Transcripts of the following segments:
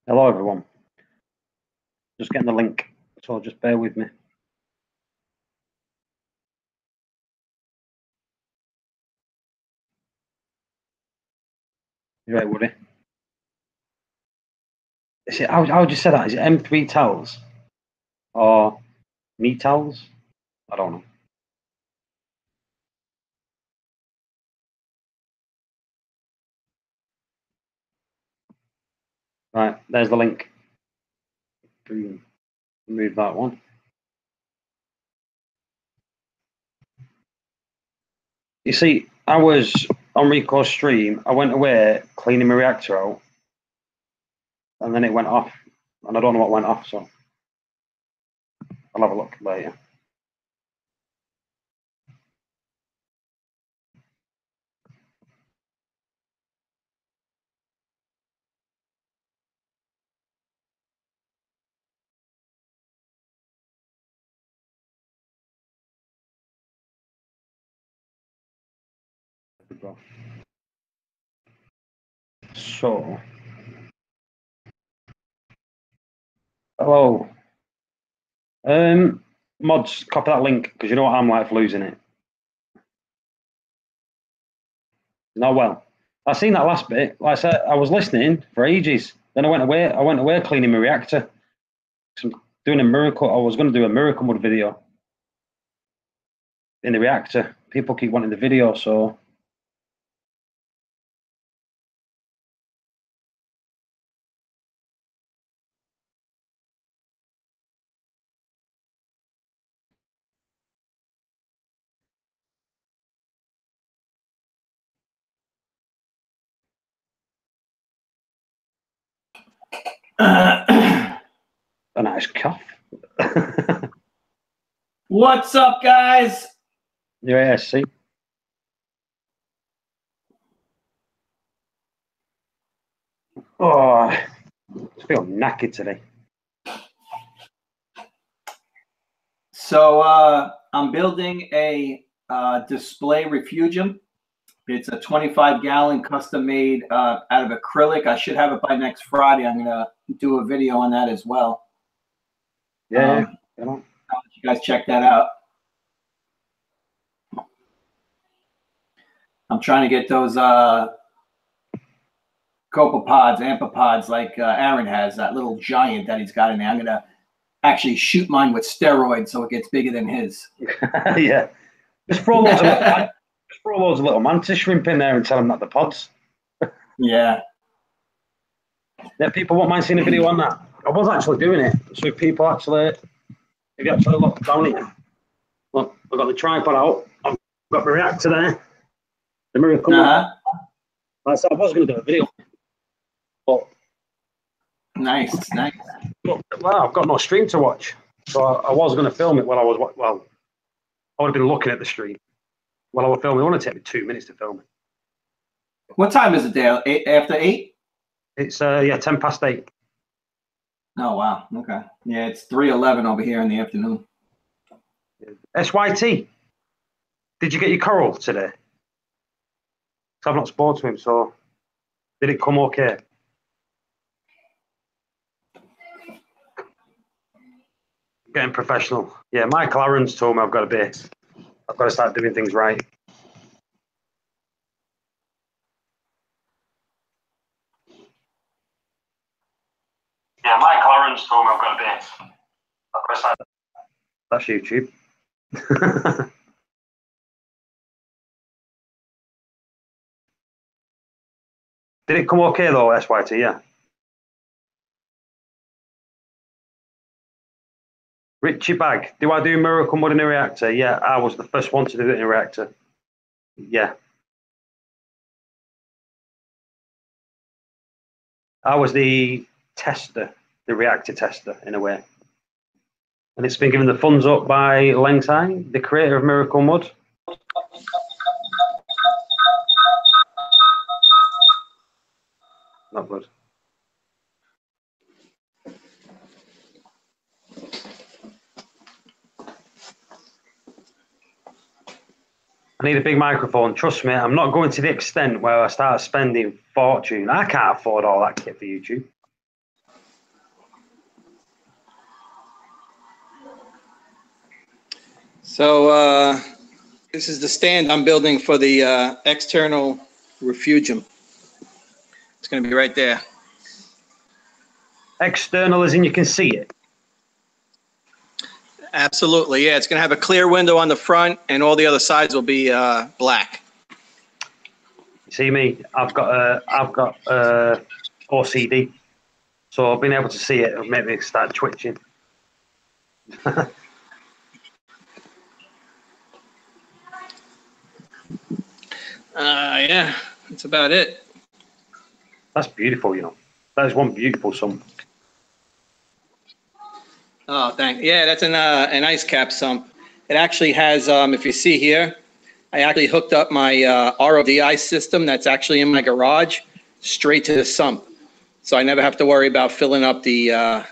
Hello everyone. Just getting the link, so just bear with me. You right, Woody? Is it, how would you say that? Is it M3 towels or me towels? I don't know. Right, there's the link. Remove that one. You see, I was on Rico's stream. I went away cleaning my reactor out, and then it went off, and I don't know what went off, so I'll have a look later. So, hello. Mods, copy that link, because you know what I'm like for losing it. No, well, I seen that last bit. Like I said, I was listening for ages. Then I went away cleaning my reactor. I'm doing a miracle. I was going to do a miracle mode video in the reactor. People keep wanting the video, so a nice cough. What's up, guys? Yeah, see. Oh, I feel knackered today. So I'm building a display Refugium. It's a 25-gallon custom-made out of acrylic. I should have it by next Friday. I'm gonna do a video on that as well. Yeah, I'll let you guys check that out. I'm trying to get those copepods, ampapods like Aaron has, that little giant that he's got in there. I'm gonna actually shoot mine with steroids so it gets bigger than his. Yeah, just throw loads of little mantis shrimp in there and tell them that the pods. Yeah. Yeah, people won't mind seeing a video on that. I was actually doing it, so if people actually, if you actually look down here, look, I've got the tripod out, I've got the reactor there, the miracle. Like I said, I was going to do a video, but nice. But, well, I've got no stream to watch, so I was going to film it while I was I would have been looking at the stream while I was filming. It only take me 2 minutes to film it. What time is it, Dale? After 8? It's 10 past 8. Oh wow. Okay. Yeah, it's 3:11 over here in the afternoon. SYT, did you get your coral today? I've not spoken to him, so did it come okay? Getting professional. Yeah, Michael Aaron's told me I've got to start doing things right. Yeah, Michael Aaron's told me I've got to start. That's YouTube. Did it come okay though, SYT? Yeah. Richie Bag, do I do miracle mud in a reactor? Yeah, I was the first one to do it in a reactor. Yeah. I was the tester, the reactor tester in a way. And it's been given the thumbs up by Lengsai, the creator of Miracle Mud. Not good. I need a big microphone. Trust me, I'm not going to the extent where I start spending fortune. I can't afford all that kit for YouTube. So this is the stand I'm building for the external Refugium. It's going to be right there. External as in you can see it? Absolutely, yeah. It's going to have a clear window on the front, and all the other sides will be black. See me? I've got OCD, so I've been able to see it. It'll make me start twitching. Yeah, that's about it. That's beautiful, you know. That is one beautiful sump. Oh, thank. Yeah, that's an ice cap sump. It actually has, if you see here, I actually hooked up my ROV ice system that's actually in my garage straight to the sump, so I never have to worry about filling up the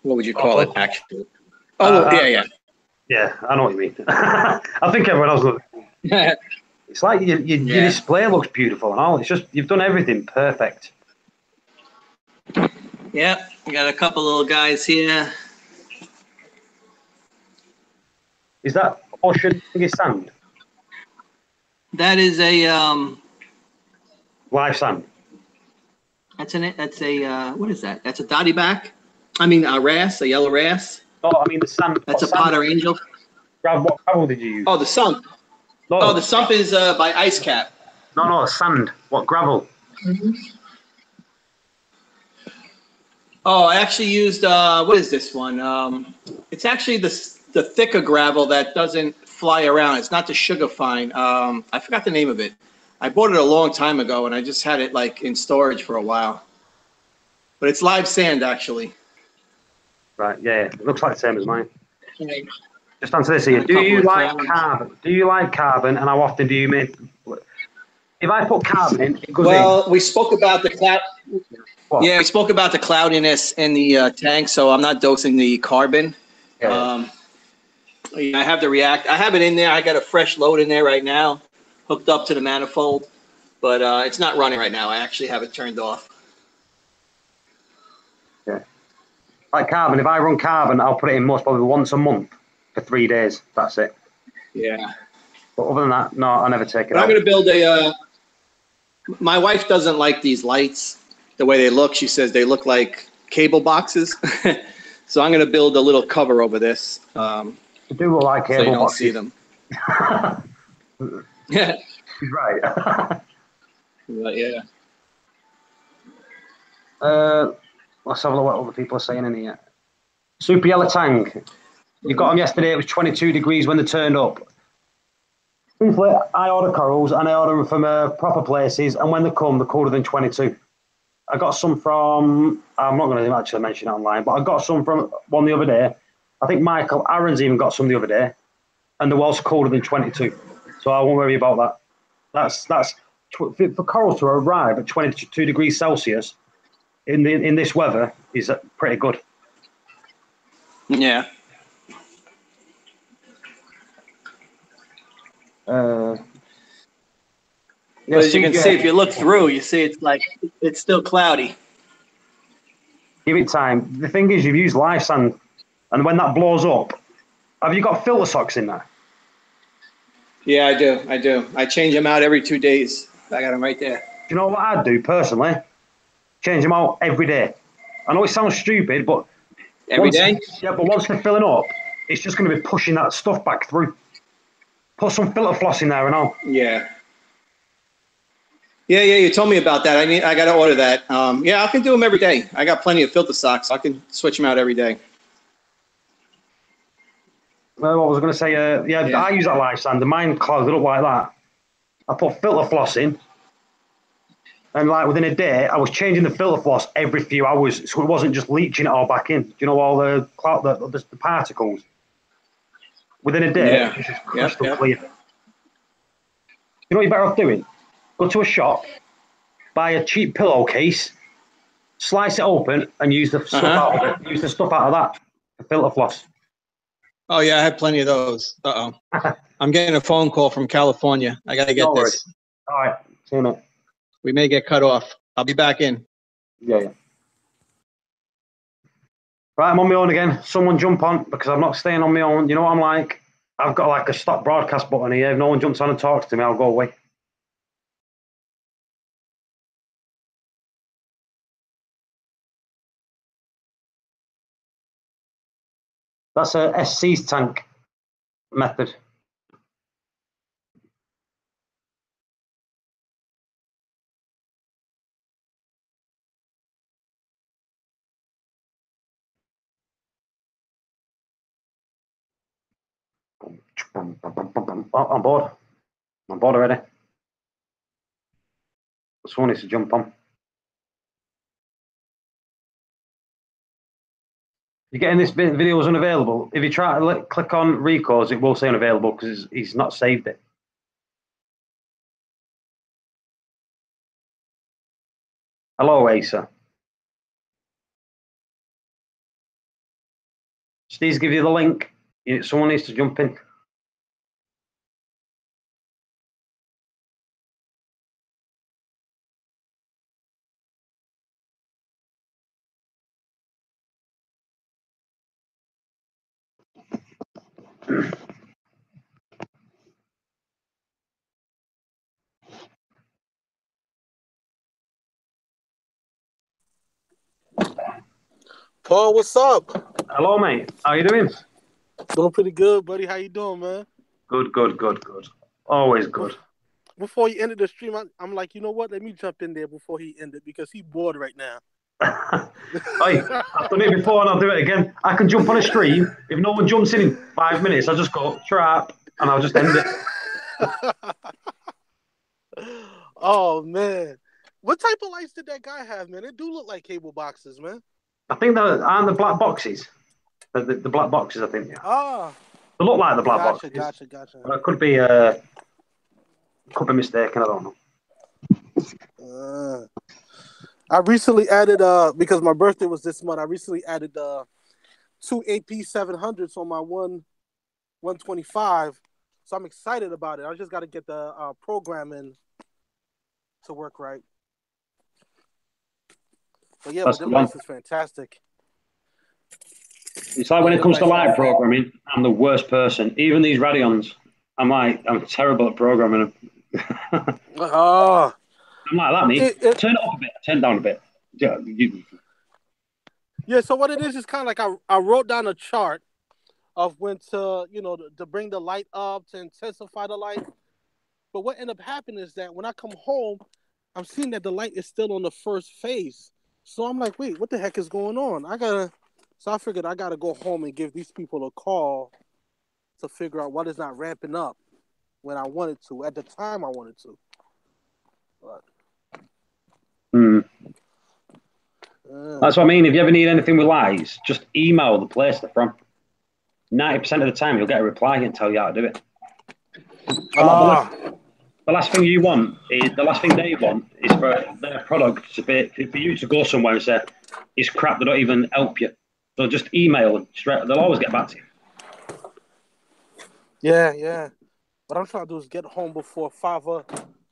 what would you call it actually? Oh, yeah. Yeah, I know what you mean. I think everyone else looks. It's like your display looks beautiful and all. It's just you've done everything perfect. Yep, we got a couple little guys here. Is that ocean sand? That is a Live sand. That's a what is that? That's a dotty back. I mean a wrasse, a yellow wrasse. Oh, I mean the sand. That's a Potter Angel. What gravel did you use? Oh, the sump. No. Oh, the sump is by ice cap. No, sand. What gravel? Oh, I actually used what is this one? It's actually the thicker gravel that doesn't fly around. It's not the sugar fine. I forgot the name of it. I bought it a long time ago, and I just had it like in storage for a while. But it's live sand, actually. Right. Yeah. It looks like the same as mine. Okay. Just answer this here. Do you like carbon? Do you like carbon? And how often do you make? If I put carbon in, it goes in. Well, we spoke about the cloud. Yeah, we spoke about the cloudiness in the tank, so I'm not dosing the carbon. Yeah. I have the Reactor. I have it in there. I got a fresh load in there right now, hooked up to the manifold, but it's not running right now. I actually have it turned off. Yeah. Like carbon, if I run carbon, I'll put it in most probably once a month for 3 days. That's it. Yeah. But other than that, no, I never take it out. I'm going to build a. My wife doesn't like these lights, the way they look. She says they look like cable boxes. So I'm going to build a little cover over this. You do look like cable so you don't boxes. see them. Yeah. He's right. Yeah. Let's have a look what other people are saying in here. Super yellow tank. You got them yesterday. It was 22 degrees when they turned up. Truthfully, I order corals and I order them from proper places, and when they come, they're colder than 22. I got some from, I'm not going to actually mention it online, but I got some from one the other day. I think Michael Aaron's even got some the other day, and they was colder than 22. So I won't worry about that. That's for corals to arrive at 22 degrees Celsius in this weather is pretty good. Yeah. As you can see, if you look through, you see it's still cloudy. Give it time. The thing is, you've used live sand, and when that blows up, have you got filter socks in there? Yeah, I do. I change them out every 2 days. I got them right there. Do you know what I'd do personally? Change them out every day. I know it sounds stupid, but every day? Yeah, but once they're filling up, it's just going to be pushing that stuff back through. Put some filter floss in there and all. Yeah. Yeah, you told me about that. I got to order that. Yeah, I can do them every day. I got plenty of filter socks. I can switch them out every day. Well, what was I going to say? Yeah, I use that live sand. Mine clouds it up like that. I put filter floss in, and like within a day, I was changing the filter floss every few hours, so it wasn't just leaching it all back in. Do you know all the cloud, the particles? Within a day, it's just crystal clear. You know what you're better off doing? Go to a shop, buy a cheap pillowcase, slice it open, and use the stuff out of it. Use the stuff out of that for filter floss. Oh yeah, I have plenty of those. I'm getting a phone call from California. I got to get this. All right, see you, mate. We may get cut off. I'll be back in. Yeah, yeah. Right, I'm on my own again. Someone jump on because I'm not staying on my own. You know what I'm like? I've got like a stop broadcast button here. If no one jumps on and talks to me, I'll go away. That's a SC's tank method. Oh, I'm bored. I'm bored already. Someone needs to jump on. You're getting this video is unavailable. If you try to click on records, it will say unavailable because he's not saved it. Hello, Asa. Steve's give you the link. Someone needs to jump in. Paul, what's up? Hello, mate. How you doing? Doing pretty good, buddy. How you doing, man? Good, good, good, good. Always good. Before he ended the stream, I'm like, you know what? Let me jump in there before he ended because he's bored right now. Hey, I've done it before and I'll do it again. I can jump on a stream. If no one jumps in 5 minutes, I'll just go trap and I'll just end it. Oh man, what type of lights did that guy have, man? It do look like cable boxes, man. I think that aren't the black boxes. The black boxes, I think. Yeah. Ah, They look like the black boxes. Gotcha. But I could be mistaken. I don't know. I recently added because my birthday was this month. I recently added two AP 700s on my 125. So I'm excited about it. I just got to get the programming to work right. But yeah, but them lights is fantastic. It's like when it comes to light programming, I'm the worst person. Even these Radeons, I'm terrible at programming them. I'm like that, mate. Turn it up a bit, turn it down a bit. Yeah, so what it is kind of like I wrote down a chart of when to bring the light up, to intensify the light. But what ended up happening is that when I come home, I'm seeing that the light is still on the first phase. So I'm like, wait, what the heck is going on? So I figured I got to go home and give these people a call to figure out what is not ramping up when I wanted to, at the time I wanted to. But, That's what I mean. If you ever need anything with lights, just email the place they're from. 90% of the time, you'll get a reply and tell you how to do it. The last thing they want is for their product for you to go somewhere and say, it's crap, they don't even help you. So just email them straight. They'll always get back to you. Yeah. What I'm trying to do is get home before 5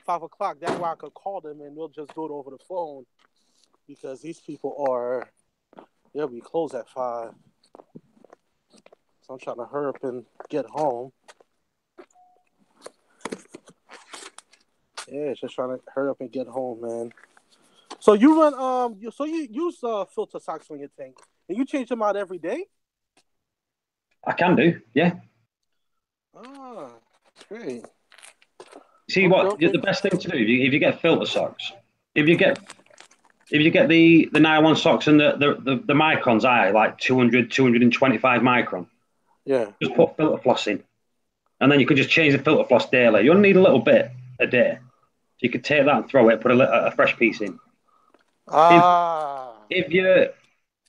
o'clock. That way I could call them and they'll just do it over the phone. Because these people they'll be closed at 5. So I'm trying to hurry up and get home. Yeah, just trying to hurry up and get home, man. So you run you use filter socks on your tank, and you change them out every day? I can do, yeah. Great. See the best thing to do if you get filter socks, if you get the nylon socks and the microns high, like 200, 225 micron. Yeah. Just put filter floss in. And then you could just change the filter floss daily. You only need a little bit a day. So you could take that and throw it, put a fresh piece in. If you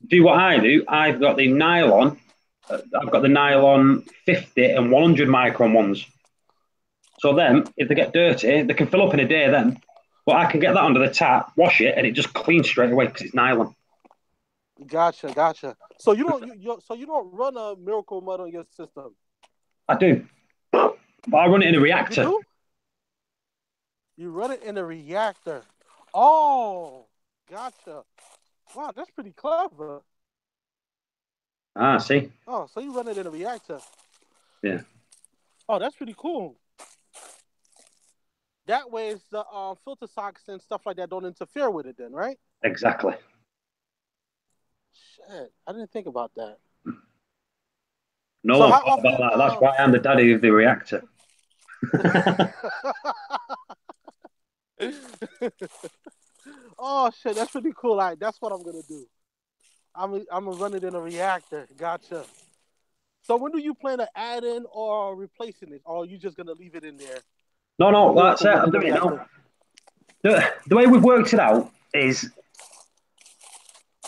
do what I do, I've got the nylon 50 and 100 micron ones. So then, if they get dirty, they can fill up in a day then. But I can get that under the tap, wash it, and it just cleans straight away because it's nylon. Gotcha. So you don't run a Miracle Mud on your system? I do, but I run it in a reactor. You do? You run it in a reactor. Oh, Gotcha. Wow, that's pretty clever. Ah, see? Oh, so you run it in a reactor. Yeah. Oh, that's pretty cool. That way, it's the filter sockets and stuff like that don't interfere with it, then, right? Exactly. Shit, I didn't think about that. No So one how thought about often? that. That's why I'm the daddy of the reactor. Oh shit, that's pretty cool. Like, that's what I'm gonna do. I'm gonna run it in a reactor. Gotcha. So when do you plan to add in or replacing it, or are you just gonna leave it in there? No, that's Miracle it. Mud I'm in the doing it reactor. now. The way we've worked it out is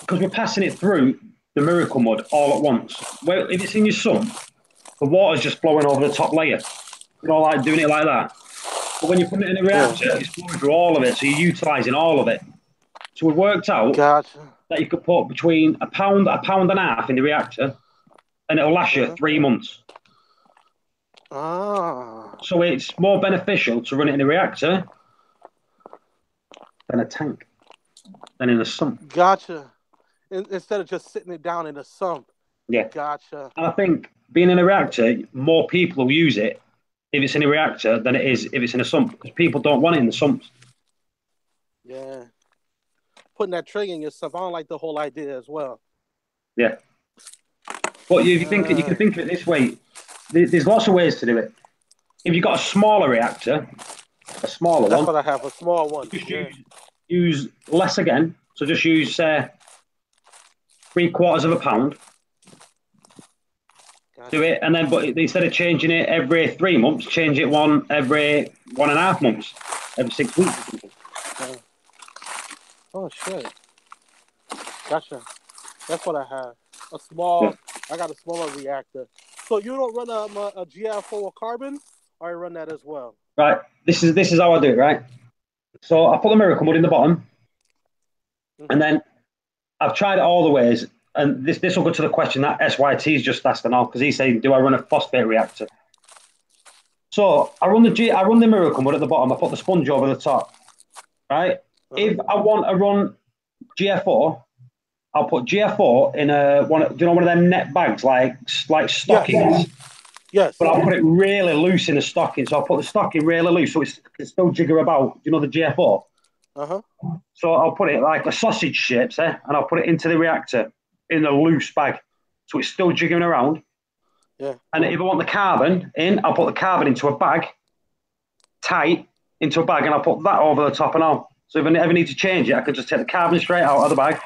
because we're passing it through the miracle mud all at once. Well, if it's in your sump, the water's just flowing over the top layer. You know, like doing it like that. But when you put it in a Yeah. reactor, it's flowing through all of it, so you're utilising all of it. So we've worked out Gotcha. that you could put between a pound and a half in the reactor, and it'll last you 3 months. Ah. So it's more beneficial to run it in a reactor than a tank, than in a sump. Gotcha. Instead of just sitting it down in a sump. Yeah. Gotcha. And I think being in a reactor, more people will use it if it's in a reactor than it is if it's in a sump, because people don't want it in the sumps. Yeah. Putting that tray in your sump, I don't like the whole idea as well. Yeah. But you can think of it this way. There's lots of ways to do it. If you've got a smaller reactor, a smaller That's one, what I have, a small one. just Yeah. use less again. So just use 3/4 of a pound. Gotcha. Do it, and then but instead of changing it every 3 months, change it one every 1.5 months, every 6 weeks. Oh shit. Gotcha. That's what I have. A small. Yeah. I got a smaller reactor. So you don't run a GFO or carbon, or you run that as well? Right. This is how I do it. Right. So I put the miracle mud in the bottom, and then I've tried it all the ways. And this will go to the question that SYT's just asked now, because he's saying, do I run a phosphate reactor? So I run the miracle mud at the bottom. I put the sponge over the top. Right. If I want to run GFO, I'll put GFO in one of them net bags like stockings. Yes. But I'll put it really loose in the stocking. So I'll put the stocking really loose so it can still jigger about. Do you know the GFO? So I'll put it like a sausage shape, and I'll put it into the reactor in a loose bag. So it's still jiggering around. Yeah. And if I want the carbon in, I'll put the carbon into a bag, tight into a bag, and I'll put that over the top and all. So if I ever need to change it, I can just take the carbon straight out of the bag,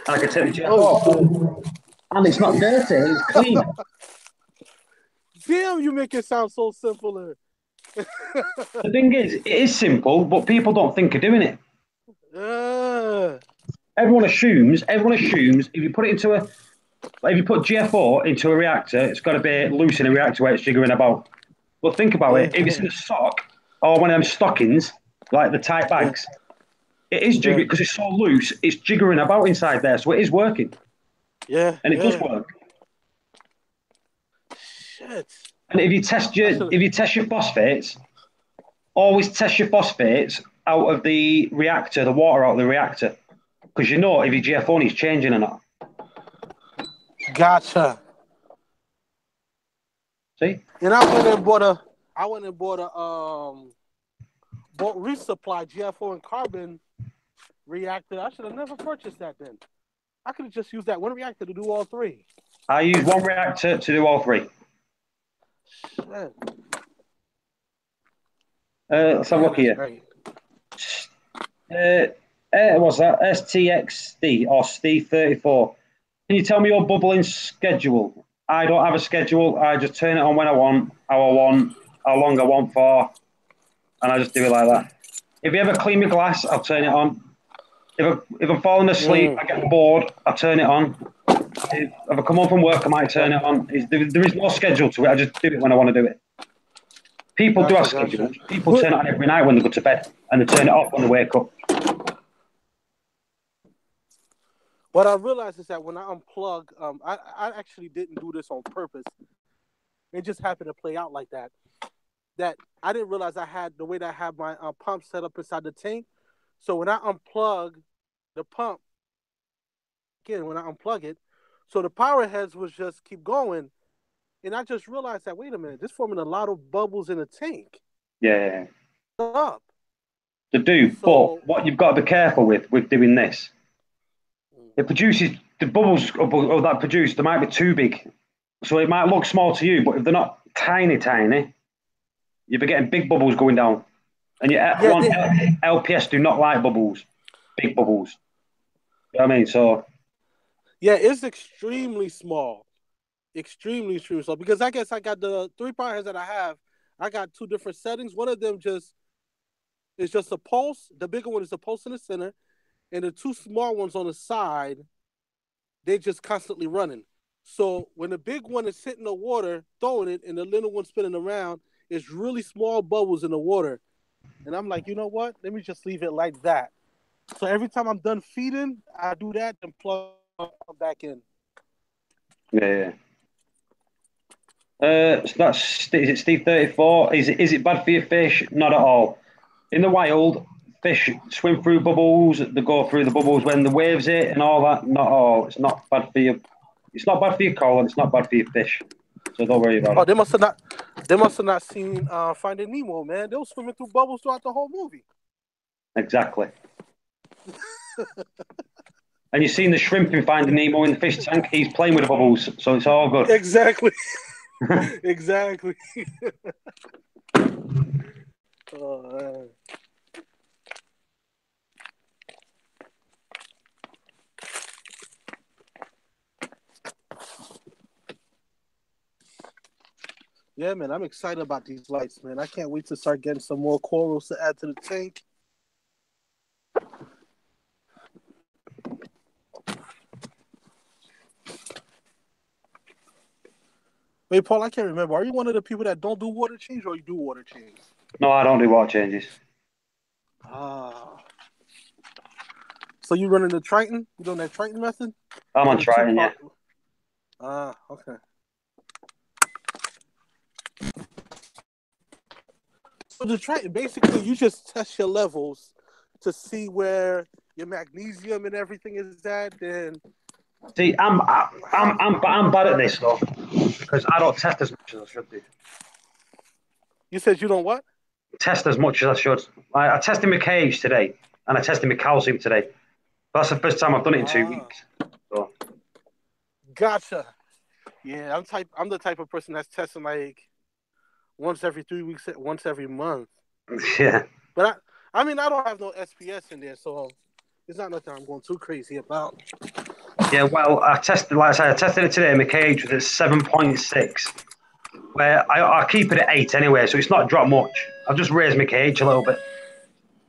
and I can take the GFO off. And it's not dirty, it's clean. Damn, you make it sound so simple. The thing is, it is simple, but people don't think of doing it. Everyone assumes if you put GFO into a reactor, it's got to be loose in a reactor where it's jiggering about. But think about it, if it's in a sock or one of them stockings, like the tight bags, it is jiggering because it's so loose, it's jiggering about inside there, so it is working. Yeah. And it does work. Shit. And if you test your phosphates, always test your phosphates out of the reactor, the water out of the reactor. Because you know if your GFO needs changing or not. Gotcha. See? And I went and bought a Reef Supply GFO and carbon reactor. I should have never purchased that then. I could have just used that one reactor to do all three. I use one reactor to do all three. Shit. Let's have a look here. What's that? STXD or ST34. Can you tell me your bubbling schedule? I don't have a schedule. I just turn it on when I want, how I want, how long I want for, and I just do it like that. If you ever clean my glass, I'll turn it on. If I'm falling asleep, I get bored, I turn it on. If I come home from work, I might turn it on. There is no schedule to it. I just do it when I want to do it. People do have schedules. People turn it on every night when they go to bed, and they turn it off when they wake up. What I realized is that when I unplug, I actually didn't do this on purpose. It just happened to play out like that. That I didn't realize I had the way that I have my pump set up inside the tank. So when I unplug the pump again when I unplug it. So the power heads was just keep going. And I just realized that, wait a minute, this forming a lot of bubbles in the tank. Yeah. Up. To do, So, but what you've got to be careful with doing this, it produces the bubbles of that produce. They might be too big, so it might look small to you, but if they're not tiny, you'll be getting big bubbles going down. And LPS do not like bubbles, big bubbles. You know what I mean? So yeah, it's extremely small. Extremely small. Because I guess I got the 3 power heads that I have. I got 2 different settings. One of them is just a pulse. The bigger one is a pulse in the center. And the 2 small ones on the side, they're just constantly running. So when the big one is hitting the water, throwing it, and the little one spinning around, it's really small bubbles in the water. And I'm like, you know what? Let me just leave it like that. So every time I'm done feeding, I do that and plug back in. yeah. So is it Steve 34? Is it bad for your fish? Not at all. In the wild, fish swim through bubbles. They go through the bubbles when the waves hit and all that. Not all. It's not bad for you. It's not bad for your coral and it's not bad for your fish. So don't worry about it. They must have not seen Finding Nemo, man. They were swimming through bubbles throughout the whole movie. Exactly. And you've seen the shrimp in Finding Nemo in the fish tank. He's playing with the bubbles, so it's all good. Exactly. Exactly. Oh, yeah, man, I'm excited about these lights, man. I can't wait to start getting some more corals to add to the tank. Wait, Paul, I can't remember. Are you one of the people that don't do water change or you do water change? No, I don't do water changes. So you running the Triton? You doing that Triton method? I'm on Triton, yeah. Okay. So the Triton, basically, you just test your levels to see where your magnesium and everything is at. Then, see, I'm bad at this though because I don't test as much as I should do. You said you don't what? Test as much as I should. I tested my KH today and I tested my calcium today. That's the first time I've done it in 2 weeks. So. Gotcha. Yeah, I'm the type of person that's testing like once every 3 weeks, once every month. Yeah. But I mean, I don't have no SPS in there, so it's not nothing I'm going too crazy about. Yeah, well, I tested, like I said, I tested it today. My KH was at 7.6, where I keep it at 8 anyway, so it's not dropped much. I've just raised my KH a little bit.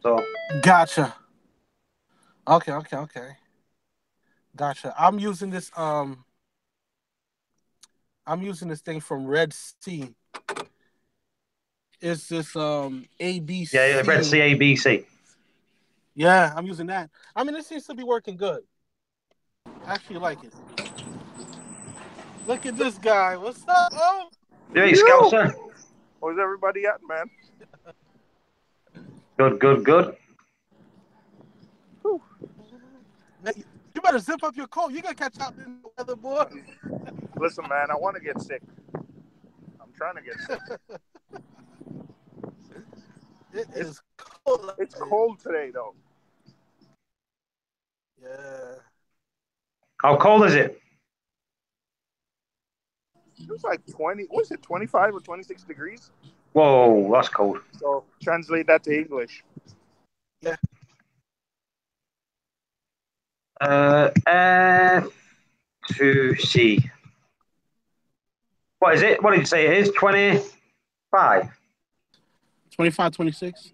So. Gotcha. Okay. Gotcha. I'm using this thing from Red Sea. It's this ABC. Yeah, Red Sea ABC. Yeah, I'm using that. I mean, it seems to be working good. I actually like it. Look at this guy. What's up? Oh, Hey, Scouser. Where's everybody at, man? Good. Man, you better zip up your coat. You gotta catch out in the weather, boy. Listen, man, I want to get sick. I'm trying to get sick. It's cold. It's cold today, though. Yeah. How cold is it? It was like 20, what is it, 25 or 26 degrees? Whoa, that's cold. So translate that to English. Yeah. F2C. What is it? What did you say it is? 25? 25, 26.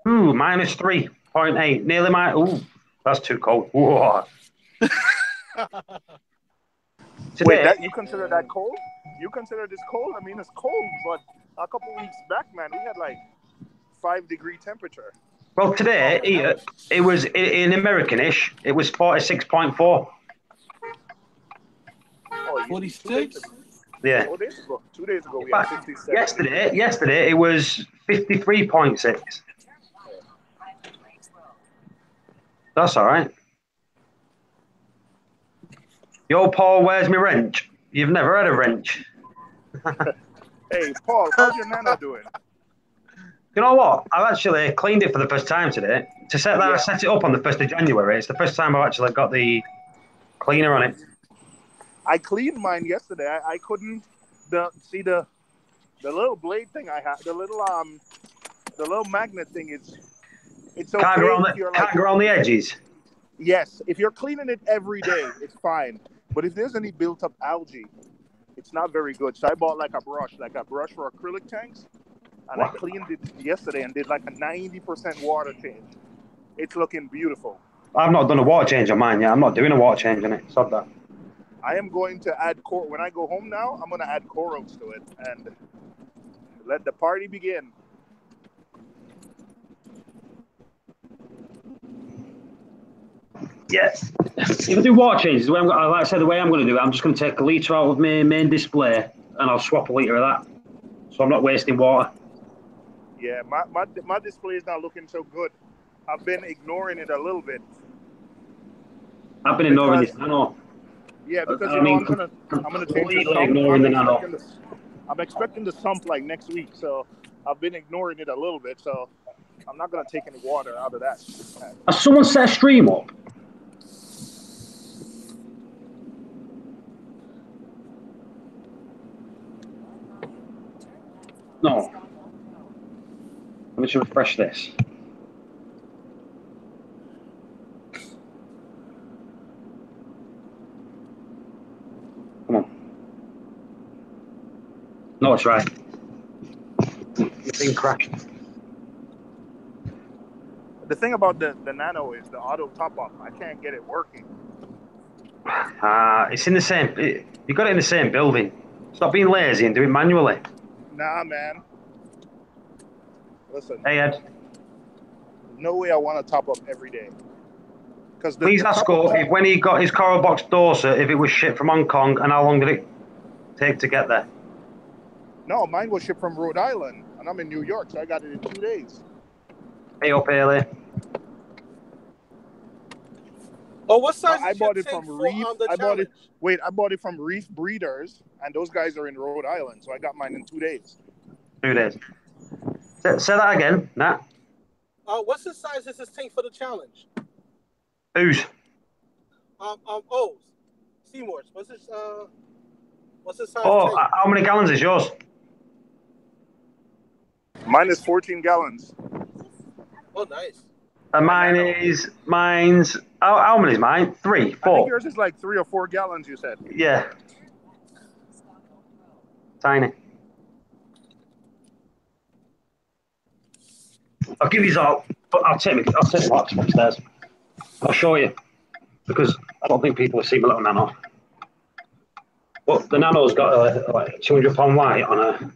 Ooh, minus 3.8. Nearly my. Ooh, that's too cold. Whoa. Wait, that you consider that cold? You consider this cold? I mean, it's cold, but a couple weeks back, man, we had like 5-degree temperature. Well, today, it was in American-ish. It was 46.4. Oh, 46? Yeah. 4 days ago. 2 days ago, we had 57. Yesterday, it was 53.6. That's all right. Yo, Paul, where's my wrench? You've never had a wrench. Hey, Paul, how's your nano doing? You know what? I've actually cleaned it for the first time today. To set that, I set it up on the 1st of January. It's the first time I've actually got the cleaner on it. I cleaned mine yesterday. I couldn't see the little blade thing I have. The little magnet thing is. It's okay. Can't go around the edges. Yes, if you're cleaning it every day, it's fine. But if there's any built-up algae, it's not very good. So I bought like a brush for acrylic tanks, and I cleaned it yesterday and did like a 90% water change. It's looking beautiful. I've not done a water change on mine yet. I'm not doing a water change on it. Stop that. I am going to add when I go home now, I'm going to add corals to it and let the party begin. Yes. If I do water changes, the way like I said, the way I'm going to do it, I'm just going to take a litre out of my main display and I'll swap a litre of that. So I'm not wasting water. Yeah, my display is not looking so good. I've been ignoring it a little bit. I've been ignoring this nano. Yeah, because I'm gonna change the sump. Ignoring the nano. I'm expecting the sump like next week, so I've been ignoring it a little bit. So I'm not gonna take any water out of that. Has someone set a stream up? No. Let me just refresh this. Come on. No, it's right. The thing crashed. The thing about the nano is the auto top up. I can't get it working. It's in the same. You got it in the same building. Stop being lazy and do it manually. Nah, man. Listen. Hey, Ed. No way I want to top up every day. Please ask Scott if when he got his Coral Box Dorset, if it was shipped from Hong Kong, and how long did it take to get there? No, mine was shipped from Rhode Island, and I'm in New York, so I got it in 2 days. Hey up, Haley. Oh, what size? I bought it from Reef. I bought it from Reef Breeders, and those guys are in Rhode Island, so I got mine in 2 days. 2 days. Say that again, Nat. What's the size is this tank for the challenge? Whose? Seymour's. What's this size? Oh, tank? how many gallons is yours? Mine is 14 gallons. Oh, nice. And mine's how many is mine? 3, 4. I think yours is like 3 or 4 gallons, you said. Yeah. Tiny. I'll give you all. I'll take the box upstairs. I'll show you because I don't think people have seen my little nano. But the nano's got like a 200-pound light on a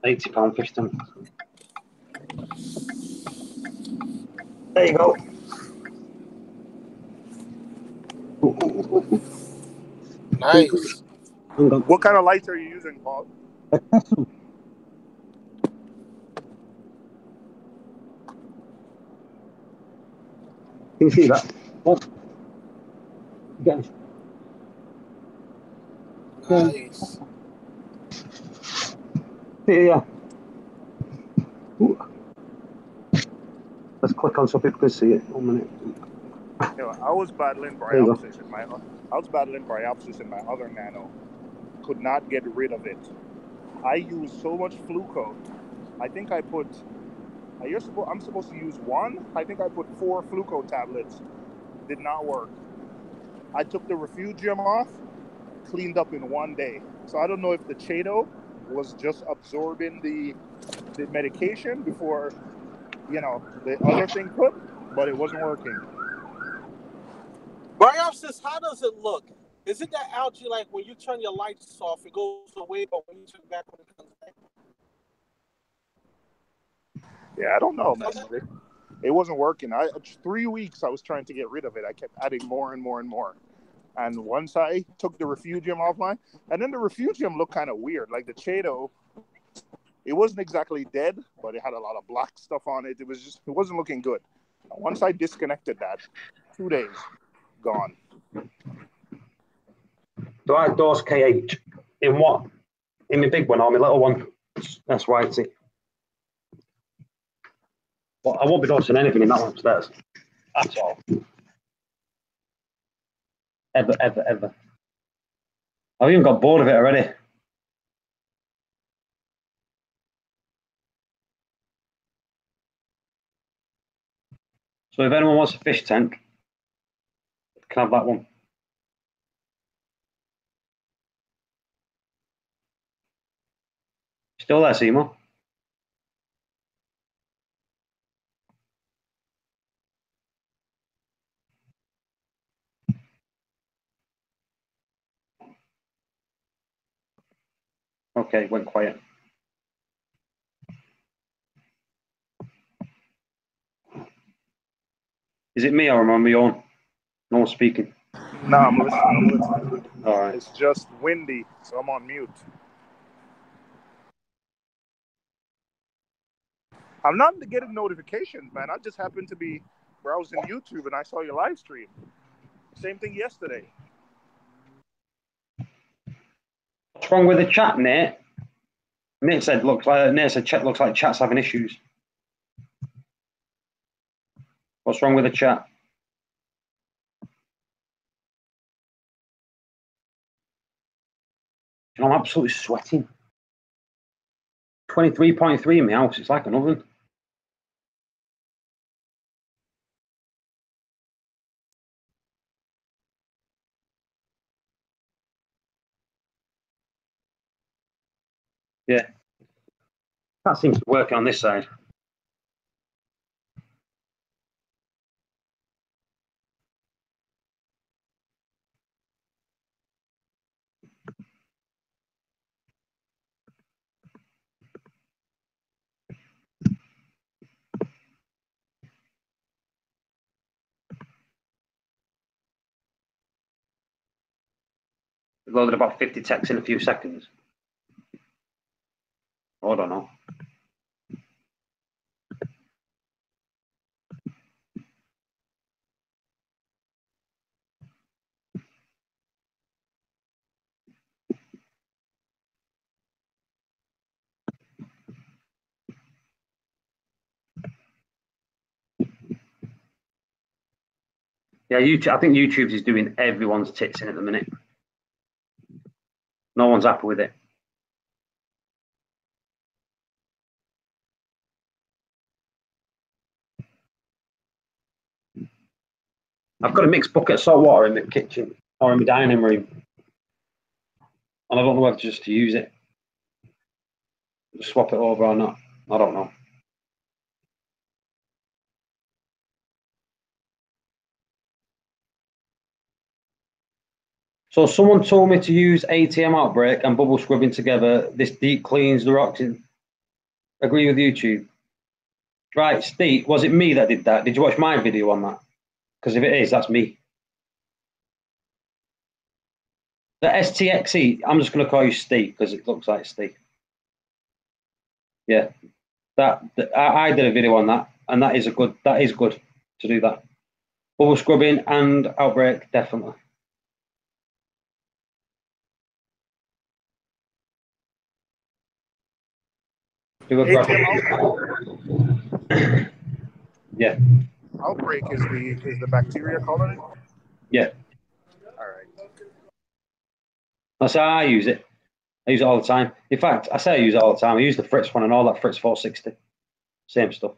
80-pound fish tank. There you go. Nice. What kind of lights are you using, Paul? Can you see that? Oh. Again. Nice. Yeah. Ooh. Let's click on so people can see it. 1 minute. You know, I was battling bryopsis in my other nano. Could not get rid of it. I used so much Fluco. I think I put. I'm supposed to use 1. I think I put 4 Fluco tablets. Did not work. I took the Refugium off, cleaned up in 1 day. So I don't know if the Chaeto was just absorbing the medication before, the other thing could, but it wasn't working. Bryopsis, how does it look? Is it that algae like when you turn your lights off, it goes away, but when you turn it back on, it comes back? Yeah, I don't know, man. It wasn't working. 3 weeks I was trying to get rid of it. I kept adding more and more and more. And once I took the Refugium offline, and then the Refugium looked kind of weird. Like the Chaeto, it wasn't exactly dead, but it had a lot of black stuff on it. It wasn't looking good. Once I disconnected that, 2 days, gone. Do I dose KH in what? In my big one or my little one? That's why it's it. Well, I won't be dosing anything in that one upstairs. That's all. Ever. I've even got bored of it already. So if anyone wants a fish tank, can have that one. Still there, Seymour? Okay, went quiet. Is it me or am I on my own? No one's speaking. No, I'm listening. All right. It's just windy, so I'm on mute. I'm not getting notifications, man. I just happened to be browsing YouTube and I saw your live stream. Same thing yesterday. What's wrong with the chat, Nate? Nate said chat looks like chat's having issues. What's wrong with the chat? You know, I'm absolutely sweating. 23.3 in my house. It's like an oven. Yeah. That seems to work on this side. We've loaded about 50 texts in a few seconds. I don't know. Yeah, YouTube. I think YouTube is doing everyone's tits in at the minute. No one's happy with it. I've got a mixed bucket of salt water in the kitchen or in my dining room. And I don't know whether just to use it. Just swap it over or not. I don't know. So someone told me to use ATM outbreak and bubble scrubbing together. This deep cleans the rocks. Agree with YouTube. Right, Steve, was it me that did that? Did you watch my video on that? Because if it is, that's me. The STXE, I'm just going to call you Steve because it looks like Steve. Yeah, I did a video on that, and that is good to do that. Bubble scrubbing and outbreak, definitely. Do a yeah. Outbreak is the bacteria colony? Yeah. All right. That's how I use it. I use it all the time. In fact, I say I use it all the time. I use the Fritz one and all that Fritz 460. Same stuff.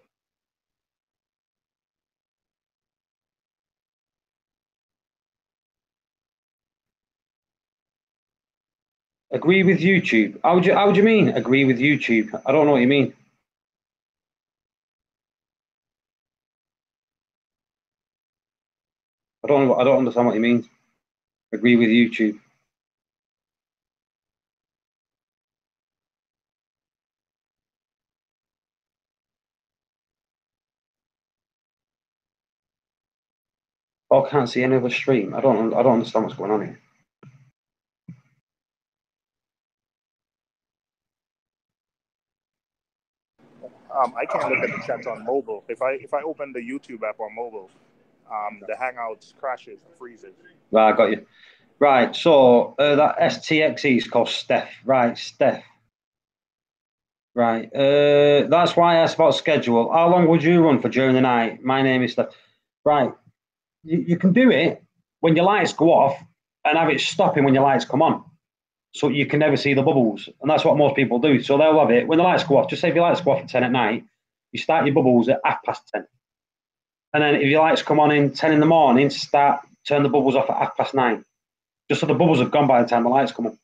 Agree with YouTube. How do you mean agree with YouTube? I don't know what you mean. I don't understand what you mean. Agree with YouTube. Oh, I can't see any other stream. I don't understand what's going on here. I can't look at the chats on mobile. If I open the YouTube app on mobile, the Hangouts crashes and freezes. Right, I got you. Right, so that STXE is called Steph. Right, Steph. Right, that's why I asked about schedule. How long would you run for during the night? My name is Steph. Right, you can do it when your lights go off and have it stopping when your lights come on. So you can never see the bubbles. And that's what most people do. So they'll have it when the lights go off. Just say if your lights go off at 10 at night, you start your bubbles at 10:30. And then if your lights come on in 10 in the morning, turn the bubbles off at 9:30. Just so the bubbles have gone by the time the lights come on.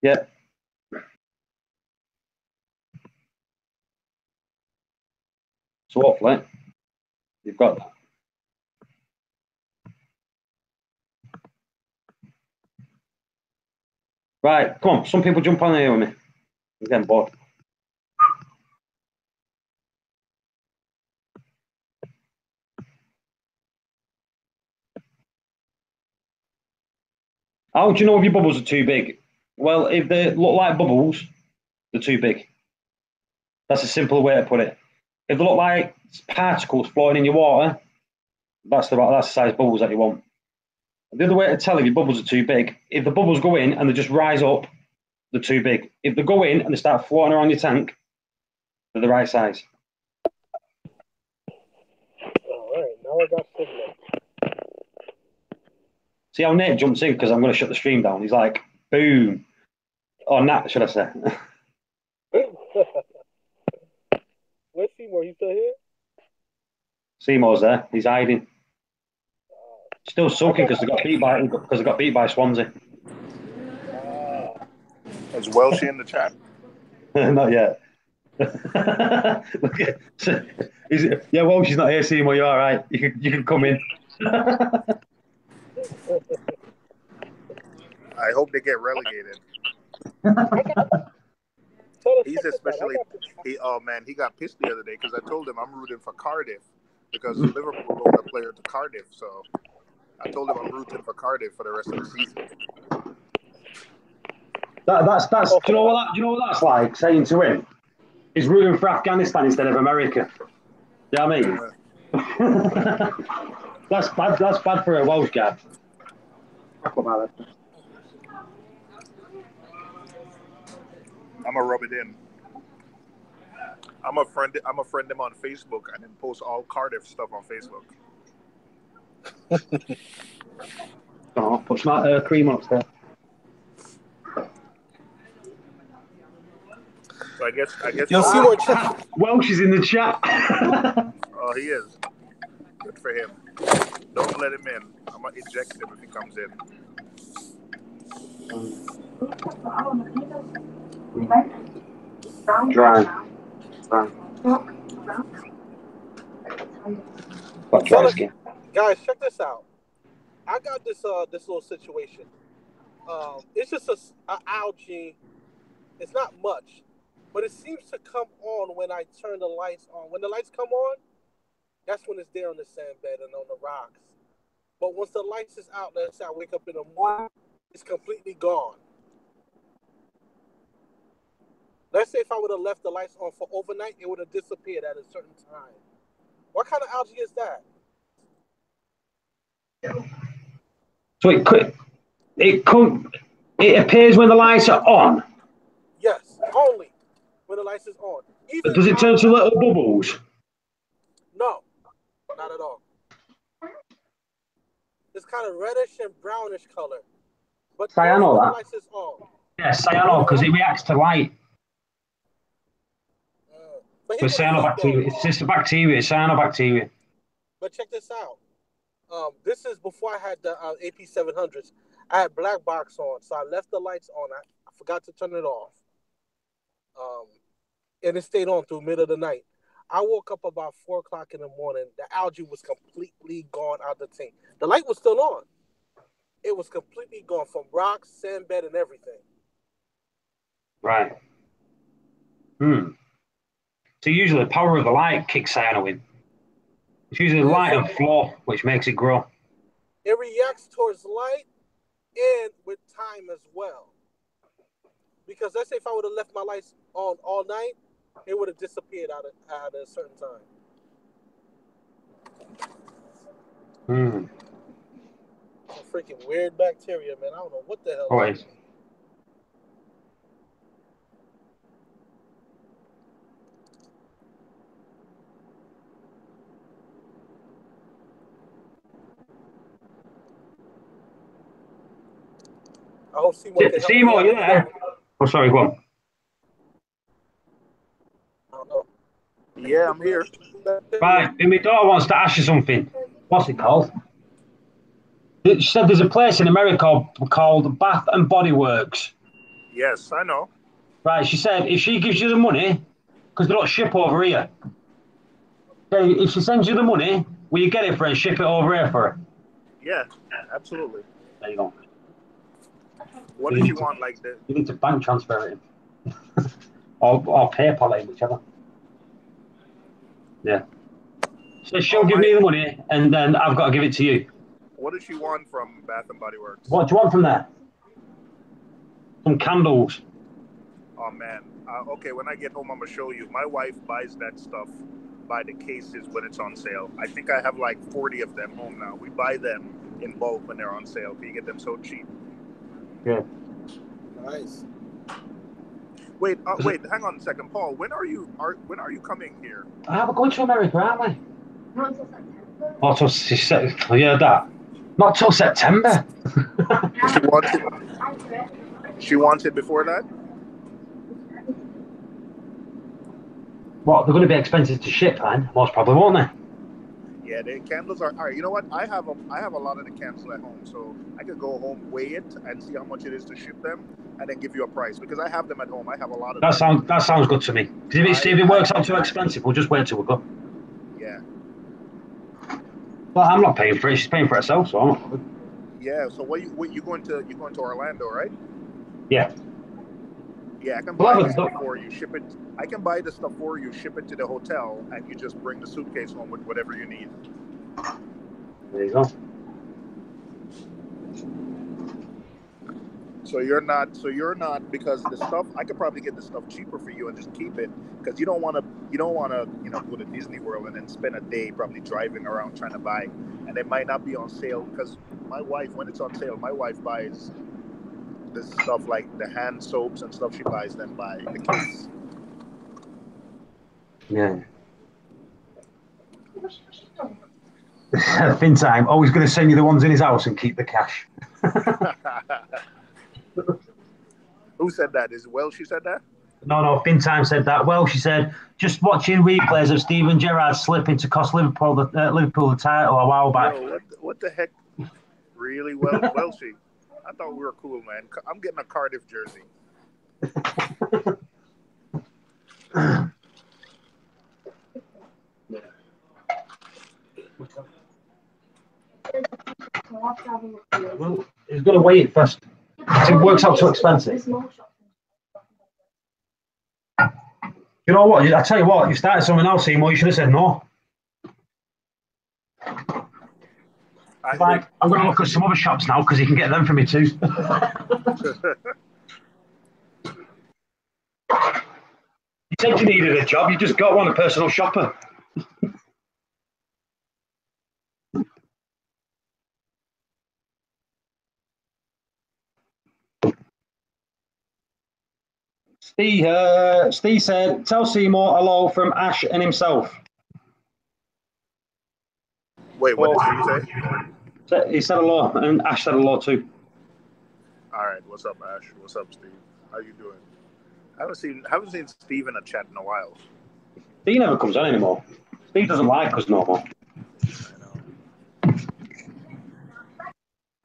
Yeah. So hopefully you've got that. Right, come on. Some people jump on here with me. I'm getting bored. How do you know if your bubbles are too big? Well, if they look like bubbles, they're too big. That's a simple way to put it. If they look like particles floating in your water, that's the size bubbles that you want. The other way to tell if your bubbles are too big, if the bubbles go in and they just rise up, they're too big. If they go in and they start floating around your tank, they're the right size. All right, now I got signal. See how Nate jumps in because I'm going to shut the stream down. He's like, boom. Or Nat, should I say. Where's Seymour? He's still here? Seymour's there. He's hiding. Still soaking because they got beat by Swansea. Is Welshie in the chat? Not yet. Look at, yeah, well, she's not here, Seymour. You're all right. You can come in. I hope they get relegated. He's especially he got pissed the other day because I told him I'm rooting for Cardiff because Liverpool loaned a player to Cardiff, so I told him I'm rooting for Cardiff for the rest of the season. That's do you know what that's like saying to him? He's rooting for Afghanistan instead of America. You know what I mean? That's bad for a Welsh guy. I'm gonna rub it in. I'm a friend him on Facebook and then post all Cardiff stuff on Facebook. Oh, put some cream on upstairs. So I guess You'll see more chat. Welsh is in the chat. Oh, he is. Good for him. Don't let him in. I'm gonna eject him if he comes in. Dry. Guys, check this out. I got this little situation. It's just a algae. It's not much, but it seems to come on when I turn the lights on. When the lights come on, that's when it's there on the sand bed and on the rocks. But once the lights is out, let's say I wake up in the morning, it's completely gone. Let's say if I would have left the lights on for overnight, it would have disappeared at a certain time. What kind of algae is that? So it appears when the lights are on. Yes, only when the lights is on. But does it turn to little bubbles? No, not at all. It's kind of reddish and brownish color. But Cyano, when that. the lights is on. Yeah, cyano, because it reacts to light. It's cyanobacteria. It's just a bacteria. It's cyanobacteria. But check this out. This is before I had the AP700s. I had black box on, so I left the lights on. I forgot to turn it off. And it stayed on through middle of the night. I woke up about 4 o'clock in the morning. The algae was completely gone out the tank. The light was still on. It was completely gone from rocks, sand bed, and everything. Right. So usually the power of the light kicks cyano in. It's usually light and flow which makes it grow. It reacts towards light and with time as well. Because let's say if I would have left my lights on all night, it would have disappeared at a certain time. Hmm. Some freaking weird bacteria, man. I don't know what the hell. Always. I hope Seymour can help me Seymour, out. you there? Oh, sorry, go on. I don't know. Yeah, I'm here. Right, my daughter wants to ask you something. What's it called? She said there's a place in America called Bath and Body Works. Yes, I know. Right, she said if she gives you the money, because they don't ship over here. So if she sends you the money, will you get it for her and ship it over here for her? Yeah, absolutely. There you go. What You does need she to- want like this? You need to bank transfer it. or PayPal it, whichever. Yeah. So she'll give me the money and then I've got to give it to you. What does she want from Bath and Body Works? What do you want from there? Some candles. Oh man. Okay, when I get home, I'm gonna show you. My wife buys that stuff by the cases when it's on sale. I think I have like 40 of them home now. We buy them in bulk when they're on sale. You get them so cheap. Yeah. Nice. Wait, hang on a second, Paul. When are you coming here? We're going to America, aren't we? Not till yeah, that. Not till September. She wants it before that? What, they're going to be expensive to ship, man? Most probably, won't they? Yeah, the candles are. All right, you know what? I have a lot of the candles at home, so I could go home, weigh it, and see how much it is to ship them, and then give you a price because I have them at home. I have a lot of them. That sounds good to me. Because if it works out too expensive, we'll just wait till we go. Yeah. Well, I'm not paying for it. She's paying for herself, so I'm not. Yeah. So what you going to Orlando, right? Yeah. Yeah, I can buy the stuff for you. Ship it. I can buy the stuff for you. Ship it to the hotel, and you just bring the suitcase home with whatever you need. There you go. So you're not because the stuff I could probably get the stuff cheaper for you and just keep it because you don't want to go to Disney World and then spend a day probably driving around trying to buy, and it might not be on sale because my wife, when it's on sale, my wife buys this stuff like the hand soaps and stuff. She buys them by the case. Yeah. Fin time. Always going to send you the ones in his house and keep the cash. Who said that? Is Welsh said that? No, Fin time said that. Well, she said, just watching replays of Steven Gerrard slipping to cost Liverpool the title a while back. Yo, what the heck? Really? Welshie? I thought we were cool, man. I'm getting a Cardiff jersey. Well, he's got to wait first. It works out too expensive. You know what? I tell you what, you started something else, Seymour. You should have said no. I'm going to look at some other shops now because you can get them for me too. You said you needed a job. You just got one, a personal shopper. Steve said, tell Seymour hello from Ash and himself. Wait, what did Steve say? He said hello, and Ash said hello too. All right, what's up, Ash? What's up, Steve? How you doing? I haven't seen Steve in a chat in a while. Steve never comes on anymore. Steve doesn't like us no more.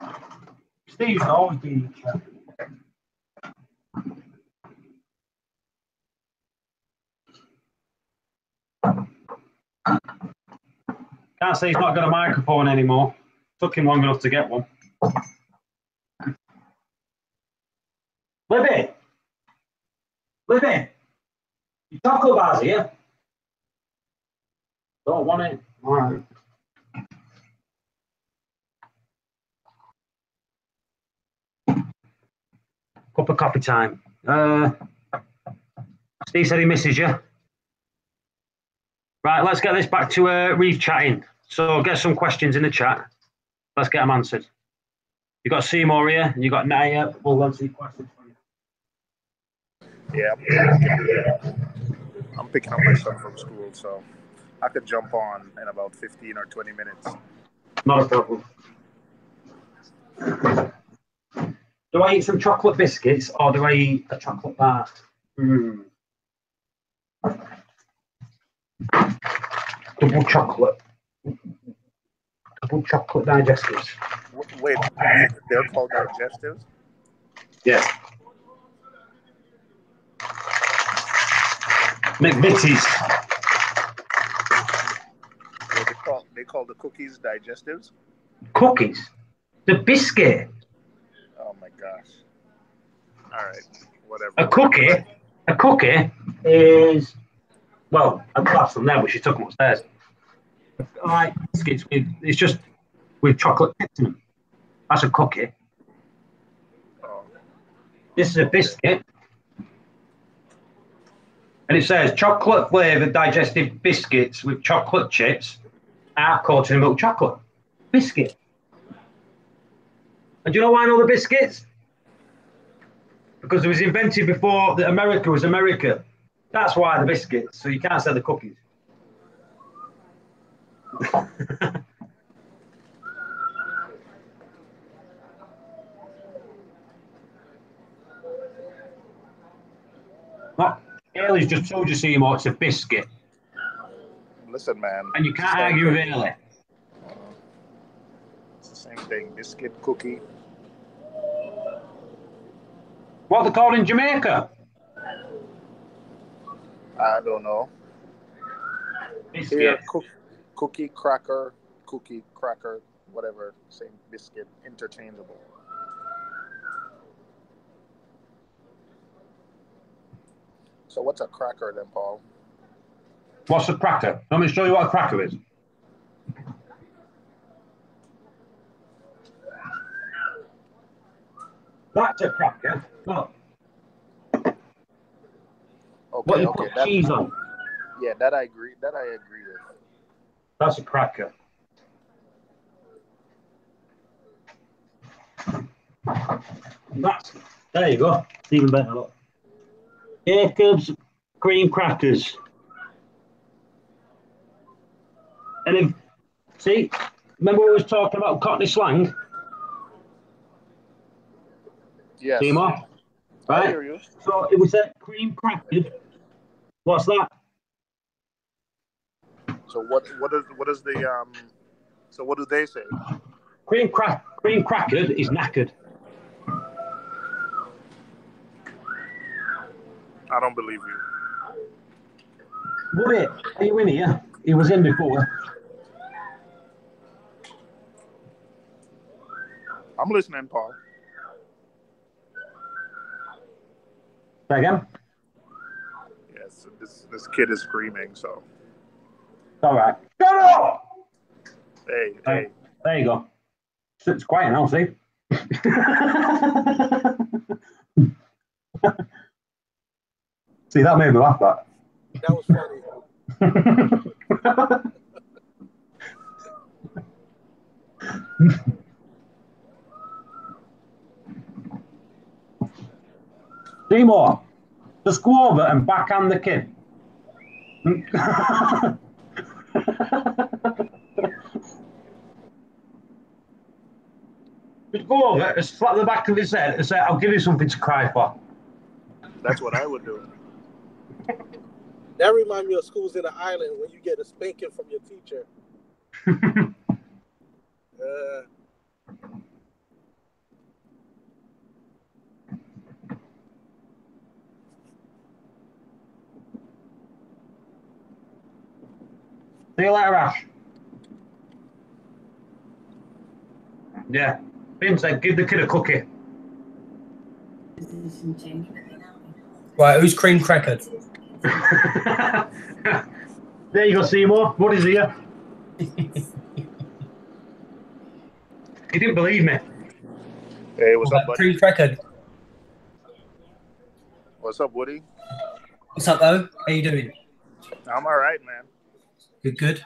I know. Steve's always been in the chat. Can't say he's not got a microphone anymore. Took him long enough to get one. Libby! Your taco bar's here. Don't want it. All right. Cup of coffee time. Steve said he misses you. Right, let's get this back to Reef chatting. So get some questions in the chat. Let's get them answered. You got Seymour here, and you got Naya. We'll answer your questions for you. Yeah, I'm picking up my son from school, so I could jump on in about 15 or 20 minutes. Not a problem. Do I eat some chocolate biscuits or do I eat a chocolate bar? Double chocolate. Double chocolate digestives. Wait, they're called digestives? Yeah. McVitie's. They call the cookies digestives? Cookies? The biscuit? Oh my gosh. All right, whatever. A cookie is, well, I've got some there, but she took them upstairs. All right, biscuits, it's just with chocolate chips in them. That's a cookie. Oh. This is a biscuit. And it says chocolate flavoured digestive biscuits with chocolate chips are coated in milk chocolate. Biscuit. And do you know why I know the biscuits? Because it was invented before that America was America. That's why the biscuits. So you can't say the cookies. What? Ailey's just told you, Seymour, it's a biscuit. Listen, man. And you can't argue with Ailey. It's the same thing. Biscuit, cookie. What are they called in Jamaica? I don't know. Biscuit. Here, cookie, cracker, whatever. Same biscuit, interchangeable. So what's a cracker then, Paul? What's a cracker? Let me show you what a cracker is. That's a cracker. Look. Okay, What you put cheese on. Yeah, that I agree with. That's a cracker. There you go. It's even better. Look. Jacob's cream crackers. And if, see, remember we was talking about Cockney slang? Yes. Seymour? Right? I hear you. So it was a cream crackered. What's that? So what is the so what do they say? Cream crackered is knackered. I don't believe you. Would it? Are you in here? He was in before. I'm listening, Paul. Say again? Yes, this kid is screaming, so. All right. Shut up! Hey. There you go. It's quiet now, see? See, that made me laugh, that. That was funny. Seymour, just go over and backhand the kid. Just go over and slap the back of his head and say, I'll give you something to cry for. That's what I would do. That reminds me of Schools in the Island when you get a spanking from your teacher. See you later, Ash. Yeah. Finn said, give the kid a cookie. Right, who's cream crackered? There you go, Seymour. What is here? He didn't believe me. Hey, what's up, buddy? Cream crackered. What's up, Woody? What's up, though? How you doing? I'm all right, man. Good, good.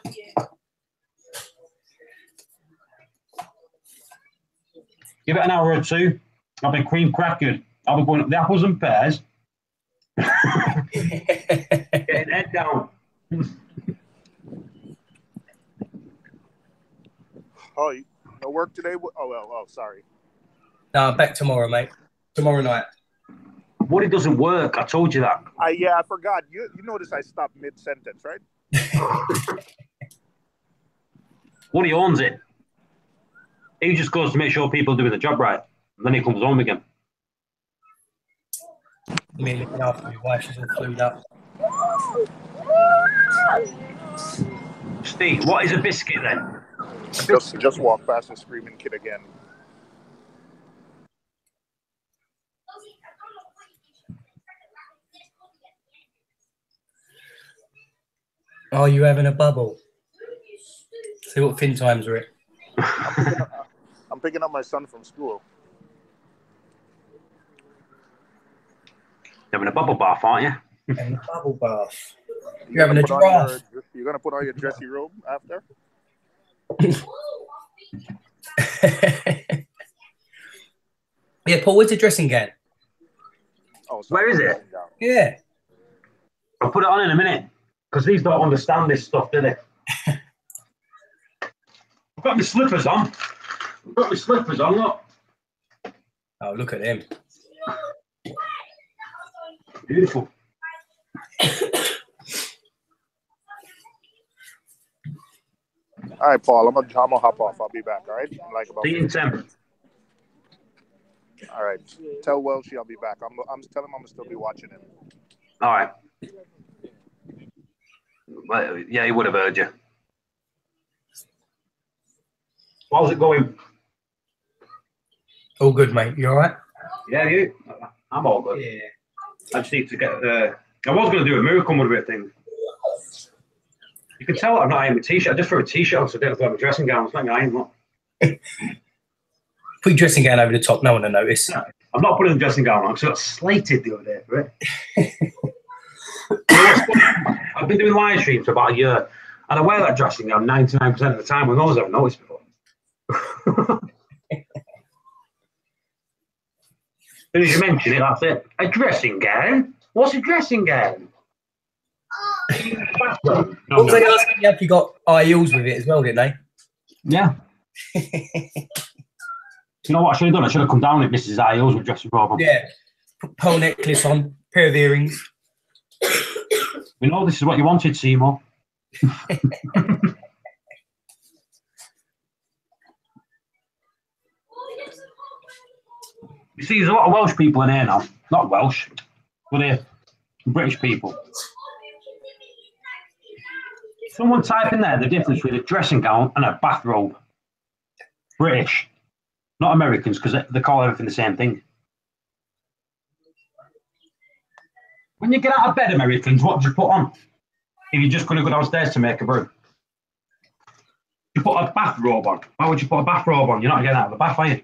Give it an hour or two. I'll be cream crackered. I'll be going up the apples and pears. Getting head down. Oh, no work today? Oh, well, oh, sorry. No, back tomorrow, mate. Tomorrow night. Woody doesn't work. I told you that. Yeah, I forgot. You notice I stopped mid-sentence, right? Woody owns it. He just goes to make sure people are doing the job right. And then he comes home again. Me looking after my wife, she's all flued up. Steve, what is a biscuit then? Just walk past the screaming kid again. Are you having a bubble? See what fin times are it? I'm picking up my son from school. You're having a bubble bath, aren't you? Having a bubble bath. You're having a giraffe. You're gonna put on your dressy robe after? Yeah, Paul, where's the dressing gown? Oh, where is it? Yeah. I'll put it on in a minute. Because these don't understand this stuff, do they? I've got my slippers on. Look. Oh, look at them. Beautiful. All right, Paul, I'm gonna hop off. I'll be back, all right? Like about See you in 10. All right. Tell Welshie I'll be back. I'm telling him I'm gonna still be watching him. All right. Well, yeah, he would have heard you. How's it going? All good, mate. You all right? Yeah, you? I'm all good. Yeah. I just need to get I was going to do a miracle with a bit of thing. You can tell I'm not ironing a t-shirt. I just threw a t-shirt on so I don't have my dressing gown. It's like I ain't. Put your dressing gown over the top. No one will notice. No, I'm not putting the dressing gown on because I got slated the other day for it. I've been doing live streams for about a year, and I wear that dressing gown 99% of the time, and no one's ever noticed before. As soon as you mention it, that's it. A dressing gown? What's a dressing gown? What was they asking you if you got high heels with it as well, didn't they? Yeah. You know what I should have done? I should have come down with Mrs. High heels with dressing robe on. Yeah. Put pearl necklace on, pair of earrings. We know this is what you wanted, Seymour. You see, there's a lot of Welsh people in here now. Not Welsh, but they're British people. Someone type in there the difference between a dressing gown and a bathrobe. British, not Americans, because they call everything the same thing. When you get out of bed, Americans, what do you put on? If you're just going to go downstairs to make a brew. You put a bathrobe on. Why would you put a bathrobe on? You're not getting out of the bath, are you?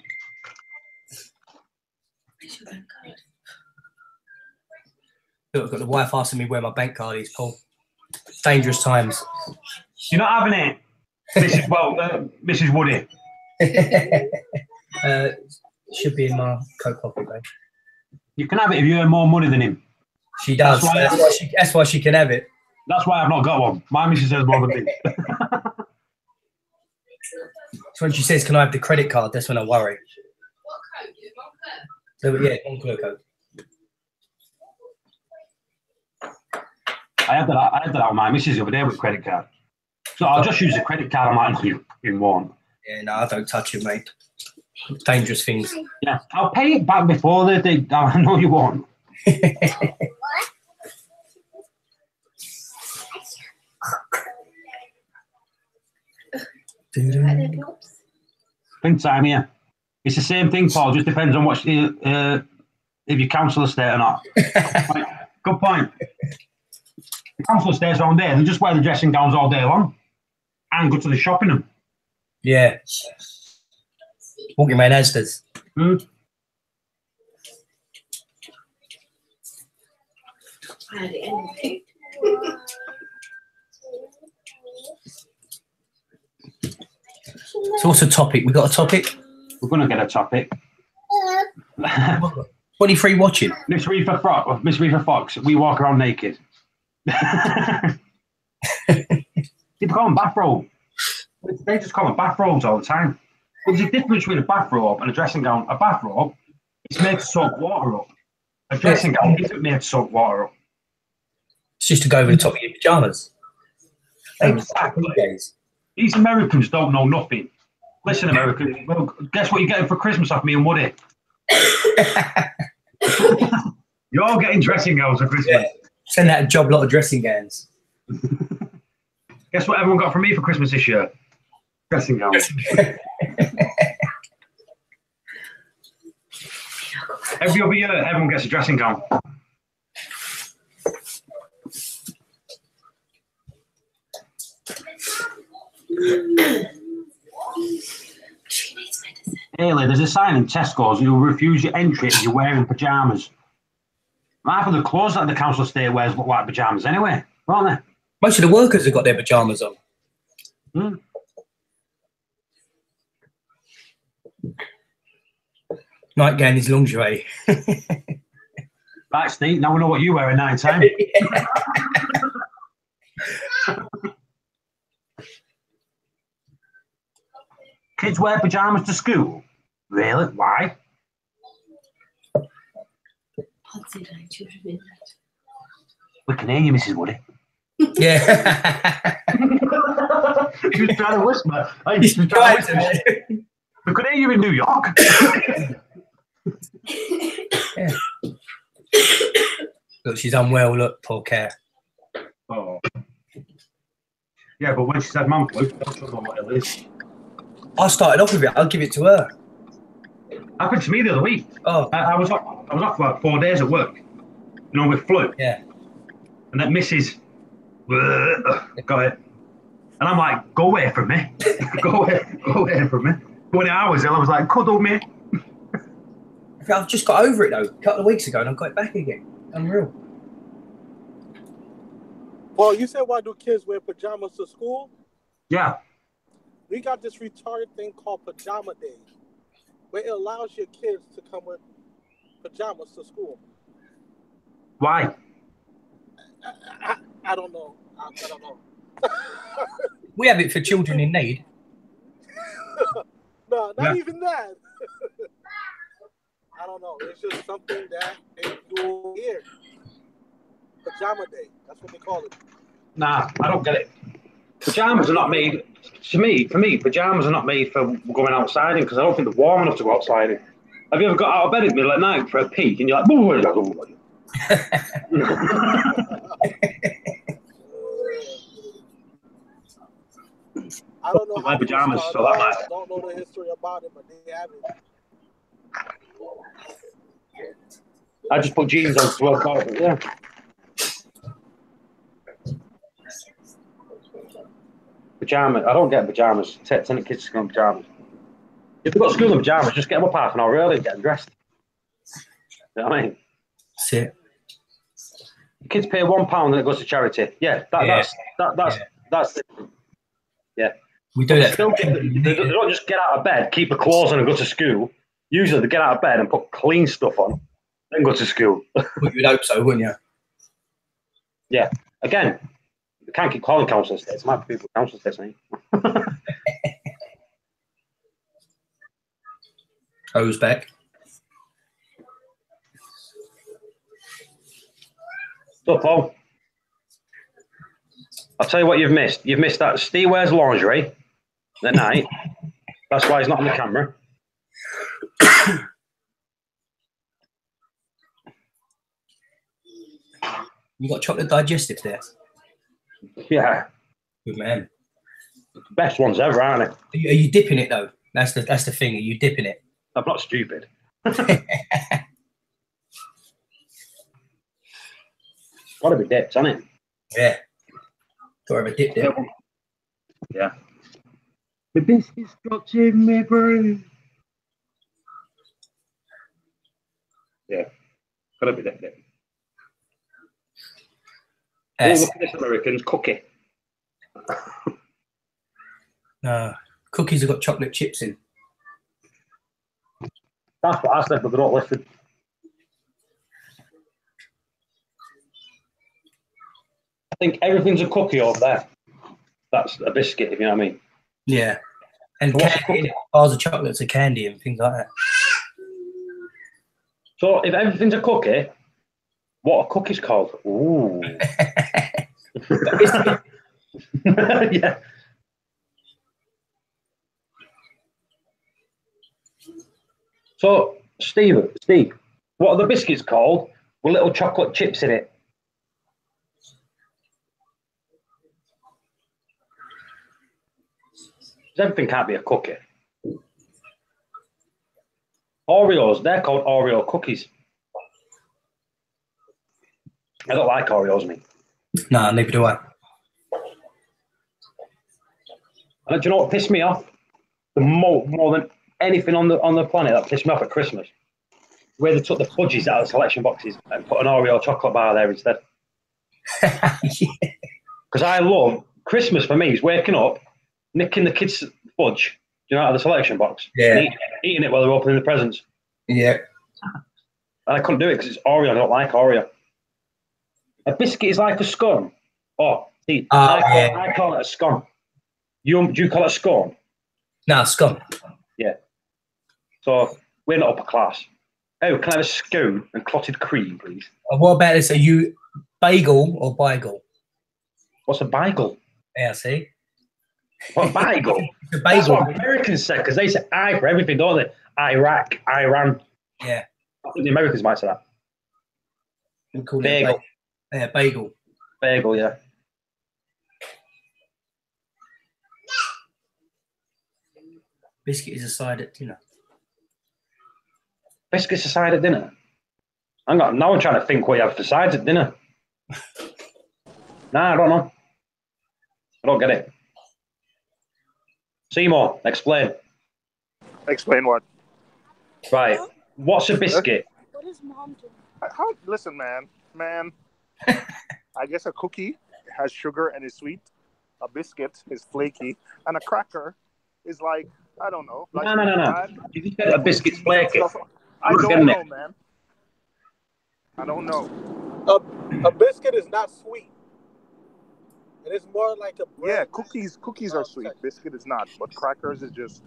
Look, I've got the wife asking me where my bank card is, Paul. Dangerous times. You're not having it, Mrs. Woody. Should be in my coat pocket, babe. You can have it if you earn more money than him. She does. That's why she can have it. That's why I've not got one. My missus has more than me. So when she says, "Can I have the credit card?" That's when I worry. What coat? Yeah, Moncler coat. I had that out with my missus the other day with credit card. So I'll just use the credit card I might not in one. Yeah, no, I don't touch it, mate. Dangerous things. Yeah, I'll pay it back before they. I know you won't. Spring time, yeah. It's the same thing, Paul. Just depends on what if your council estate or not. Right. Good point. The council estates all day. They just wear the dressing gowns all day long and go to the shop in them. Yeah. Walking around Asda's. Mm. So what's the topic? We got a topic? We're going to get a topic. 23 watching. Miss Reefer Fox, we walk around naked. People call them bathrobe. They just call them bathrobes all the time. But there's a difference between a bathrobe and a dressing gown. A bathrobe is made to soak water up. A dressing gown isn't made to soak water up. It's just to go over the top of your pajamas. Exactly. These Americans don't know nothing. Listen, Americans, well, guess what you're getting for Christmas off me and Woody? You're all getting dressing gowns for Christmas. Yeah. Send out a job lot of dressing gowns. Guess what everyone got from me for Christmas this year? Dressing gowns. Every other year, everyone gets a dressing gown. Haley, there's a sign in Tesco's, you'll refuse your entry if you're wearing pyjamas. Half of the clothes that the council estate wears look like pyjamas anyway, aren't they? Most of the workers have got their pajamas on. Nightgown is lingerie. Right, Steve, now we know what you wear at night time. Kids wear pyjamas to school? Really? Why? We can hear you, Mrs. Woody. Yeah. She was trying to whisper. We could hear you in New York. Yeah. Look, she's unwell. Look, poor cat. Oh. Yeah, but when she said man flu, I don't know what it is. I started off with it. I'll give it to her. Happened to me the other week. Oh. I was off for like 4 days at work, with flu. Yeah. And then Mrs. got it. And I'm like, go away from me. go away from me. 20 hours ill, I was like, cuddle me. I've just got over it though, a couple of weeks ago, and I've got it back again. Unreal. Well, you said why do kids wear pajamas to school? Yeah. We got this retarded thing called Pajama Day, where it allows your kids to come with pajamas to school. Why? I don't know. I don't know. We have it for children in need. No, not even that. I don't know. It's just something that they do here. Pajama Day. That's what they call it. Nah, I don't get it. Pajamas are not made, for me, pajamas are not made for going outside in because I don't think they're warm enough to go outside in. Have you ever got out of bed in the middle of the night for a peek and you're like, I don't know my pajamas, so that I don't know the history about it, but they have it. I just put jeans on to work out, yeah. Pajamas. I don't get pajamas. Send the kids to school in pajamas. If they've got school in pajamas, just get them up half an hour early and get them dressed. You know what I mean? That's it. Kids pay £1 and it goes to charity. Yeah, that's yeah. We do that. They don't just get out of bed, keep the clothes on and go to school. Usually they get out of bed and put clean stuff on, then go to school. Well, you'd hope so, wouldn't you? Yeah. Again, you can't keep calling council estates. Might be people council estates, ain't you? O's back. So, Paul, I'll tell you what you've missed. You've missed that Steve wears lingerie at night. That's why he's not on the camera. You got chocolate digestive there? Yeah. Good man. Best ones ever, aren't they? Are you dipping it though? That's the thing. Are you dipping it? I'm not stupid. Gotta be dipped, hasn't it? Yeah. Gotta have a dip there. Yeah. The biscuits dropped in my brain. Yeah. Gotta be dipped. Oh, look at this, Americans, cookie. No, cookies have got chocolate chips in. That's what I said, but they're not listed. I think everything's a cookie over there. That's a biscuit, if you know what I mean. Yeah. And What's a candy, cookie? bars of chocolates are candy and things like that. So if everything's a cookie, what are cookies called? Ooh. Yeah. So, Steve, what are the biscuits called with little chocolate chips in it? Everything can't be a cookie. Oreos, they're called Oreo cookies. I don't like Oreos, me. No, neither do I. And do you know what pissed me off? The more than anything on the planet that pissed me off at Christmas, where they took the fudgies out of the selection boxes and put an Oreo chocolate bar there instead. Because I love Christmas. For me is waking up, nicking the kids' fudge, out of the selection box, and eating it while they're opening the presents. Yeah. And I couldn't do it because it's Oreo. I don't like Oreo. A biscuit is like a scone. Oh, see, I call it a scone. Do you call it a scone? No, scone. Yeah. So we're not upper class. Oh, can I have a scone and clotted cream, please? What about this? Are you bagel or bagel? What's a bagel? Yeah, see? What, bagel? It's a bagel. That's what Americans say, because they say I for everything, don't they? Iraq, Iran. Yeah. I think the Americans might say that. We call Bagel. it yeah, bagel. Bagel, yeah. Biscuit is a side at dinner. Biscuits aside at dinner? Now I'm trying to think what you have for sides at dinner. Nah, I don't know. I don't get it. Seymour, explain. Explain what? Right. What's a biscuit? What is mom doing? Listen, man. I guess a cookie has sugar and is sweet. A biscuit is flaky, and a cracker is like, I don't know. Like No. You just said a biscuit's flaky. I don't know, man. I don't know. A biscuit is not sweet. It is more like a bread. Yeah, cookies are sweet. Biscuit is not. But crackers is just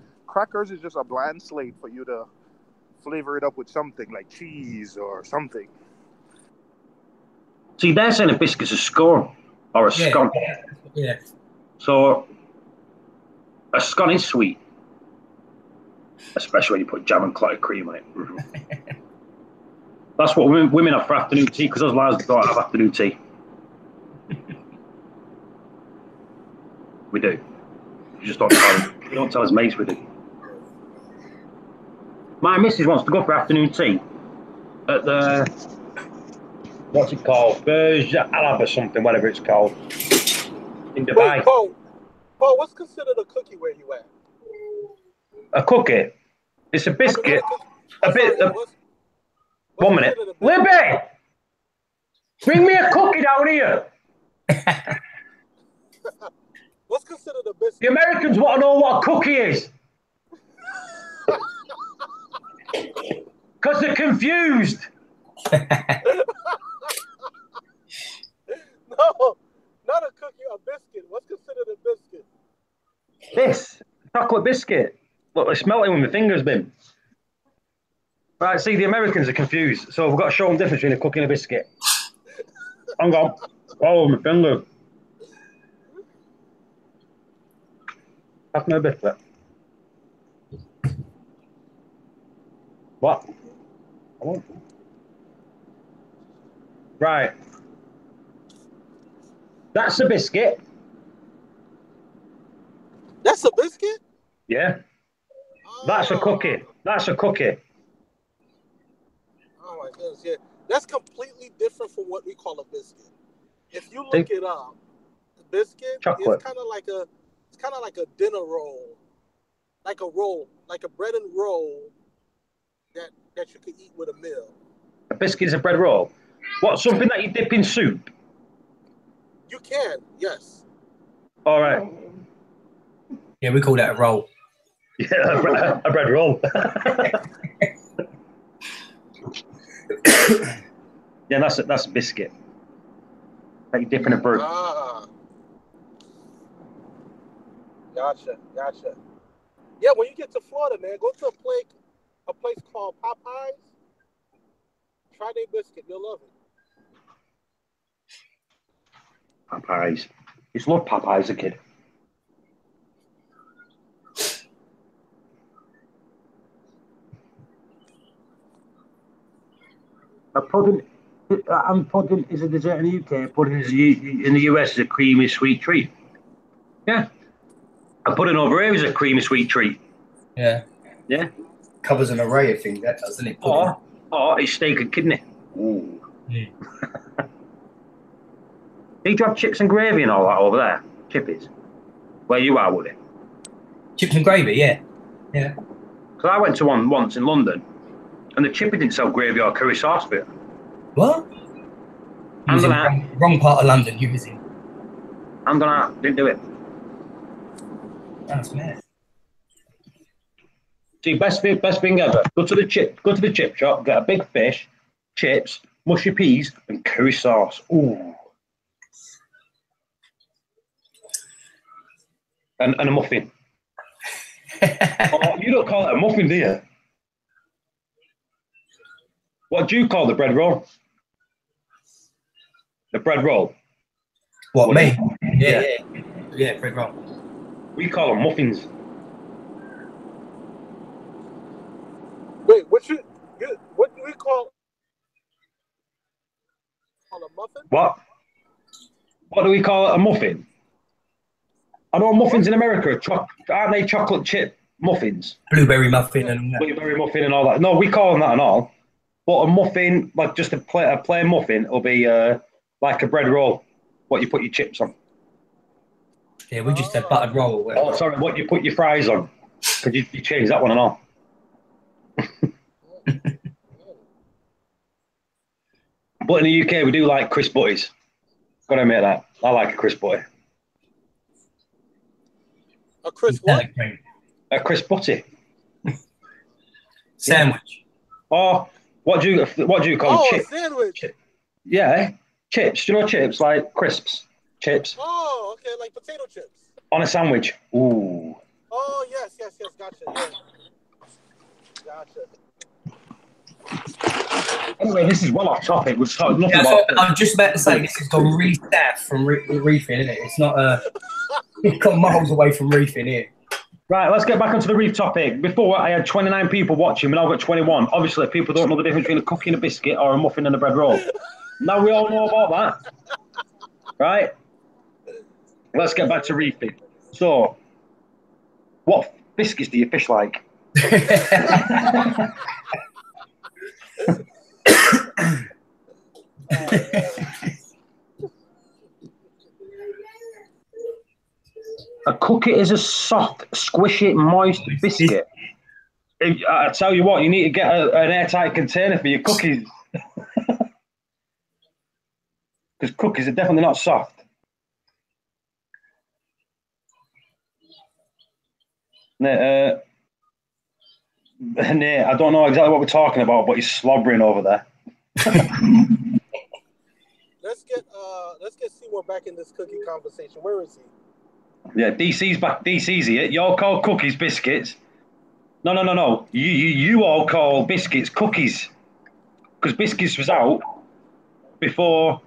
a bland slate for you to flavor it up with something like cheese or something. See, they're saying a biscuit's a scone or a scone. Yeah. So a scone is sweet, especially when you put jam and clotted cream on it. That's what women have for afternoon tea, because those lads don't have afternoon tea. We do. You just don't tell us mates we do. My missus wants to go for afternoon tea at the, what's it called? Burj Al or something, whatever it's called, in Dubai. Wait, Paul, what's considered a cookie where you at? A cookie? It's a biscuit. What's 1 minute. Libby! Bring me a cookie down here! What's considered a biscuit? The Americans want to know what a cookie is. Because they're confused. No, not a cookie, a biscuit. What's considered a biscuit? This chocolate biscuit. Look, I smell it with my fingers, Bim. Right, see, the Americans are confused, so we've got to show them the difference between a cookie and a biscuit. Hang on. Oh, my finger. Pass me a biscuit. What? Right. That's a biscuit. That's a biscuit? Yeah. That's a cookie. That's a cookie. Oh my goodness, yeah. That's completely different from what we call a biscuit. If you look it up, the biscuit Chocolate. is kind of like a dinner roll. Like a bread and roll that you could eat with a meal. A biscuit is a bread roll. What, something that you dip in soup? You can, yes. All right. Yeah, we call that a roll. Yeah, a bread roll. Yeah, that's a biscuit. Like you dip in a bread. Ah. Gotcha. Yeah, when you get to Florida, man, go to a place called Popeyes. Try their biscuit. You'll love it. Popeyes. I used to love Popeyes as a kid. Pudding is a dessert in the UK. Pudding in the US is a creamy sweet treat. Yeah. A pudding over here is a creamy sweet treat. Yeah. Yeah. Covers an array of things, that doesn't it? Pudding. Or it's steak and kidney. Ooh. Yeah. Did you have chips and gravy and all that over there? Chippies? Where you are, would it? Chips and gravy, yeah. Yeah. Because I went to one once in London, and the chippy didn't sell gravy or curry sauce for it. What? You was in wrong part of London, you was in. I'm gonna didn't do it. That's mad. See, best thing ever. Go to the chip shop, get a big fish, chips, mushy peas, and curry sauce. Ooh. And a muffin. Oh, you don't call it a muffin, do you? What do you call the bread roll? The bread roll. What, me? Yeah, bread roll. We call them muffins. Wait, what do we call a muffin? What? What do we call it? A muffin? I know muffins in America aren't they chocolate chip muffins? Blueberry muffin and all that. Blueberry muffin and all that. No, we call them that and all. But a muffin, like just a plain muffin, will be like a bread roll. What you put your chips on. Yeah, we just had buttered roll. Or whatever. Oh, sorry, what you put your fries on. Because you change that one and all. But in the UK, we do like crisp butties. Got to admit that. I like a crisp butty. A crisp what? A crisp butty. Sandwich. Or what do you call Oh, chips? a sandwich. Yeah, chips. Do you know chips like crisps? Chips Oh, okay, like potato chips. on a sandwich. Ooh. Oh, yes, gotcha. Yeah. Gotcha. Anyway, this is well off topic. We've talked nothing Yeah, about. I was just about to say this has gone really daft from reefing, isn't it? It's not it's gone miles away from reefing here. Right, let's get back onto the reef topic. Before, I had 29 people watching, but now I've got 21. Obviously, people don't know the difference between a cookie and a biscuit or a muffin and a bread roll. Now we all know about that. Right? Let's get back to reefing. So, what biscuits do you fish like? A cookie is a soft, squishy, moist biscuit. I tell you what, you need to get an airtight container for your cookies. Because cookies are definitely not soft. I don't know exactly what we're talking about, but he's slobbering over there. Let's get Seymour back in this cookie conversation. Where is he? Yeah, DC's back. DC's here. You all call cookies biscuits. No. You all call biscuits cookies. Because biscuits was out before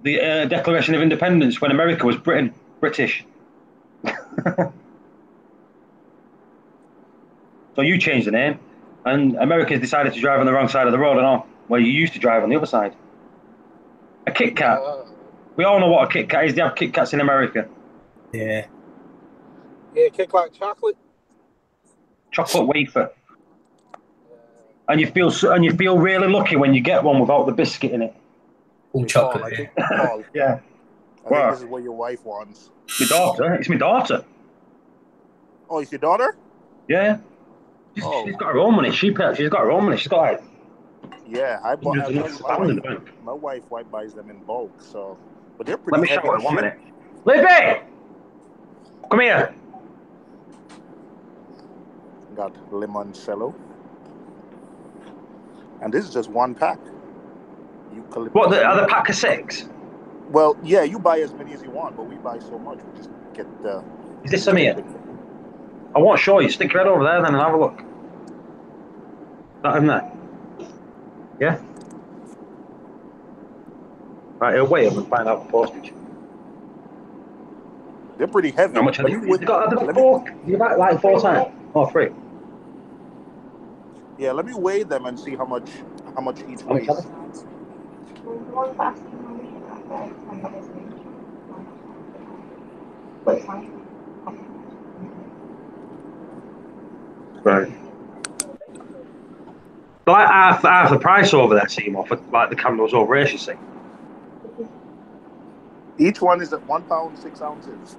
the Declaration of Independence when America was British. So you changed the name, and America's decided to drive on the wrong side of the road and all, where you used to drive on the other side. A Kit Kat. We all know what a Kit Kat is. They have Kit Kats in America. Yeah. Yeah, Kit Kat chocolate. Chocolate wafer. And you feel really lucky when you get one without the biscuit in it. All chocolate. Paul, Yeah. I think this is what your wife wants. My daughter. It's my daughter. Oh, it's your daughter? Yeah. Oh. She's got her own money. She's got her own money. She's got like Yeah, I bought. There's enough spam in the bank. My wife buys them in bulk, so but they're pretty Let me heavy. show you 1 minute. Libby, come here. Got limoncello, and this is just 1 pack. Eucalyptus. What are the pack of 6? Well, yeah, you buy as many as you want, but we buy so much, we just get the. Is this some here? I won't show you. Stick your head over there then and have a look. That in there? Yeah? Right, he'll weigh them and find out the postage. They're pretty heavy. How much have you got 4? You got like 4 times? Or 3? Yeah, let me weigh them and see how much each weighs. Right. Like half the price over there, Seymour, for like the candles over here, you see. Each one is at £1 6 ounces.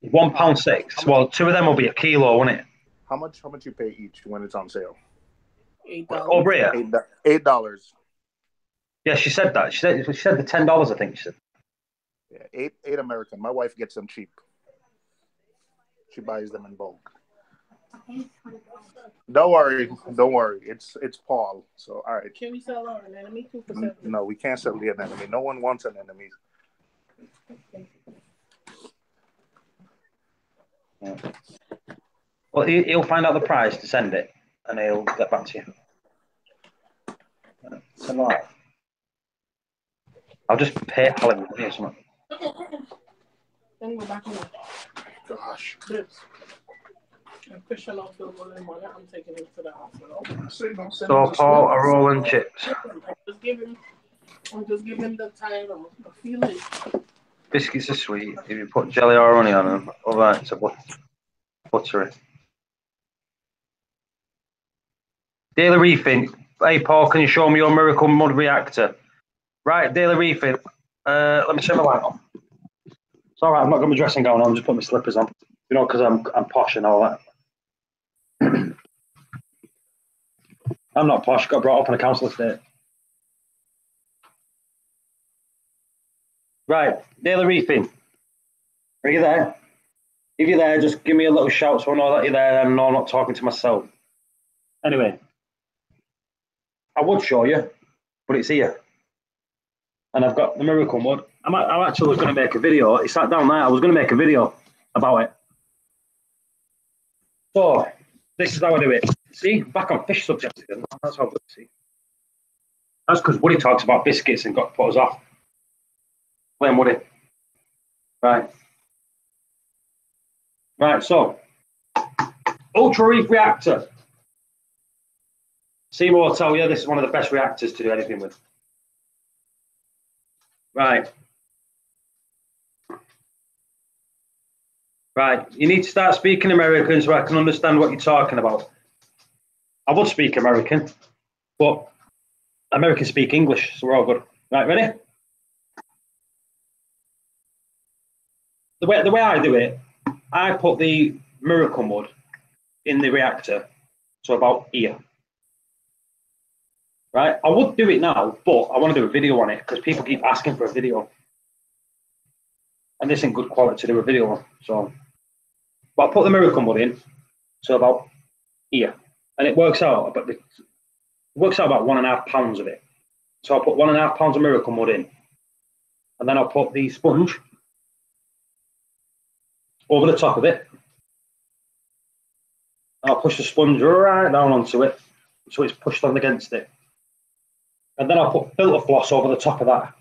£1.6. Well, 2 of them will be a kilo, won't it? How much you pay each when it's on sale? $8. Over here? $8. Yeah, she said that. She said the $10, I think she said. Yeah, eight American. My wife gets them cheap. She buys them in bulk. Don't worry. It's Paul. So all right. Can we sell our enemy too for 7? No, we can't sell the enemy. No one wants an enemy. Yeah. Well, he'll find out the price to send it, and he'll get back to you. It's a lot. I'll just pay Alan money or something. Then go back in. Gosh. This. I'm fishing off the rolling money. I'm taking him to the hospital. So Paul, a roll and chips. I'm just giving the title, the feeling. Biscuits are sweet. If you put jelly or honey on them, all right, it's a buttery. Daily Reefing. Hey Paul, can you show me your miracle mud reactor? Right, Daily Reefing. Let me turn my light on. It's all right. I'm not got my dressing gown on. I'm just putting my slippers on. You know, because I'm posh and all that. I'm not posh. Got brought up on a council estate. Right, Daily Reefing. Are you there? If you're there, just give me a little shout so I know that you're there and I'm not talking to myself. Anyway, I would show you, but it's here. And I've got the miracle mud. I actually was going to make a video. It's sat down there. I was going to make a video about it. So, this is how I do it. See, back on fish subject again. That's how good. See, that's because Woody talks about biscuits and got put us off. Blame Woody. Right. Right, so Ultra Reef Reactor. Seymour will tell you this is one of the best reactors to do anything with. Right. Right, you need to start speaking American so I can understand what you're talking about. I would speak American, but Americans speak English, so we're all good. Right, ready? The way I do it, I put the miracle mud in the reactor, so about here. Right, I would do it now, but I want to do a video on it because people keep asking for a video. And this isn't good quality to do a video on, so. But I put the miracle mud in, so about here. And it works out about about 1.5 pounds of it. So I'll put 1.5 pounds of miracle mud in. And then I'll put the sponge over the top of it. And I'll push the sponge right down onto it, so it's pushed on against it. And then I'll put filter floss over the top of that.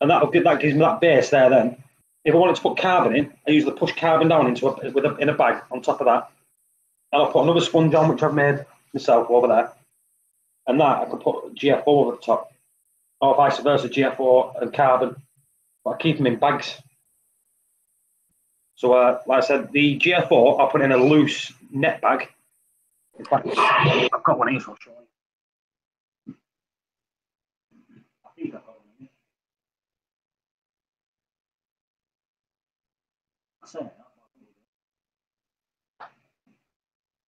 And that gives me that base there then. If I wanted to put carbon in, I usually push carbon down into in a bag on top of that. And I'll put another sponge on, which I've made myself over there. And that I could put GFO over the top. Or vice versa, GFO and carbon. But I keep them in bags. So, like I said, the GFO, I'll put in a loose net bag. In fact, I've got one here, so I'll show you. I think I've got one here.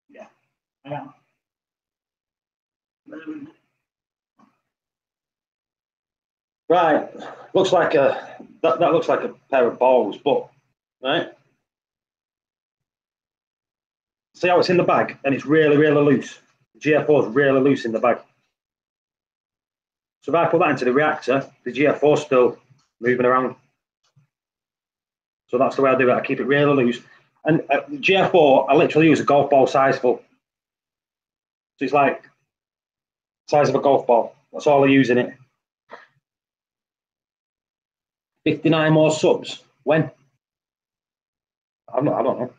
Yeah, I am. Right, looks like that looks like a pair of balls, but right. See how it's in the bag and it's really, really loose. GF4 is really loose in the bag. So if I put that into the reactor, the GF4 is still moving around. So that's the way I do it. I keep it really loose. And the GF4, I literally use a golf ball size full. So it's like the size of a golf ball. That's all I use in it. 59 more subs. When? I don't know.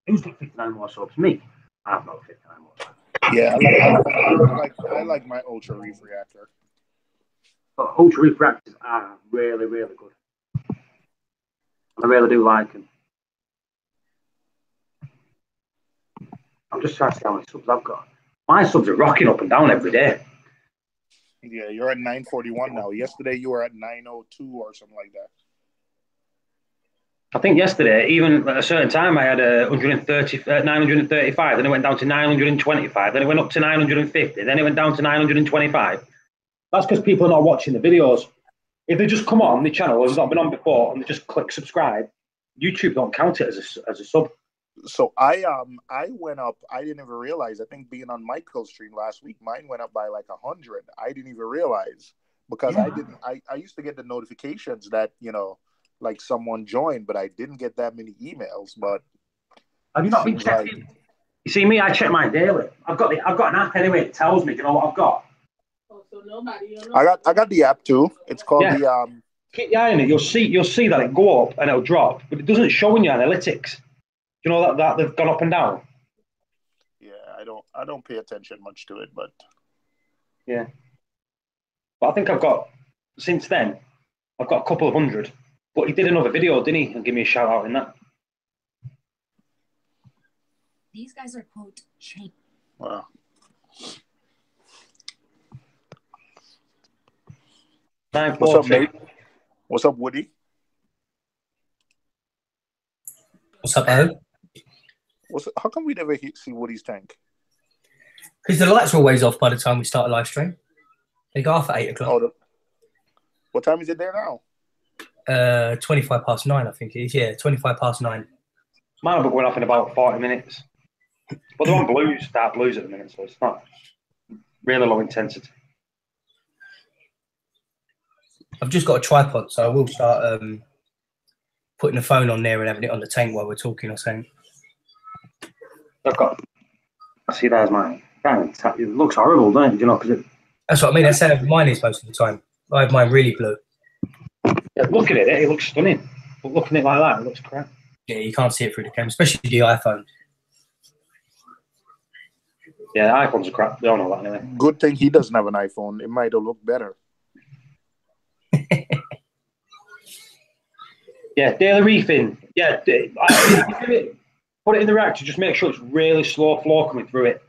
Who's got 59 more subs? Me. I've got 59 more subs. Yeah, I like my Ultra Reef Reactor. But Ultra Reef reactors are really, really good. I really do like them. I'm just trying to see how many subs I've got. My subs are rocking up and down every day. Yeah, you're at 941 now. Yesterday you were at 902 or something like that. I think yesterday, even at a certain time, I had 935. Then it went down to 925. Then it went up to 950. Then it went down to 925. That's because people are not watching the videos. If they just come on the channel, has not been on before, and they just click subscribe, YouTube don't count it as a sub. So I went up. I didn't even realize. I think being on Michael's stream last week, mine went up by like 100. I didn't even realize because I used to get the notifications that like someone joined, but I didn't get that many emails. But have you not been checking? Like, you see me, I check mine daily. I've got an app anyway. It tells me. Do you know what I've got? Oh, so nobody. I got the app too. It's called the Keep the eye on it. You'll see that it go up and it'll drop, but it doesn't show in your analytics. Do you know that they've gone up and down? Yeah, I don't pay attention much to it, but yeah. But I think since then I've got a couple of hundred. But he did another video, didn't he? And give me a shout out in that. These guys are quote cheap. Wow. What's up, mate? What's up, Woody? What's up, Aaron? How come we never see Woody's tank? Because the lights are always off by the time we start a live stream. They go off at 8 o'clock. Oh, what time is it there now? 25 past 9, I think it is. Yeah, 25 past 9. Mine will be going off in about 40 minutes. But they're on blues, dark blues at the minute, so it's not really low intensity. I've just got a tripod, so I will start putting the phone on there and having it on the tank while we're talking or something. I see that as mine. It looks horrible, doesn't it? You know, because that's what I mean. That's how mine is most of the time. I have mine really blue. Yeah, looking at it, it looks stunning. But looking at it like that, it looks crap. Yeah, you can't see it through the camera, especially the iPhone. Yeah, iPhones are crap. We all know that anyway. Good thing he doesn't have an iPhone. It might have looked better. Yeah, daily reefing. Yeah, put it in the reactor. Just make sure it's really slow flow coming through it.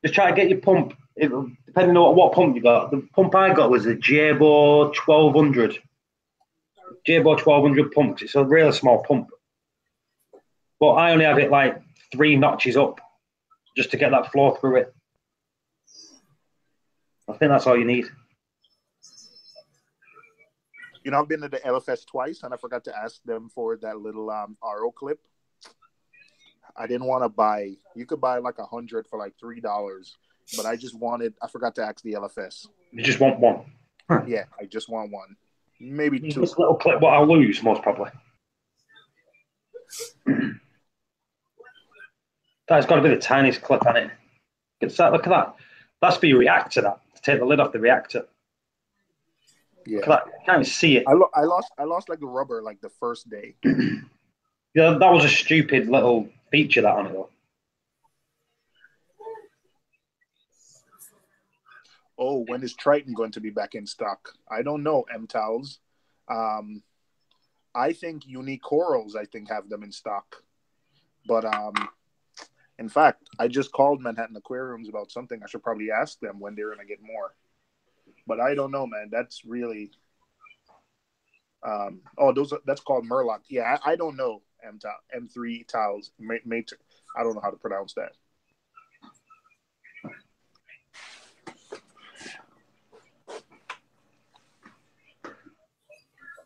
Just try to get your pump. Depending on what pump you got. The pump I got was a Jabo 1200. Jabo 1200 pump. It's a really small pump. But I only have it like 3 notches up just to get that flow through it. I think that's all you need. I've been to the LFS twice, and I forgot to ask them for that little RO clip. I didn't want to buy. You could buy like 100 for like $3, but I forgot to ask the LFS. You just want one? Huh. Yeah, I just want one. Maybe 2. This little clip, what I'll lose, most probably. That's got to be the tiniest clip on it. Look at that. That's for your reactor, to take the lid off the reactor. Yeah. Look at that. You can't even see it. I lost like the rubber like the first day. Yeah, that was a stupid little feature that on it though. Oh, when is Triton going to be back in stock? I don't know, M-Towels. I think Unique Corals, have them in stock. But in fact, I just called Manhattan Aquariums about something. I should probably ask them when they're going to get more. But I don't know, man. That's really that's called Murloc. Yeah, I don't know M3 towels. I don't know how to pronounce that.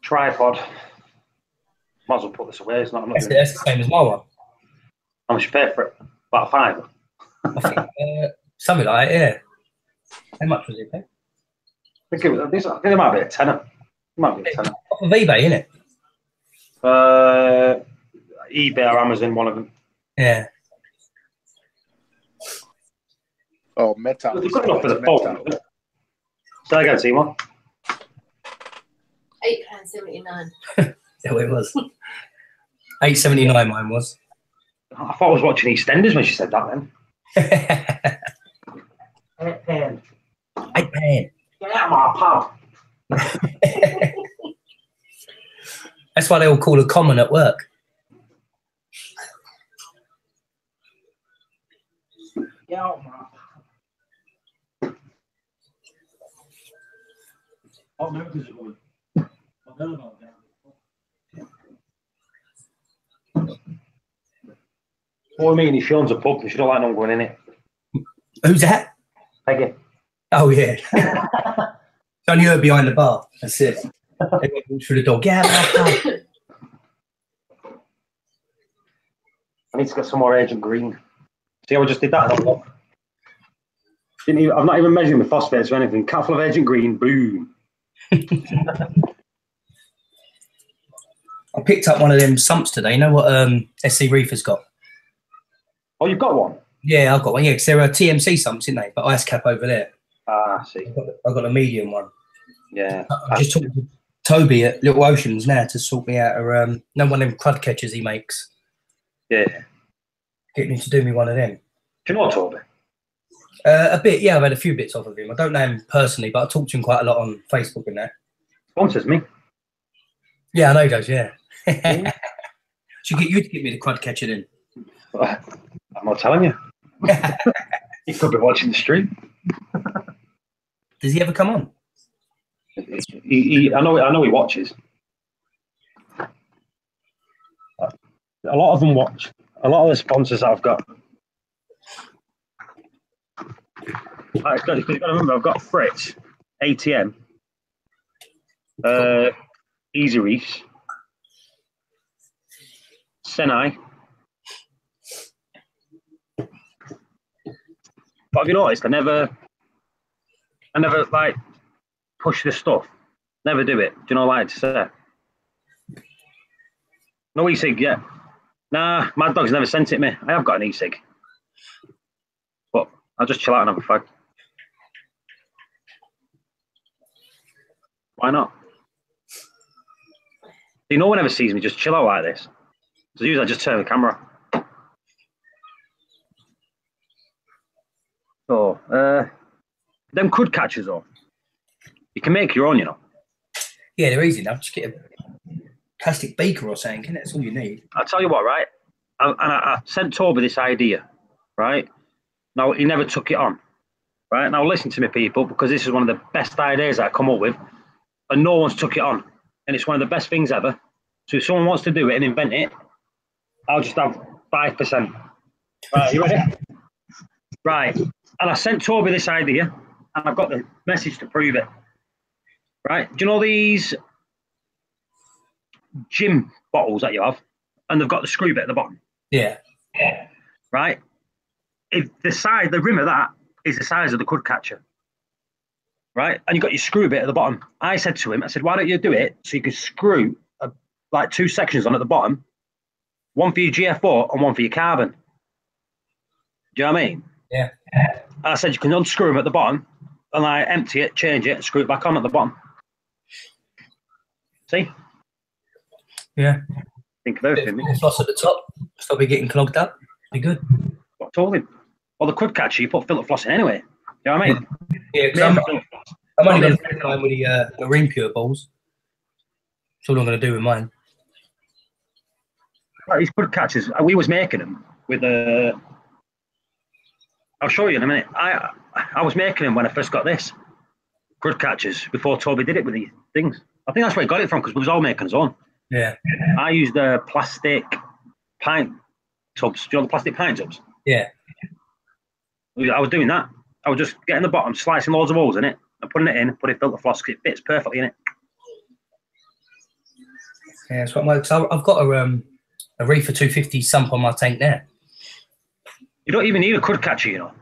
tripod. Might as well put this away. It's not. I'm not That's doing the same as my one. How much you pay for it? About £5. I think something like that, yeah. How much was it, pay? I think it might be a tenner. It might be a tenner. Off of eBay, innit? eBay or Amazon, one of them. Yeah. Oh, metal. It's good enough for the phone. Say again, Seymour. £8.79. Yeah, it was. £8.79 mine was. I thought I was watching EastEnders when she said that then. £8. £8. Get out of my pub. That's why they all call it common at work. Get out of my pub. Oh, no, because it would. What do you mean? He owns a pub and she don't like no one going in it. Who's that? Peggy. Oh, yeah. It's only her behind the bar. That's it. Everyone walks through the door. Get out of my pub. I need to get some more Agent Green. See how I just did that? I've not even measured my phosphates or anything. Cat full of Agent Green, boom. I picked up one of them sumps today. You know what SC Reef has got? Oh, you've got one? Yeah, I've got one. Yeah, because they're TMC sumps, isn't they? But ice cap over there. Ah, I see. I've got a medium one. Yeah. I'm just talking to Toby at Little Oceans now to sort me out one of them crud catchers he makes. Yeah. Getting him to do me one of them. Do you know Toby? A bit, yeah. I've had a few bits off of him. I don't know him personally, but I talk to him quite a lot on Facebook and that. Sponsors me. Yeah, I know he does, yeah. Should get you to get me the crud catcher then. I'm not telling you. You could be watching the stream. Does he ever come on? I know he watches. A lot of them watch. A lot of the sponsors that I've got. You've got to remember, I've got Fritz, ATM, Easy Reefs, Senai. But have you noticed? I never like push this stuff. Never do it. Do you know what I like to say? No e-cig yet. Nah, Mad Dog's never sent it me. I have got an e-cig. But I'll just chill out and have a fag. Why not? You no one ever sees me just chill out like this. So usually I just turn the camera. So, them crud catchers though, you can make your own, you know. Yeah, they're easy now. Just get a plastic beaker or something, and that's all you need. I'll tell you what, right? I sent Toby this idea, right? Now, he never took it on, right? Now, listen to me, people, because this is one of the best ideas I come up with, and no one's took it on. And it's one of the best things ever. So if someone wants to do it and invent it, I'll just have 5%. Right, you ready? Right. And I sent Toby this idea, and I've got the message to prove it. Right? Do you know these gym bottles that you have? And they've got the screw bit at the bottom. Yeah. Right? If the rim of that is the size of the crud catcher. Right? And you've got your screw bit at the bottom. I said to him, why don't you do it so you can screw like 2 sections on at the bottom, one for your GF4 and one for your carbon. Do you know what I mean? Yeah. And I said you can unscrew them at the bottom and I empty it, change it, and screw it back on at the bottom. See? Yeah. Think of everything. Floss at the top. Stop it getting clogged up. Be good. What I told him. Well, the crud catcher, you put filter floss in anyway. You know what I mean? Yeah, because I'm only going to do mine with the Marine Pure balls. That's all I'm going to do with mine. Right, these crud catchers, we was making them with I'll show you in a minute. I was making them when I first got this. Crud catchers before Toby did it with these things. I think that's where he got it from because we was all making his own. Yeah. I used the plastic pint tubs. Do you know the plastic pint tubs? Yeah. I was doing that. I was just getting the bottom, slicing loads of holes in it and putting it in, putting filter floss because it fits perfectly in it. Yeah, that's what I've got a Reefer 250 sump on my tank there. You don't even need a cud catcher, you know.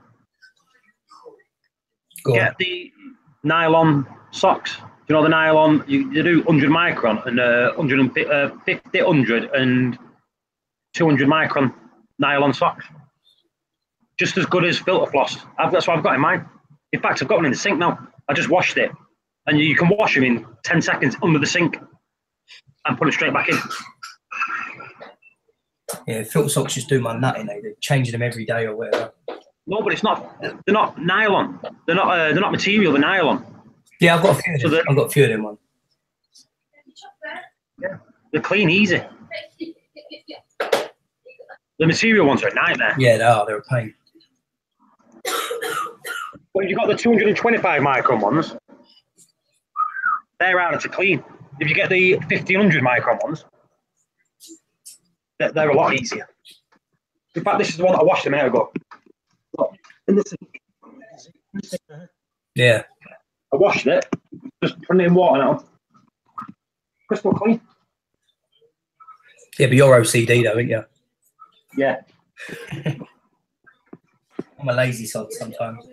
Get the nylon socks. You know the nylon, you do 100 micron and 100 and 200 micron nylon socks. Just as good as filter floss. That's what I've got in mine. In fact, I've got one in the sink now. I just washed it. And you can wash them in 10 seconds under the sink and put it straight back in. Yeah, filter socks just do my nut in. They're changing them every day or whatever. No, but it's not. They're not nylon. They're not material. They're nylon. Yeah, I've got a few of them. I've got a few of them ones. Yeah, they're clean, easy. The material ones are a nightmare. Yeah, they are. They're a pain. But if you've got the 225 micron ones, they're harder to clean. If you get the 1500 micron ones, they're a lot easier. In fact, this is the one that I washed a minute ago. Look, in the sink. Yeah. I washed it, just put it in water now. Crystal clean. Yeah, but you're OCD though, aren't you? Yeah. I'm a lazy sod sometimes.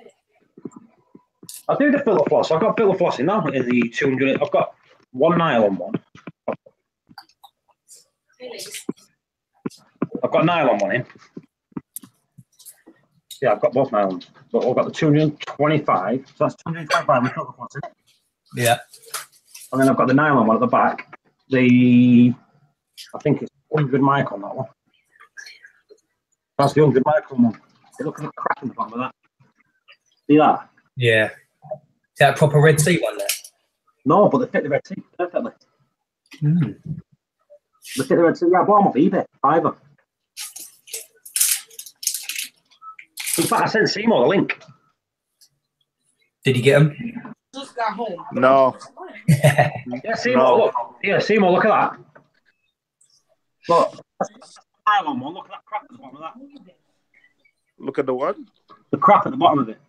I do the filter floss. I've got filter floss in now in the 200. I've got one nylon one. I've got a nylon one in. Yeah, I've got both nylons. But I've got the 225. So that's 225 with filter floss in it. Yeah. And then I've got the nylon one at the back. I think it's 100 micron, that one. That's the 100 micron one. You're looking at the crack in the bottom of that. See that? Yeah. Is that a proper Red Sea one there? No, but they fit the Red Sea perfectly. Mm. They fit the Red Sea. Yeah, I bought them off eBay. Fiverr. In fact, I sent Seymour the link. Did you get them? Just got home. No. Yeah, Seymour, No. look. Yeah, Seymour, look at that. Look. That's the nylon one. Look at that crap at the bottom of that. Look at the what? The crap at the bottom of it.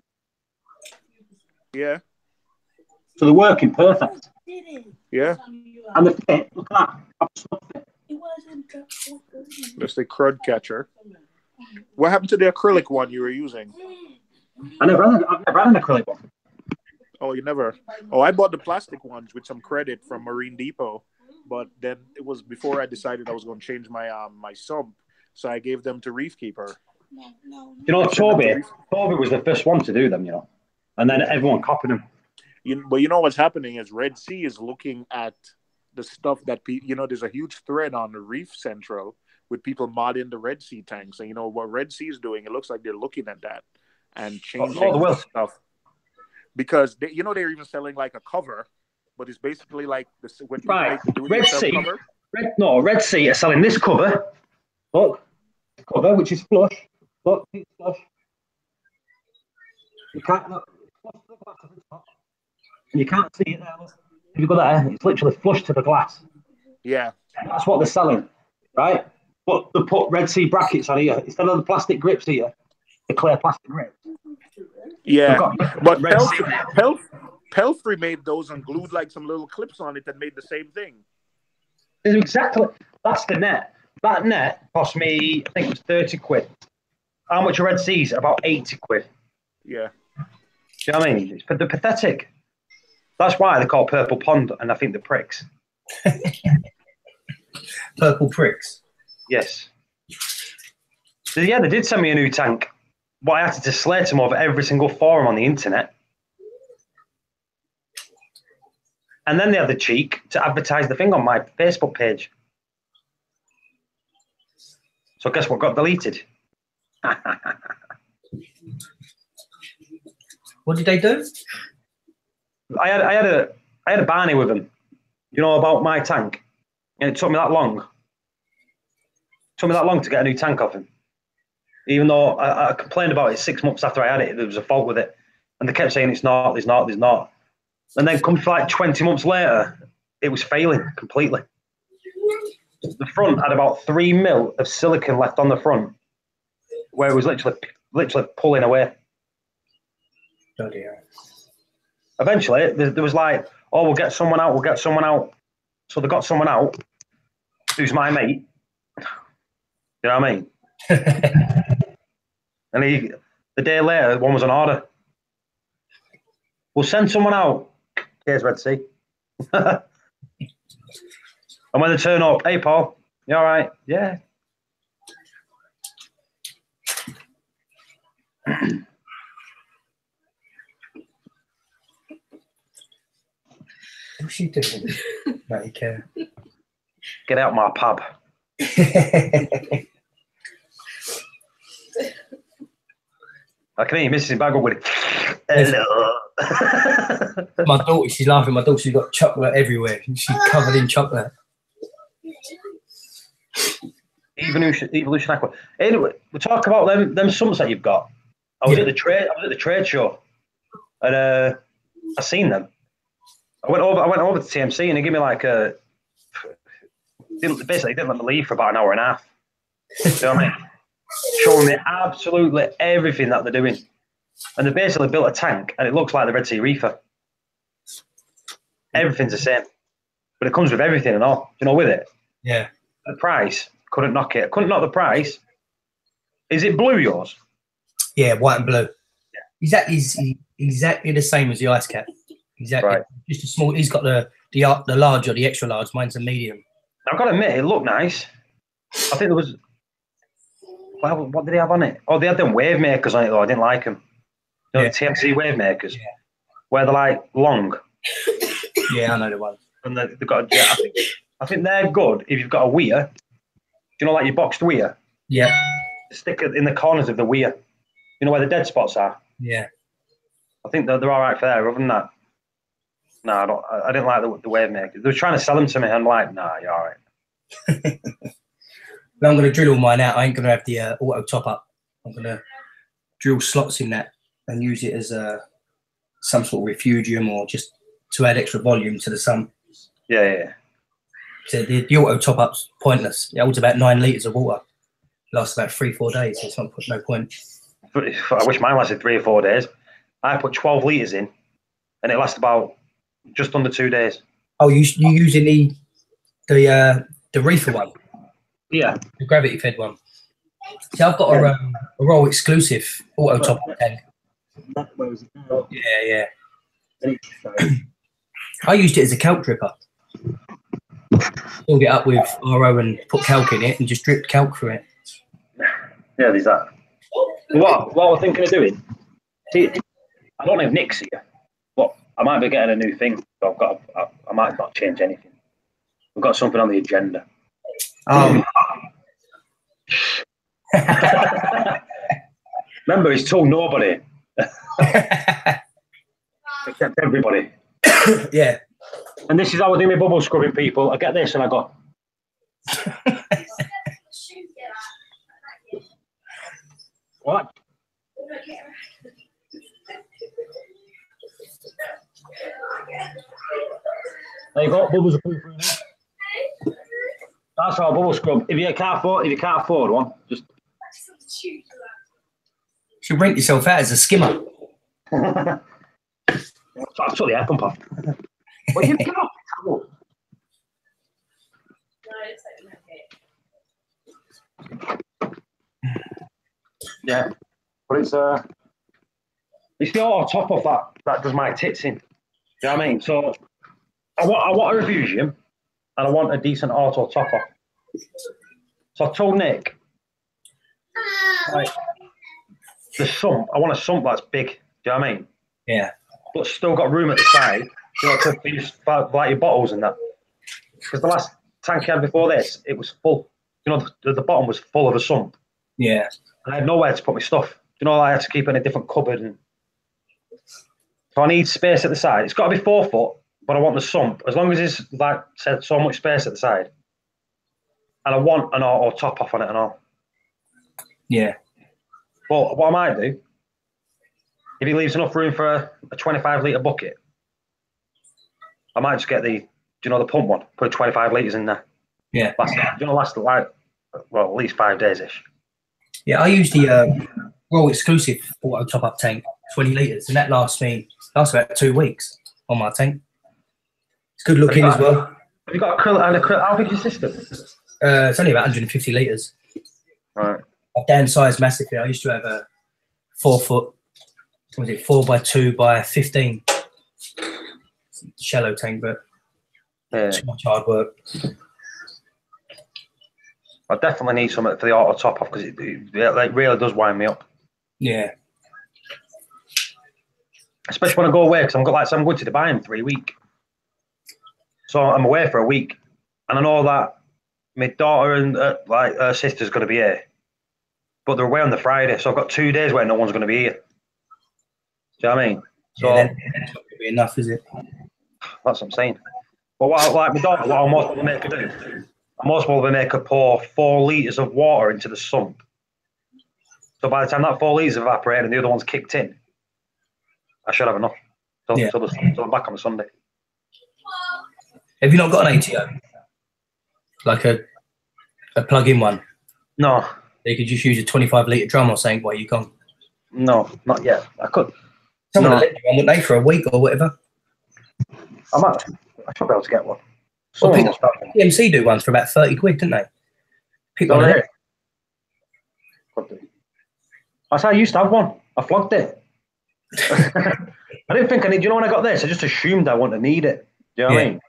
Yeah. So they're working perfect. Yeah. And the fit, look at that. Absolute fit. That's the crud catcher. What happened to the acrylic one you were using? I've never had an acrylic one. Oh, you never? Oh, I bought the plastic ones with some credit from Marine Depot, but then it was before I decided I was going to change my my sump, so I gave them to Reef Keeper. You know, Toby was the first one to do them, you know, and then everyone copied them. But you know what's happening is Red Sea is looking at the stuff that there's a huge thread on the Reef Central with people modding the Red Sea tanks, and you know what Red Sea is doing. It looks like they're looking at that and changing stuff because they're even selling like a cover, but it's basically like this when people make the do-it-yourself cover. Red Sea are selling this cover. Look, cover which is flush. Look, it's flush. You can't look. You can't see it there. Look. If you go there, it's literally flush to the glass. Yeah, that's what they're selling, right? But they put Red Sea brackets on here instead of the plastic grips here. The clear plastic grips. Yeah, but Pelfrey made those and glued like some little clips on it that made the same thing. Exactly. That's the net. That net cost me, I think it was 30 quid. How much are Red Seas? About 80 quid. Yeah. Do you know what I mean? They're pathetic. That's why they're called Purple Pond, and I think they're pricks. Purple pricks? Yes. So, yeah, they did send me a new tank, but I had to slate them over every single forum on the internet. And then they had the cheek to advertise the thing on my Facebook page. So guess what got deleted? What did they do? I had a Barney with them. You know about my tank? And it took me that long. It took me that long to get a new tank off him. Even though I complained about it 6 months after I had it, there was a fault with it. And they kept saying it's not, there's not, there's not. And then come to like 20 months later, it was failing completely. The front had about 3 mil of silicon left on the front, where it was literally pulling away. Oh dear. Eventually, there was like, oh, we'll get someone out. So they got someone out, who's my mate. You know what I mean? And the day later, one was on order. We'll send someone out. Here's Red Sea. And when they turn up, hey, Paul, you all right? Yeah. What's she doing? Like, Get out my pub. I can hear Mrs. Bagel with it. Hello. My daughter, she's laughing. My daughter, she's got chocolate everywhere. She's covered in chocolate. Evolution Aqua. Anyway, we'll talk about them sumps that you've got. I was at the trade show, and I seen them. I went over to TMC and they gave me like basically didn't let me leave for about an hour and a half. You know what I mean? Showing me absolutely everything that they're doing. And they basically built a tank and it looks like the Red Sea Reefer. Everything's the same. But it comes with everything and all, you know, with it. Yeah. The price, couldn't knock it. Couldn't knock the price. Is it blue, yours? Yeah, white and blue. Yeah. Exactly the same as the ice cap. Exactly. Right. Just a small. He's got the large or the extra large. Mine's a medium. I've got to admit, it looked nice. I think there was. Well, what did they have on it? Oh, they had them wave makers on it though. I didn't like them. You know, the TMC wave makers, where they're like long. Yeah, I know the one. And they've got a jet. I think they're good if you've got a weir. Do you know, like your boxed weir? Yeah. Stick it in the corners of the weir. You know where the dead spots are? Yeah. I think they're all right for there. Other than that, no, I didn't like the wave makers. They were trying to sell them to me, and I'm like, nah, you're all right. But I'm going to drill all mine out. I ain't going to have the auto top up. I'm going to drill slots in that and use it as some sort of refugium or just to add extra volume to the sump. Yeah. So the auto top up's pointless. It holds about 9 litres of water. It lasts about 3-4 days. So it's not no point. I wish mine lasted 3 or 4 days. I put 12 litres in, and it lasts about just under 2 days. Oh, you using the reefer one? Yeah, the gravity fed one. See, I've got a Roll exclusive auto top up tank. Yeah. I used it as a calc dripper. Filled it up with RO and put calc in it and just dripped calc through it. Yeah, there's that. What we're thinking of doing? See, I don't know if Nick's here, but I might be getting a new thing. So I might not change anything. We've got something on the agenda. Remember, he's told nobody except everybody. Yeah. And this is how I do my bubble scrubbing, people. I get this and I go. What? There you go. Bubbles are coming through now. That's our bubble scrub. If you can't afford one, just should rent yourself out as a skimmer. I took the air pump off. What you get off? Yeah, but it's the auto top off that does my tits in. You know what I mean? So I want a Refugium and I want a decent auto top off. So I told Nick, like, the sump, I want a sump that's big. Do you know what I mean? Yeah. But still got room at the side, you know, to use like your bottles and that. Because the last tank I had before this, it was full. You know, the bottom was full of a sump. Yeah. And I had nowhere to put my stuff. You know, I had to keep it in a different cupboard. And so I need space at the side. It's got to be 4 foot, but I want the sump. As long as it's, like said, so much space at the side. And I want an auto top off on it and all. Yeah. But what I might do, if he leaves enough room for a 25 litre bucket, I might just get the pump one, put 25 litres in there. Yeah. Last like, well, at least 5 days-ish. Yeah, I use the Roll exclusive auto top up tank, 20 litres, and that lasts about 2 weeks on my tank. It's good looking as well. Have you got acrylic? How big is your system? It's only about 150 litres. Right. I've downsized massively. I used to have a 4 foot, what was it, 4x2 by 15 shallow tank, but too much hard work. I definitely need something for the auto top off because it like really does wind me up. Yeah. Especially when I go away because I'm going to Dubai in 3 weeks. So I'm away for a week, and I know that my daughter and her sister's going to be here, but they're away on the Friday, so I've got 2 days where no one's going to be here. Do you know what I mean? So yeah, that's not going to be enough, is it? That's what I'm saying. But my daughter, what I'm most probably make her do, I'm most probably make her pour 4 litres of water into the sump. So by the time that 4 litres evaporated and the other one's kicked in, I should have enough. So I'm back on the Sunday. Have you not got an ATO? Like a plug-in one? No. You could just use a 25-litre drum or something while you're gone. No, not yet. I could. Someone let you one, wouldn't they, for a week or whatever? I should be able to get one. Well, PMC do ones for about 30 quid, didn't they? People on it. That's how I used to have one. I flogged it. I didn't think I need. Do you know when I got this? I just assumed I wouldn't need it. Do you know what I mean?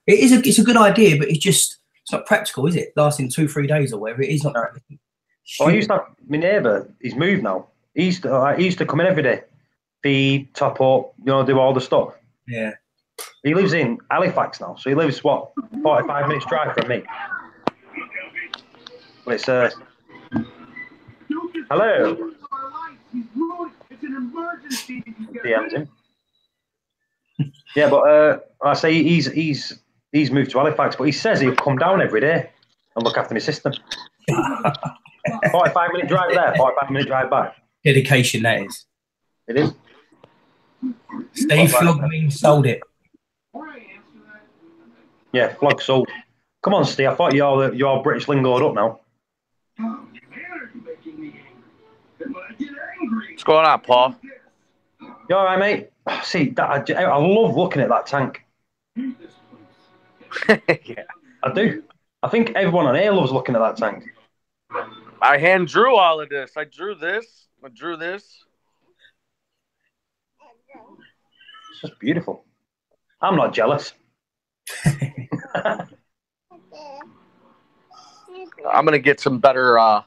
Yeah. It's a good idea, but it's not practical, is it? Lasting 2-3 days or whatever. It is not practical. Well, I used to have my neighbour. He's moved now. He used to come in every day, feed, top up, do all the stuff. Yeah. He lives in Halifax now, so he lives 45 minutes drive from me. But it's hello. DM'd him. Yeah, but I say he's moved to Halifax, but he says he'll come down every day and look after my system. 45-minute drive there, 45-minute drive back. Dedication, that is. It is. Steve flogged me, sold it. Yeah, flog sold. Come on, Steve. I thought you're British lingoed up now. What's going on, Paul? You all right, mate? See, I love looking at that tank. Yeah. I do. I think everyone on here loves looking at that tank. I hand drew all of this. I drew this. I drew this. It's just beautiful. I'm not jealous. I'm gonna get some better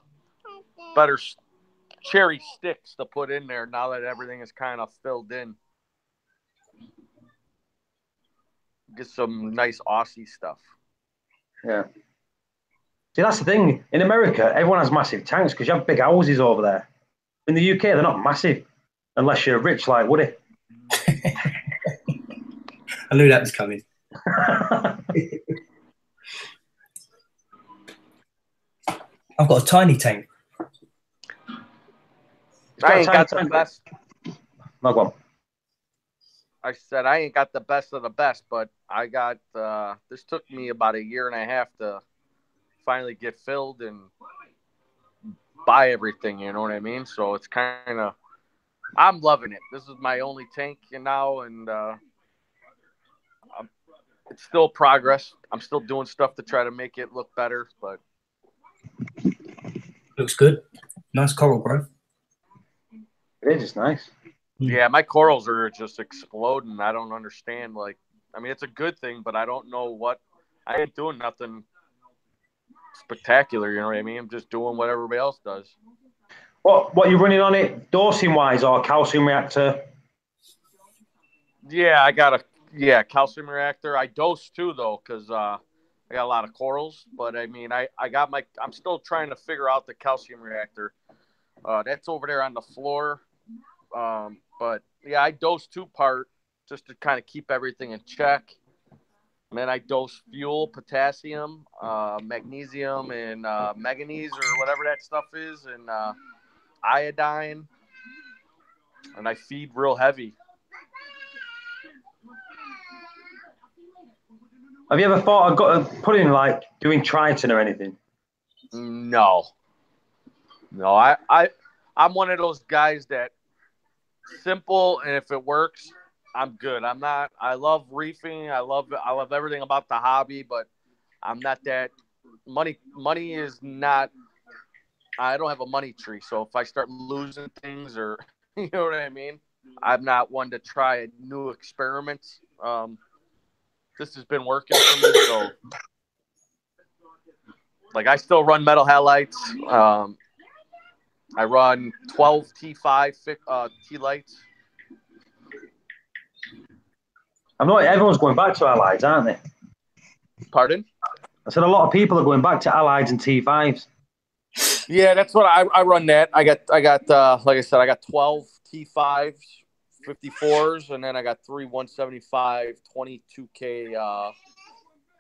cherry sticks to put in there now that everything is kind of filled in. Get some nice Aussie stuff. Yeah. See, that's the thing. In America, everyone has massive tanks because you have big houses over there. In the UK, they're not massive unless you're rich like Woody. I knew that was coming. I've got a tiny tank. I ain't got the best. No, go on. I said I ain't got the best of the best, but I got this took me about 1.5 years to finally get filled and buy everything, you know what I mean? So it's kind of, I'm loving it. This is my only tank now, and it's still progress. I'm still doing stuff to try to make it look better, but looks good. Nice coral growth. It is. It's nice. Yeah, my corals are just exploding. I don't understand. It's a good thing, but I don't know what. I ain't doing nothing spectacular. You know what I mean? I'm just doing what everybody else does. What are you running on it, dosing wise or calcium reactor? Yeah, I got a calcium reactor. I dose too though, because I got a lot of corals. But I mean, I'm still trying to figure out the calcium reactor. That's over there on the floor. But yeah, I dose 2-part just to kind of keep everything in check. And then I dose fuel, potassium, magnesium, and manganese or whatever that stuff is, and iodine. And I feed real heavy. Have you ever thought of putting doing Triton or anything? No, I'm one of those guys that simple, and if it works, I'm good. I'm not. I love reefing. I love everything about the hobby, but I'm not that money is not. I don't have a money tree, so if I start losing things, or you know what I mean, I'm not one to try new experiments. This has been working for me, so like I still run metal halides. I run 12 T5 T lights. I know everyone's going back to halides, aren't they? Pardon? I said a lot of people are going back to halides and T5s. Yeah, that's what I run. That I got like I said, I got 12 T5s, 54s, and then I got 3 175 22K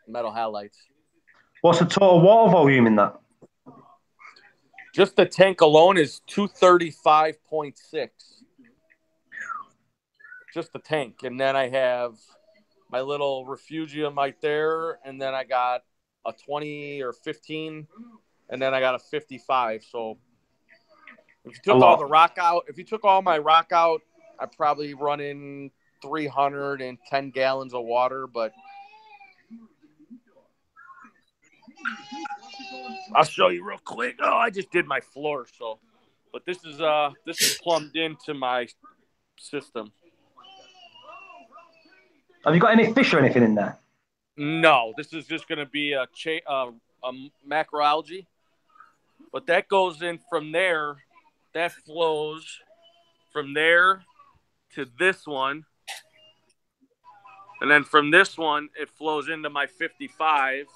metal halides. What's the total water volume in that? Just the tank alone is 235.6. Just the tank, and then I have my little Refugium right there, and then I got a 20 or 15, and then I got a 55. So if you took all the rock out, if you took all my rock out, I'm probably running 310 gallons of water, but I'll show you real quick. Oh, I just did my floor, so but this is plumbed into my system. Have you got any fish or anything in there? No, this is just going to be a macroalgae. But that goes in from there. That flows from there to this one. And then from this one, it flows into my 55.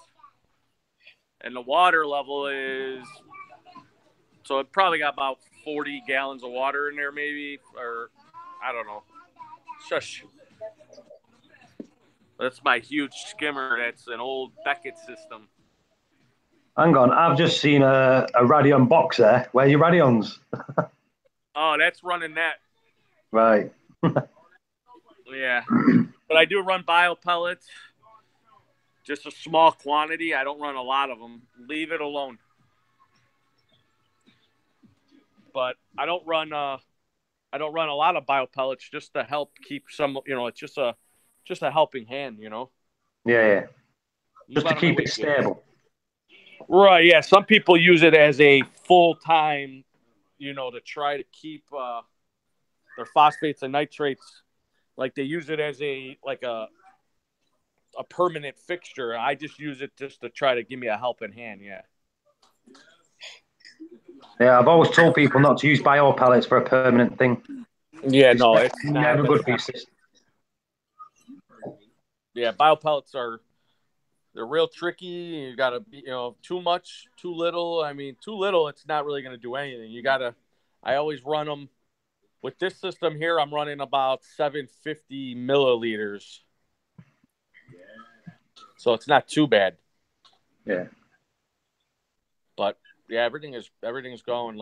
And the water level is, so it probably got about 40 gallons of water in there maybe, or I don't know. Shush. That's my huge skimmer. That's an old Beckett system. Hang on, I've just seen a Radion box there. Where are your Radions? Oh, that's running that. Right. Yeah. But I do run bio pellets. Just a small quantity. I don't run a lot of them. Leave it alone. But I don't run a lot of bio pellets just to help keep some, it's just a helping hand, Yeah. Just to keep it stable. Right, yeah. Some people use it as a full-time, to try to keep their phosphates and nitrates. Like they use it as a permanent fixture. I just use it just to try to give me a helping hand, yeah. Yeah, I've always told people not to use bio pellets for a permanent thing. Yeah, no, it's never good for your system. Yeah, bio pellets they're real tricky. You got to be, too much, too little. I mean, too little, it's not really going to do anything. I always run them. With this system here, I'm running about 750 milliliters. So it's not too bad. Yeah. But, yeah, everything's going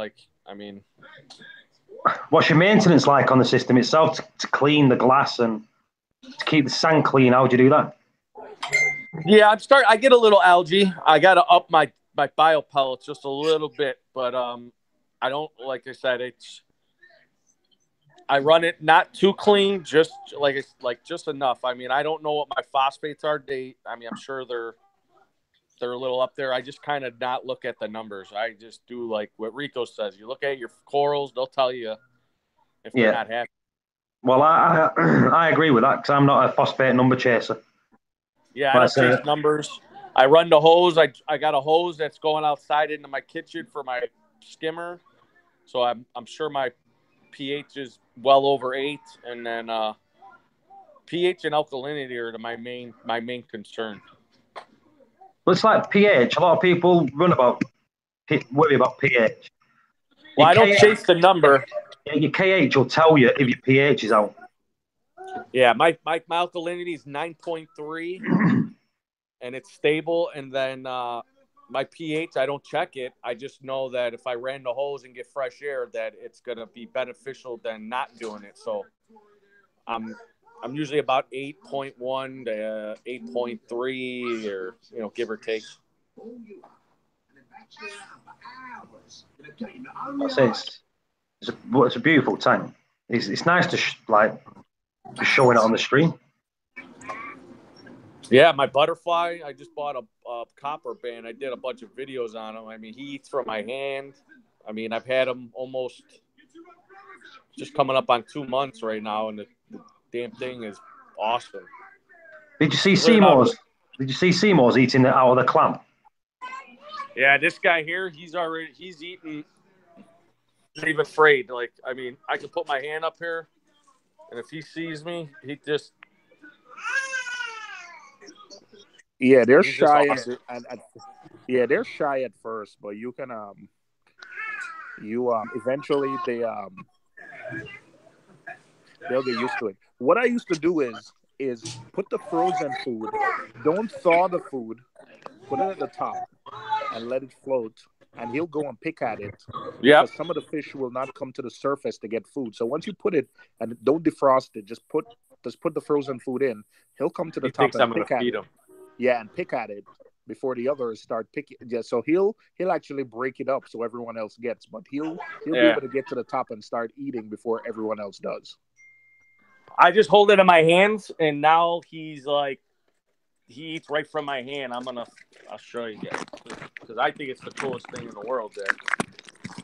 What's your maintenance like on the system itself to clean the glass and to keep the sand clean? How do you do that? Yeah, I get a little algae. I got to up my bio pellets just a little bit, but I don't, like I said, I run it not too clean, just just enough. I mean, I don't know what my phosphates are. I'm sure they're a little up there. I just kind of not look at the numbers. I just do like what Rico says. You look at your corals, they'll tell you if they're not happy. Well, I agree with that because I'm not a phosphate number chaser. Yeah, I don't chase numbers. I run the hose. I got a hose that's going outside into my kitchen for my skimmer. So I'm sure my pH is well over 8, and then pH and alkalinity are my main concern. Well, it's like pH. A lot of people worry about pH. Well, I don't chase the number. Your KH will tell you if your pH is out. Yeah, my alkalinity is 9.3, and it's stable. And then my pH, I don't check it. I just know that if I ran the hose and get fresh air, that it's gonna be beneficial than not doing it. So I'm usually about 8.1 to 8.3, or give or take. It's a beautiful tank. It's nice to showing it on the stream. Yeah, my butterfly, I just bought a copper band. I did a bunch of videos on him. I mean, he eats from my hand. I mean, I've had him almost just coming up on 2 months right now, and the damn thing is awesome. Did you see Seymour's? Did you see Seymour's eating it out of the clam? Yeah, this guy here, he's eating. Not even afraid. Like, I mean, I can put my hand up here, and if he sees me, he just. Yeah, they're shy, and they're shy at first, but you can eventually they'll get used to it. What I used to do is put the frozen food, don't thaw the food, put it at the top, and let it float, and he'll go and pick at it. Yeah. Because some of the fish will not come to the surface to get food. So once you put it, and don't defrost it, just put the frozen food in. He'll come to the top and pick at it. Yeah, and pick at it before the others start picking. Yeah, so he'll actually break it up so everyone else gets, but he'll be able to get to the top and start eating before everyone else does. I just hold it in my hands, and now he's like, he eats right from my hand. I'll show you guys, because I think it's the coolest thing in the world there.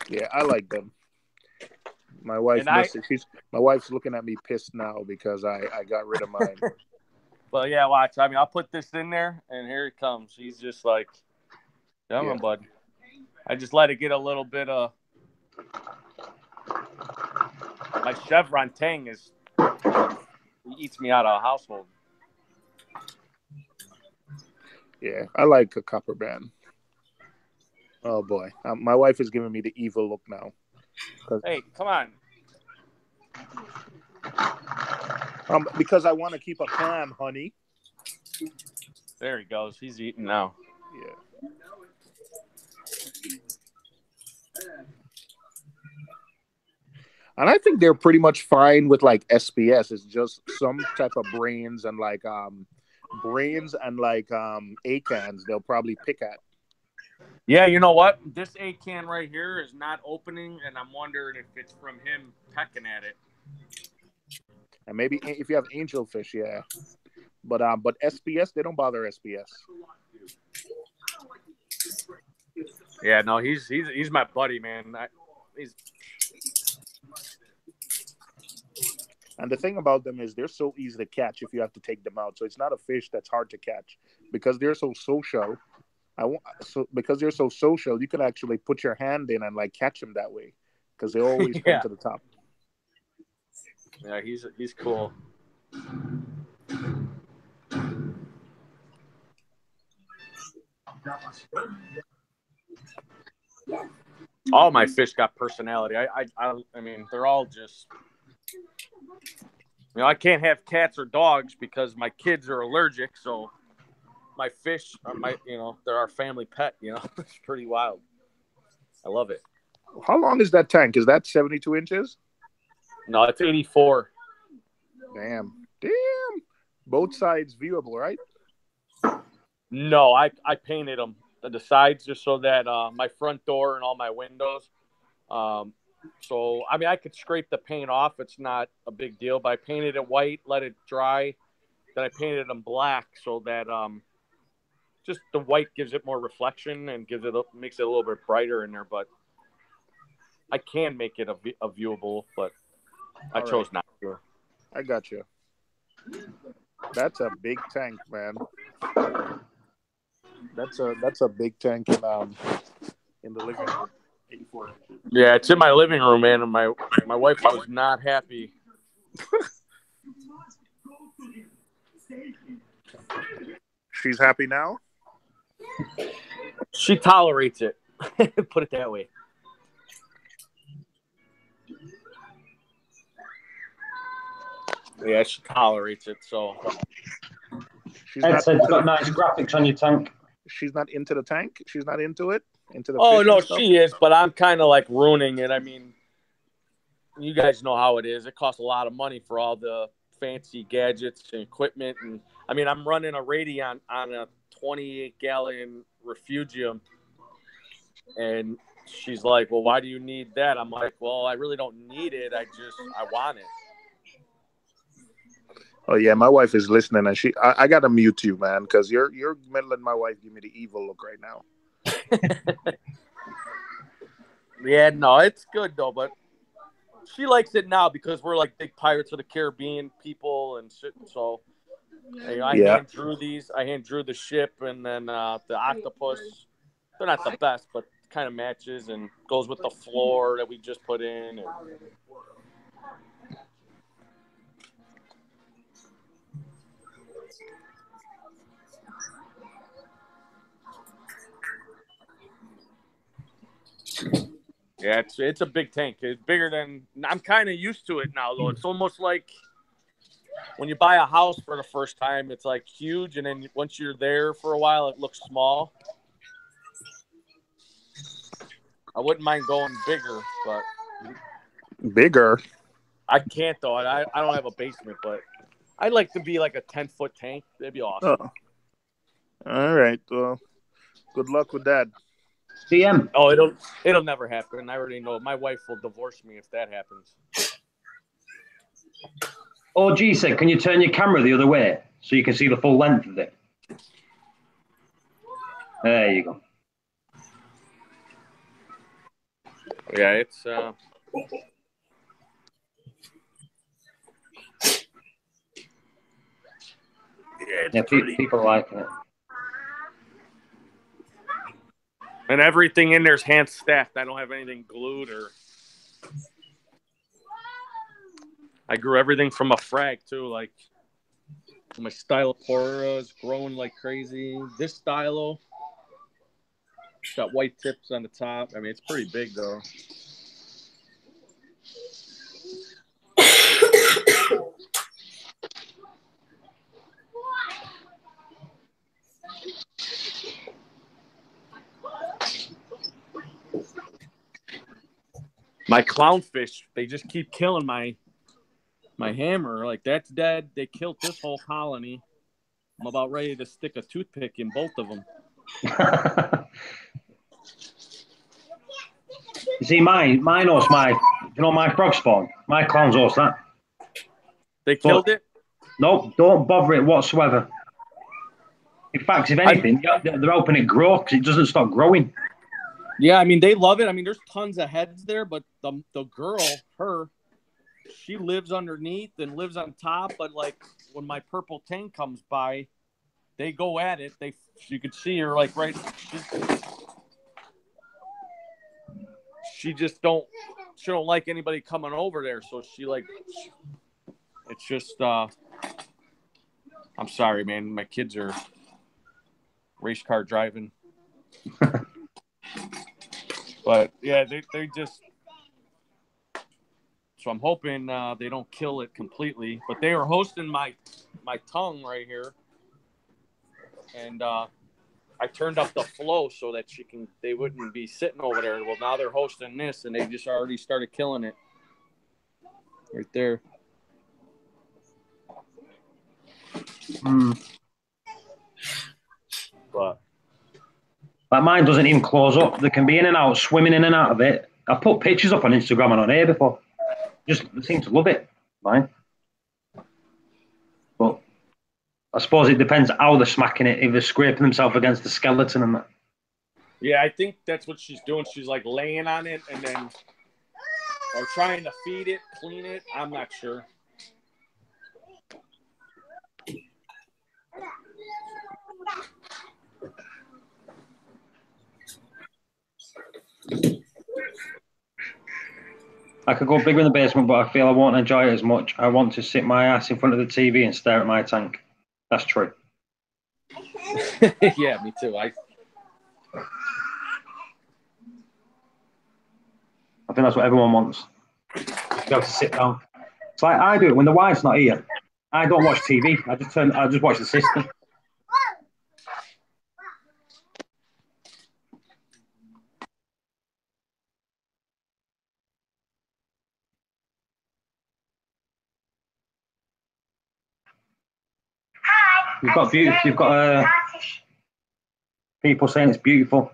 Yeah, I like them. My wife my wife's looking at me pissed now because I got rid of mine. But yeah, watch. I mean, I'll put this in there, and here it comes. He's just like, come on, bud. I just let it get a little bit of. My chevron tang is. He eats me out of a household. Yeah, I like a copper band. Oh boy, my wife is giving me the evil look now. Hey, come on. Because I want to keep a clam, honey. There he goes. He's eating now. Yeah. And I think they're pretty much fine with like SPS. It's just some type of brains and A-cans they'll probably pick at. Yeah, you know what? This A-can right here is not opening, and I'm wondering if it's from him pecking at it. And maybe if you have angelfish, yeah. But SPS, they don't bother SPS. Yeah, no, he's my buddy, man. And the thing about them is they're so easy to catch if you have to take them out. So it's not a fish that's hard to catch because they're so social. Because they're so social, you can actually put your hand in and like catch them that way because they always come to the top. Yeah, he's cool. All my fish got personality. I mean, they're all just. You know, I can't have cats or dogs because my kids are allergic. So my fish are they're our family pet. You know, it's pretty wild. I love it. How long is that tank? Is that 72 inches? No, it's 84. Damn. Both sides viewable, right? No, I painted them the sides just so that my front door and all my windows. So I mean, I could scrape the paint off. It's not a big deal. But I painted it white, let it dry. Then I painted them black so that just the white gives it more reflection and makes it a little bit brighter in there. But I can make it a viewable, but I chose not to. I got you. That's a big tank, man. That's a big tank in the living room. 84 inches. Yeah, it's in my living room, man, and my wife was not happy. She's happy now? She tolerates it. Put it that way. Yeah, she tolerates it, so. Ed said you've got nice graphics on your tank. She's not into the tank? She's not into it? Into the Oh, no, stuff? she is, but I'm kind of like ruining it. I mean, you guys know how it is. It costs a lot of money for all the fancy gadgets and equipment. And I mean, I'm running a Radiant on a 28-gallon Refugium. And she's like, well, why do you need that? I'm like, well, I really don't need it. I want it. Oh yeah, my wife is listening, and I gotta mute you, man, because you're letting my wife give me the evil look right now. Yeah, no, it's good though, but she likes it now because we're like big Pirates of the Caribbean people and shit. So I hand Drew the ship and then the octopus. They're not the best, but kind of matches and goes with the floor that we just put in. And... Yeah, it's a big tank. It's bigger than I'm kind of used to it now, though. It's almost like when you buy a house for the first time, it's like huge, and then once you're there for a while, it looks small. I wouldn't mind going bigger, but bigger. I can't though. I don't have a basement, but I'd like to be like a 10-foot tank. That'd be awesome. Oh. All right. Well, good luck with that. DM. Oh, it'll never happen. I already know. My wife will divorce me if that happens. OG said, can you turn your camera the other way so you can see the full length of it? There you go. Yeah, it's people like it. And everything in there's hand stacked. I don't have anything glued or. I grew everything from a frag too. Like my Stylopora is growing like crazy. This stylo got white tips on the top. I mean, it's pretty big though. My clownfish, they just keep killing my hammer. Like, that's dead. They killed this whole colony. I'm about ready to stick a toothpick in both of them. You see, mine hosts my frog spawn? My clowns host that. They killed it? Nope, don't bother it whatsoever. In fact, if anything, they're hoping it grows because it doesn't stop growing. Yeah, I mean, they love it. I mean, there's tons of heads there, but the girl, she lives underneath and lives on top. But, like, when my purple tank comes by, they go at it. You could see her, like, right. She just don't like anybody coming over there. So it's just, I'm sorry, man. My kids are race car driving. But yeah, they just. So I'm hoping they don't kill it completely. But they were hosting my tongue right here, and I turned up the flow so that they wouldn't be sitting over there. Well, now they're hosting this, and they just already started killing it right there. But mine doesn't even close up. They can be in and out, swimming in and out of it. I put pictures up on Instagram and on here before. Just they seem to love it. Mine. But I suppose it depends how they're smacking it. If they're scraping themselves against the skeleton and that. Yeah, I think that's what she's doing. She's like laying on it and then or trying to feed it, clean it. I'm not sure. I could go bigger in the basement, but I feel I won't enjoy it as much. I want to sit my ass in front of the TV and stare at my tank. That's true. Yeah, me too. I think that's what everyone wants. To be able to sit down. It's like I do it when the wife's not here. I don't watch TV. I just watch the system. You've got beautiful. You've got people saying it's beautiful.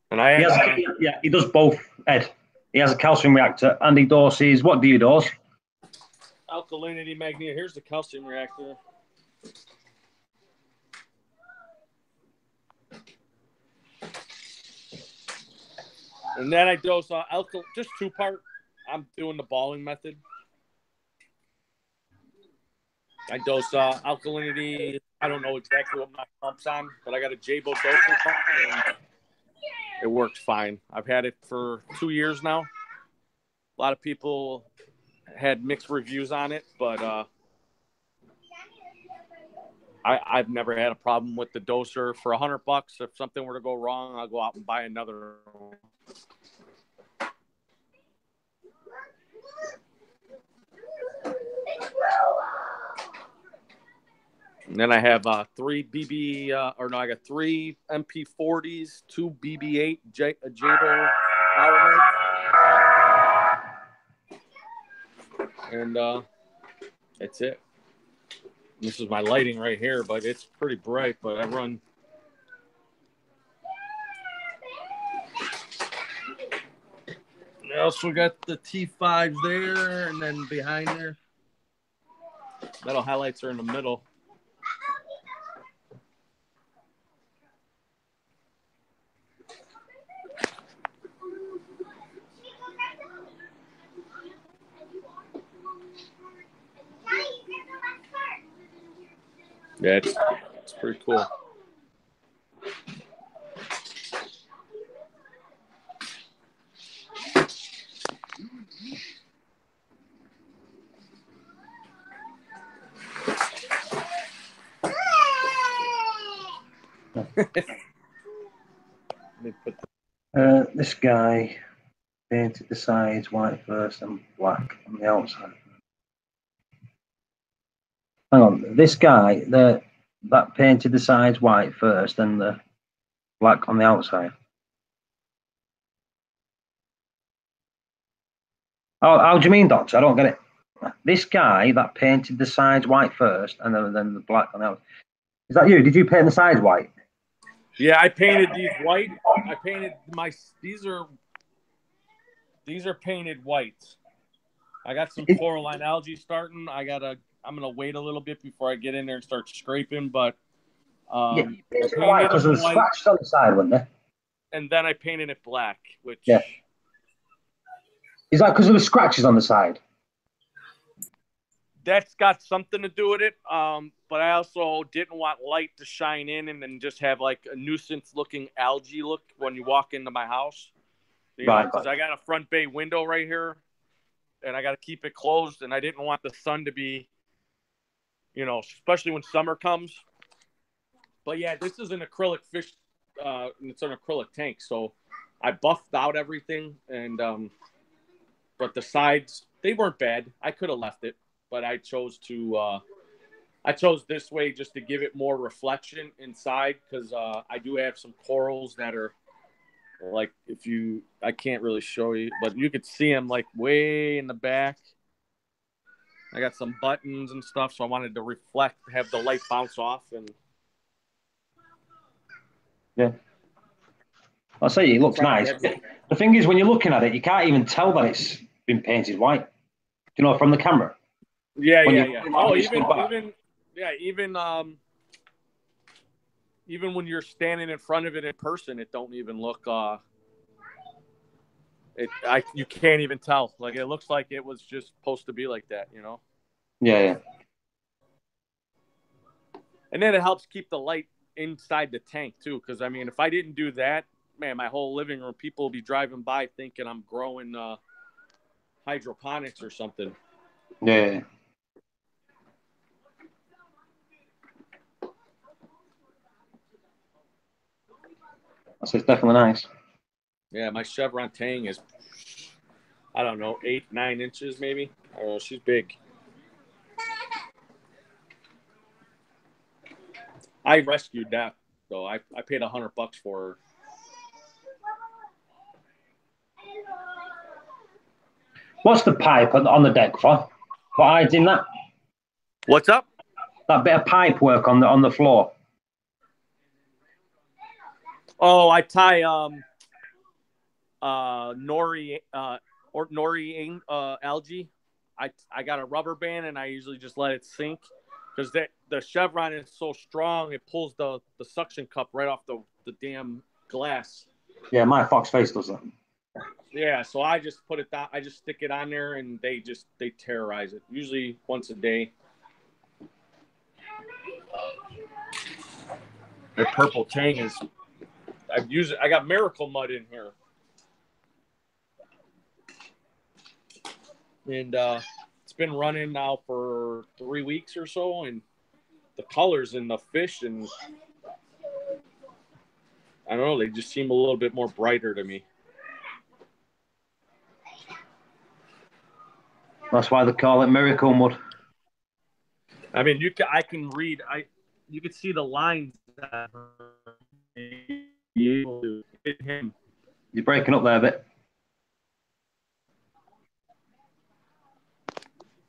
And I he does both, Ed. He has a calcium reactor and he doses. What do you dose? Alkalinity magnesia. Here's the calcium reactor. And then I dose just 2-part. I'm doing the balling method. I dose alkalinity. I don't know exactly what my pump's on, but I got a Jabo dosing pump, and it works fine. I've had it for 2 years now. A lot of people had mixed reviews on it, but I've never had a problem with the doser. For $100, if something were to go wrong, I'll go out and buy another one. And then I have 3 BB, I got 3 MP40s, 2 BB8 Jabo power heads. And that's it. This is my lighting right here, but it's pretty bright, but I run. I also got the T5s there, and then behind there, metal highlights are in the middle. Yeah, it's pretty cool. This guy painted the sides white first and black on the outside. Hang on, this guy that painted the sides white first and the black on the outside. Oh, how do you mean, Doctor? I don't get it. This guy that painted the sides white first and then the black on the outside. Is that you? Did you paint the sides white? Yeah, I painted these white. I painted these are painted white. I got some coralline algae starting. I'm gonna wait a little bit before I get in there and start scraping, but yeah, because there was scratches on the side, wasn't there? And then I painted it black, which is that because there were scratches on the side? That's got something to do with it. But I also didn't want light to shine in and then just have like a nuisance looking algae look when you walk into my house. Because I got a front bay window right here and I got to keep it closed. And I didn't want the sun to be, especially when summer comes. But yeah, this is an acrylic fish. It's an acrylic tank. So I buffed out everything. And, but the sides, they weren't bad. I could have left it. But I chose this way just to give it more reflection inside because I do have some corals that are like I can't really show you, but you could see them like way in the back. I got some buttons and stuff, so I wanted to have the light bounce off. And yeah, I'll say it looks nice. The thing is, when you're looking at it, you can't even tell that it's been painted white. From the camera. Yeah. Oh, even when you're standing in front of it in person, it don't even look. You can't even tell. Like it looks like it was just supposed to be like that, Yeah. And then it helps keep the light inside the tank too, because if I didn't do that, man, my whole living room, people will be driving by thinking I'm growing hydroponics or something. Yeah. So it's definitely nice. Yeah, my chevron tang is, I don't know, 8-9 inches maybe. I don't know, she's big. I rescued that though. I paid $100 for her. What's the pipe on the deck for? What hides in that? What's up? That bit of pipe work on the floor. Oh, I tie nori algae. I got a rubber band and I usually just let it sink because the chevron is so strong it pulls the suction cup right off the damn glass. Yeah, my fox face does that. Yeah, so I just put it down. I just stick it on there and they terrorize it. Usually once a day. The purple tang is. I got miracle mud in here. And it's been running now for 3 weeks or so, and the colors in the fish and I don't know, they just seem a little bit more brighter to me. That's why they call it miracle mud. I mean, I can read. You can see the lines. Him. You're breaking up there a bit.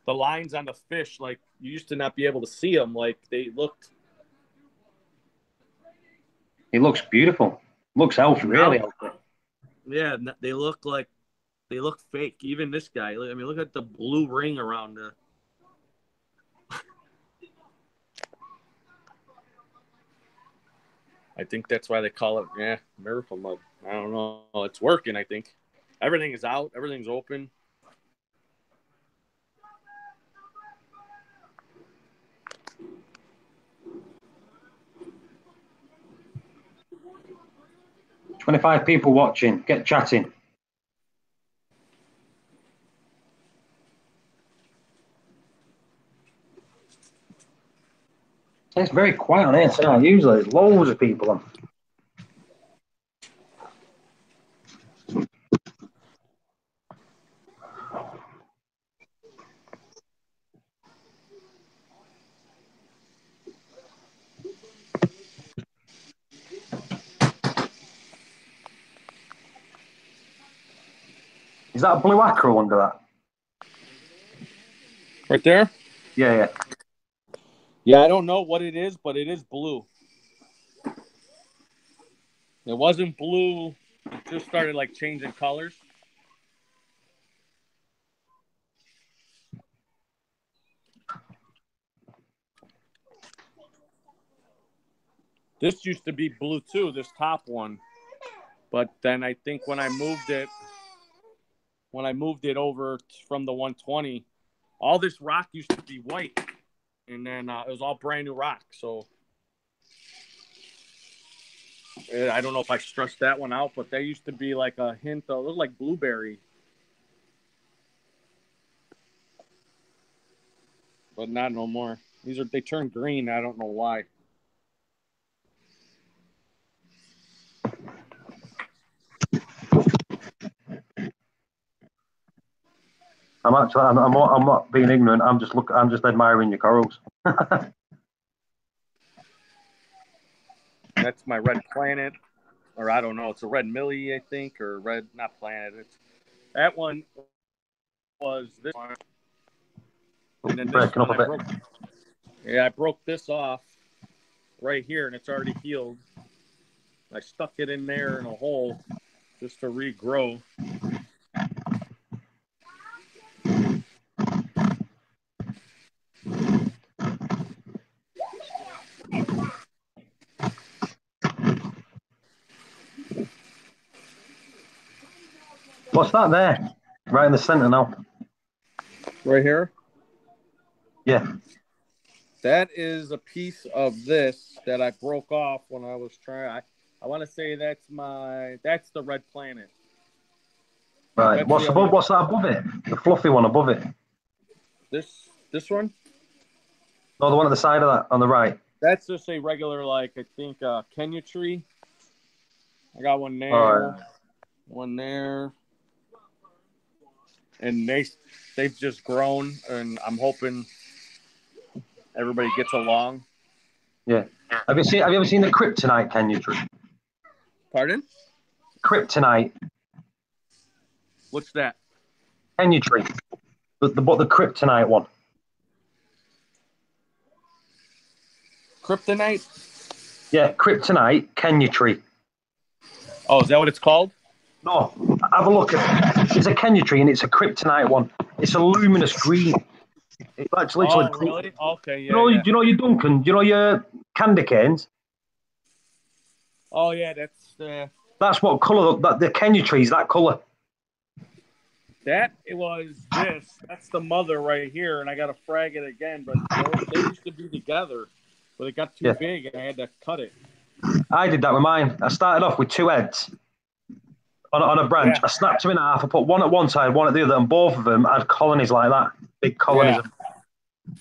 The lines on the fish, like you used to not be able to see them. Like they looked. It looks beautiful. Looks healthy, really healthy. Yeah, they look fake. Even this guy. I mean, look at the blue ring around the. I think that's why they call it, miracle mud. I don't know. It's working, I think. Everything is out. Everything's open. $25 people watching. Get chatting. It's very quiet on here tonight. Usually there's loads of people on. Is that a blue acro under that? Right there? Yeah. Yeah, I don't know what it is, but it is blue. It wasn't blue. It just started like changing colors. This used to be blue too, this top one. But then I think when I moved it over from the 120, all this rock used to be white. And then it was all brand new rock. So I don't know if I stressed that one out, but there used to be like a hint of, it looked like blueberry. But not no more. They turn green. I don't know why. I'm not being ignorant. I'm just admiring your corals. That's my red planet, or I don't know. It's a red millie, I think, or red, not planet. That one was this one. And then this one, I broke this off right here, and it's already healed. I stuck it in there in a hole just to regrow. What's that there? Right in the center now. Right here? Yeah. That is a piece of this that I broke off when I was trying. I want to say that's the red planet. Right. What's that above it? The fluffy one above it. This one? No, the one at the side of that on the right. That's just a regular, like, I think, Kenya tree. I got one there. Right. One there. And they've just grown, and I'm hoping everybody gets along. Yeah. Have you ever seen the kryptonite Kenya tree? Pardon? Kryptonite. What's that? Kenya tree. The kryptonite one. Kryptonite? Yeah, kryptonite Kenya tree. Oh, is that what it's called? No, have a look at. It's a Kenya tree and it's a kryptonite one. It's a luminous green. It's actually really? Okay, yeah, Do you know your Duncan? Do you know your candy canes? Oh yeah, That's what colour. That the Kenya tree is that colour. that it was this. That's the mother right here, and I got to frag it again. But they used to be together, but it got too big, and I had to cut it. I did that with mine. I started off with 2 heads on a branch. Yeah. I snapped them in half. I put one at one side, one at the other, and both of them had colonies like that. Big colonies. Yeah.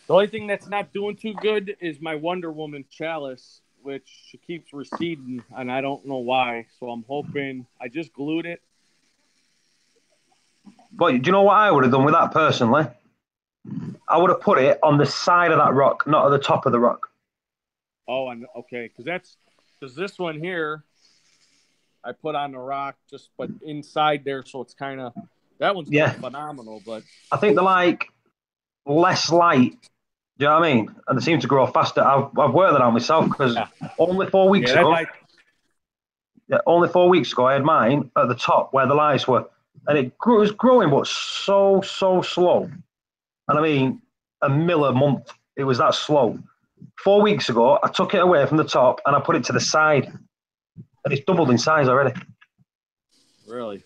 The only thing that's not doing too good is my Wonder Woman chalice, which keeps receding, and I don't know why. So I'm hoping I just glued it. But do you know what I would have done with that personally? I would have put it on the side of that rock, not at the top of the rock. Oh, okay, because this one here, I put on the rock but inside there, so it's kind of that one's phenomenal. But I think they're like less light. Do you know what I mean? And they seem to grow faster. I've worked that out myself because only 4 weeks ago. Only 4 weeks ago, I had mine at the top where the lights were, and it was growing, but so slow. And I mean, a mil a month. It was that slow. 4 weeks ago, I took it away from the top and I put it to the side, and it's doubled in size already. Really?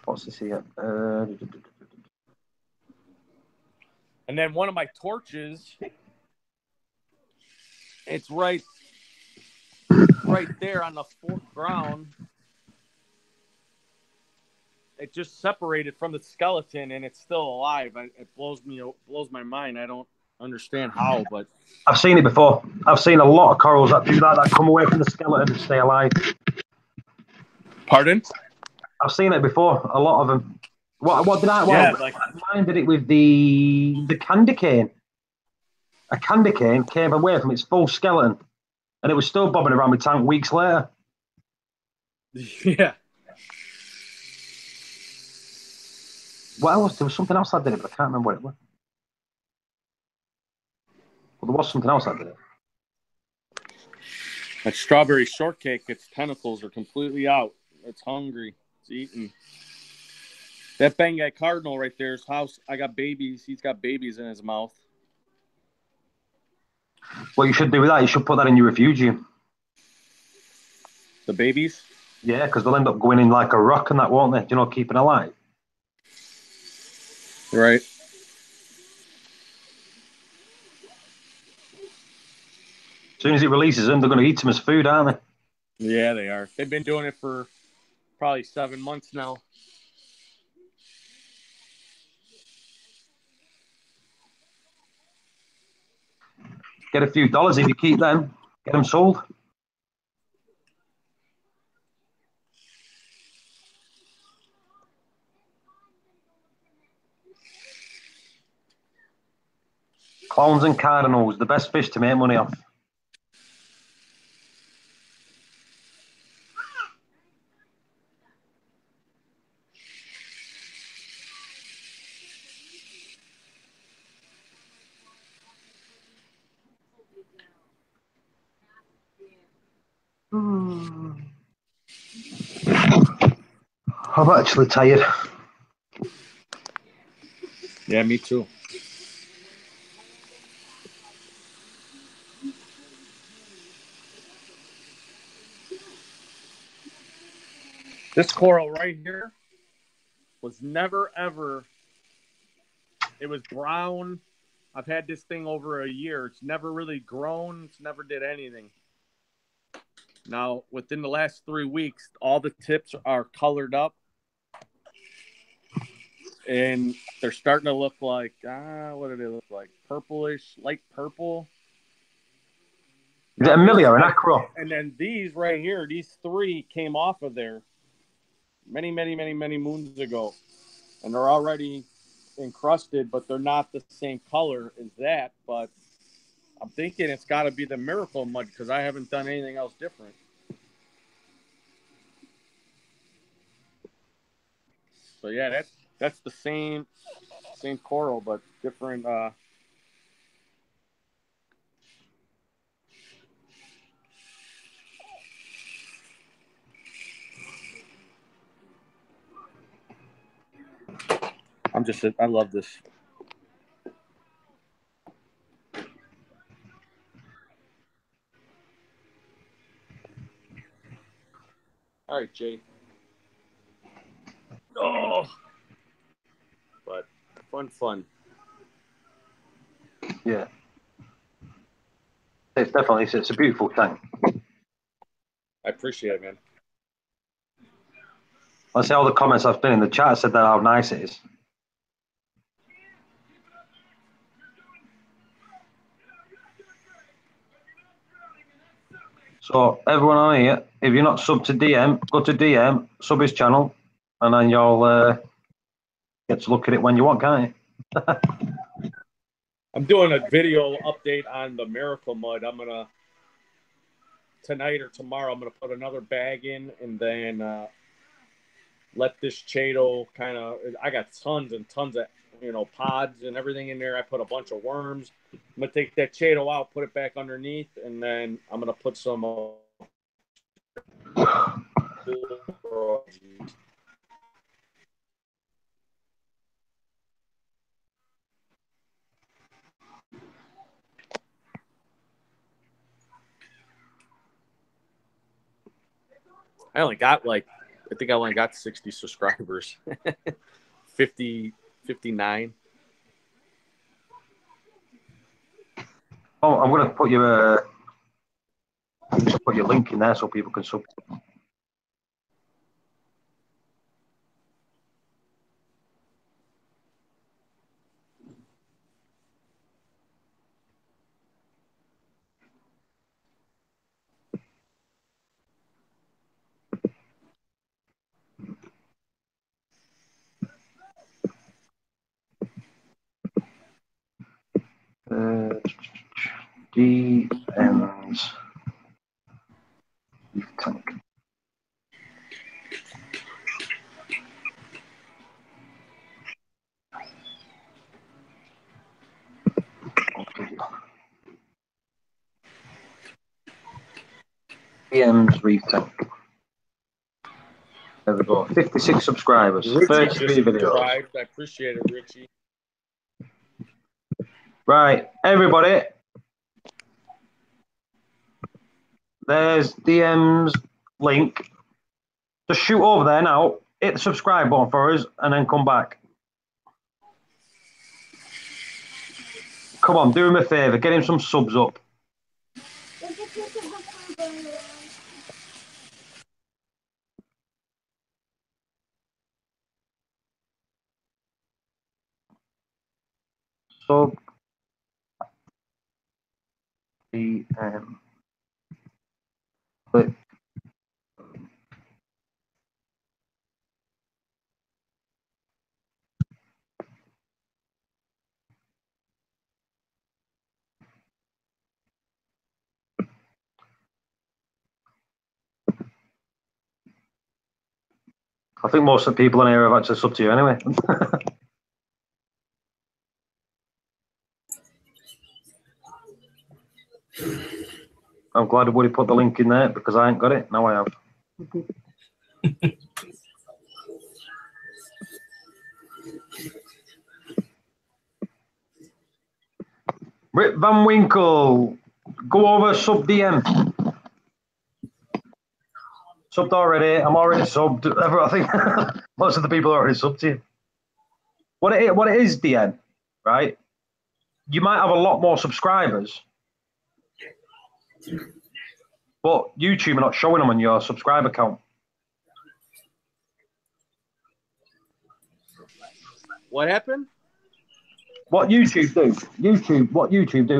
What's this here? And then one of my torches, it's right there on the ground. It just separated from the skeleton, and it's still alive. It blows my mind. I don't understand how, but I've seen it before. I've seen a lot of corals that do that come away from the skeleton and stay alive. Pardon? I've seen it before. A lot of them. What did I? Well, mine did it with the candy cane. A candy cane came away from its full skeleton, and it was still bobbing around my tank weeks later. Yeah. What else? There was something else I did it, but I can't remember what it was. Well, there was something else I did it. That strawberry shortcake, its tentacles are completely out. It's hungry. It's eating. That Bangay cardinal right there's house. I got babies. He's got babies in his mouth. What you should do with that, you should put that in your refugium. The babies? Yeah, because they'll end up going in like a rock and that, won't they? Do you know, keeping alive. Right. As soon as it releases them, they're going to eat them as food, aren't they? Yeah, they are. They've been doing it for probably 7 months now. Get a few dollars if you keep them. Get them sold. Clowns and cardinals, the best fish to make money off. I'm actually tired. Yeah, me too. This coral right here was never, ever, it was brown. I've had this thing over a year. It's never really grown. It's never did anything. Now, within the last 3 weeks, all the tips are colored up. And they're starting to look like, what do they look like? Purplish, light purple. Is it a millie or an acro? And then these right here, these 3 came off of there many moons ago. And they're already encrusted, but they're not the same color as that. But I'm thinking it's got to be the miracle mud because I haven't done anything else different. So yeah, that's the same coral, but different. I love this. All right, Jay. Oh, but fun. Yeah. It's definitely, it's a beautiful tank. I appreciate it, man. I see all the comments I've been in the chat said that how nice it is. So everyone on here, if you're not subbed to DM, go to DM, sub his channel, and then you'll get to look at it when you want, can't you? I'm doing a video update on the Miracle Mud. I'm gonna tonight or tomorrow. I'm gonna put another bag in, and then let this Chato kind of. I got tons and tons of pods and everything in there. I put a bunch of worms. I'm gonna take that Chato out, put it back underneath, and then I'm gonna put some. I only got I think I only got 60 subscribers. 59. Oh, I'm going to put your link in there so people can sub. DMs tank. DMs Reef tank. There we go. 56 subscribers. Richie 33 videos. I appreciate it, Richie. Right, everybody. There's DM's link. Just shoot over there now. Hit the subscribe button for us, and then come back. Come on, do him a favour. Get him some subs up. Sub. DM. Click. I think most of the people in here have actually subbed to you anyway. I'm glad Woody put the link in there because I ain't got it. Now I have. Rip Van Winkle, go over sub DM. Subbed already. I'm already subbed. I think most of the people are already subbed to you. What it is, DM, right? You might have a lot more subscribers, but YouTube are not showing them on your subscriber count. What happened? What YouTube do,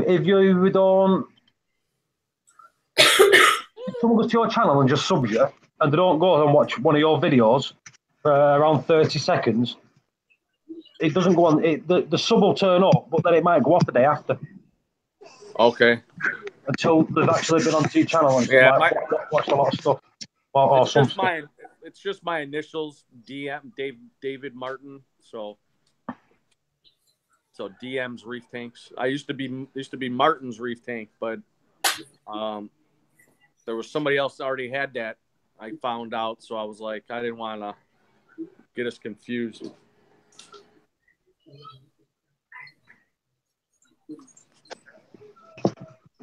if you don't, if someone goes to your channel and just subs you, and they don't go and watch one of your videos for around 30 seconds, it doesn't go on, the sub will turn up, but then it might go off the day after. Okay. Until they've actually been onto your channel and watched a lot of stuff. It's just my initials, David Martin, so DM's Reef Tanks. I used to be Martin's Reef Tank, but there was somebody else that already had that. I found out, so I was like, I didn't want to get us confused.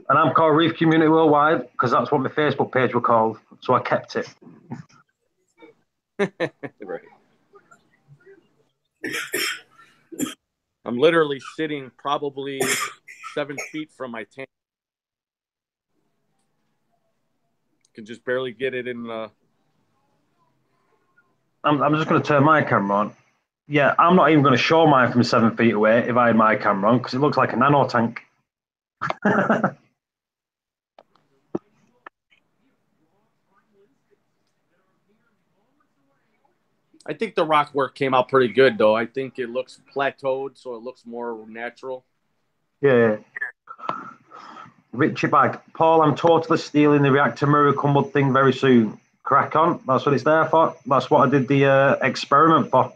And I'm called Reef Community Worldwide because that's what my Facebook page was called. So I kept it. Right. I'm literally sitting probably 7 feet from my tank. Can just barely get it in the. I'm just going to turn my camera on. Yeah, I'm not even going to show mine from 7 feet away if I had my camera on because it looks like a nano tank. I think the rock work came out pretty good, though. I think it looks plateaued, so it looks more natural. Yeah. Richie Bag. Paul, I'm totally stealing the Reactor Miracle Mud thing very soon. Crack on. That's what it's there for. That's what I did the experiment for.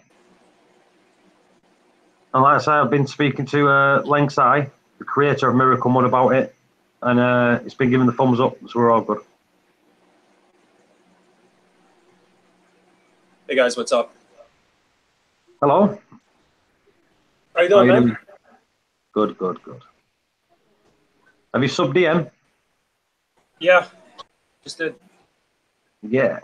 And like I say, I've been speaking to Lenksai, the creator of Miracle Mud, about it. And it's been given the thumbs up, so we're all good. Hey guys, what's up? Hello. How you doing, man? Good. Have you subbed DM? Yeah, just did. Yeah.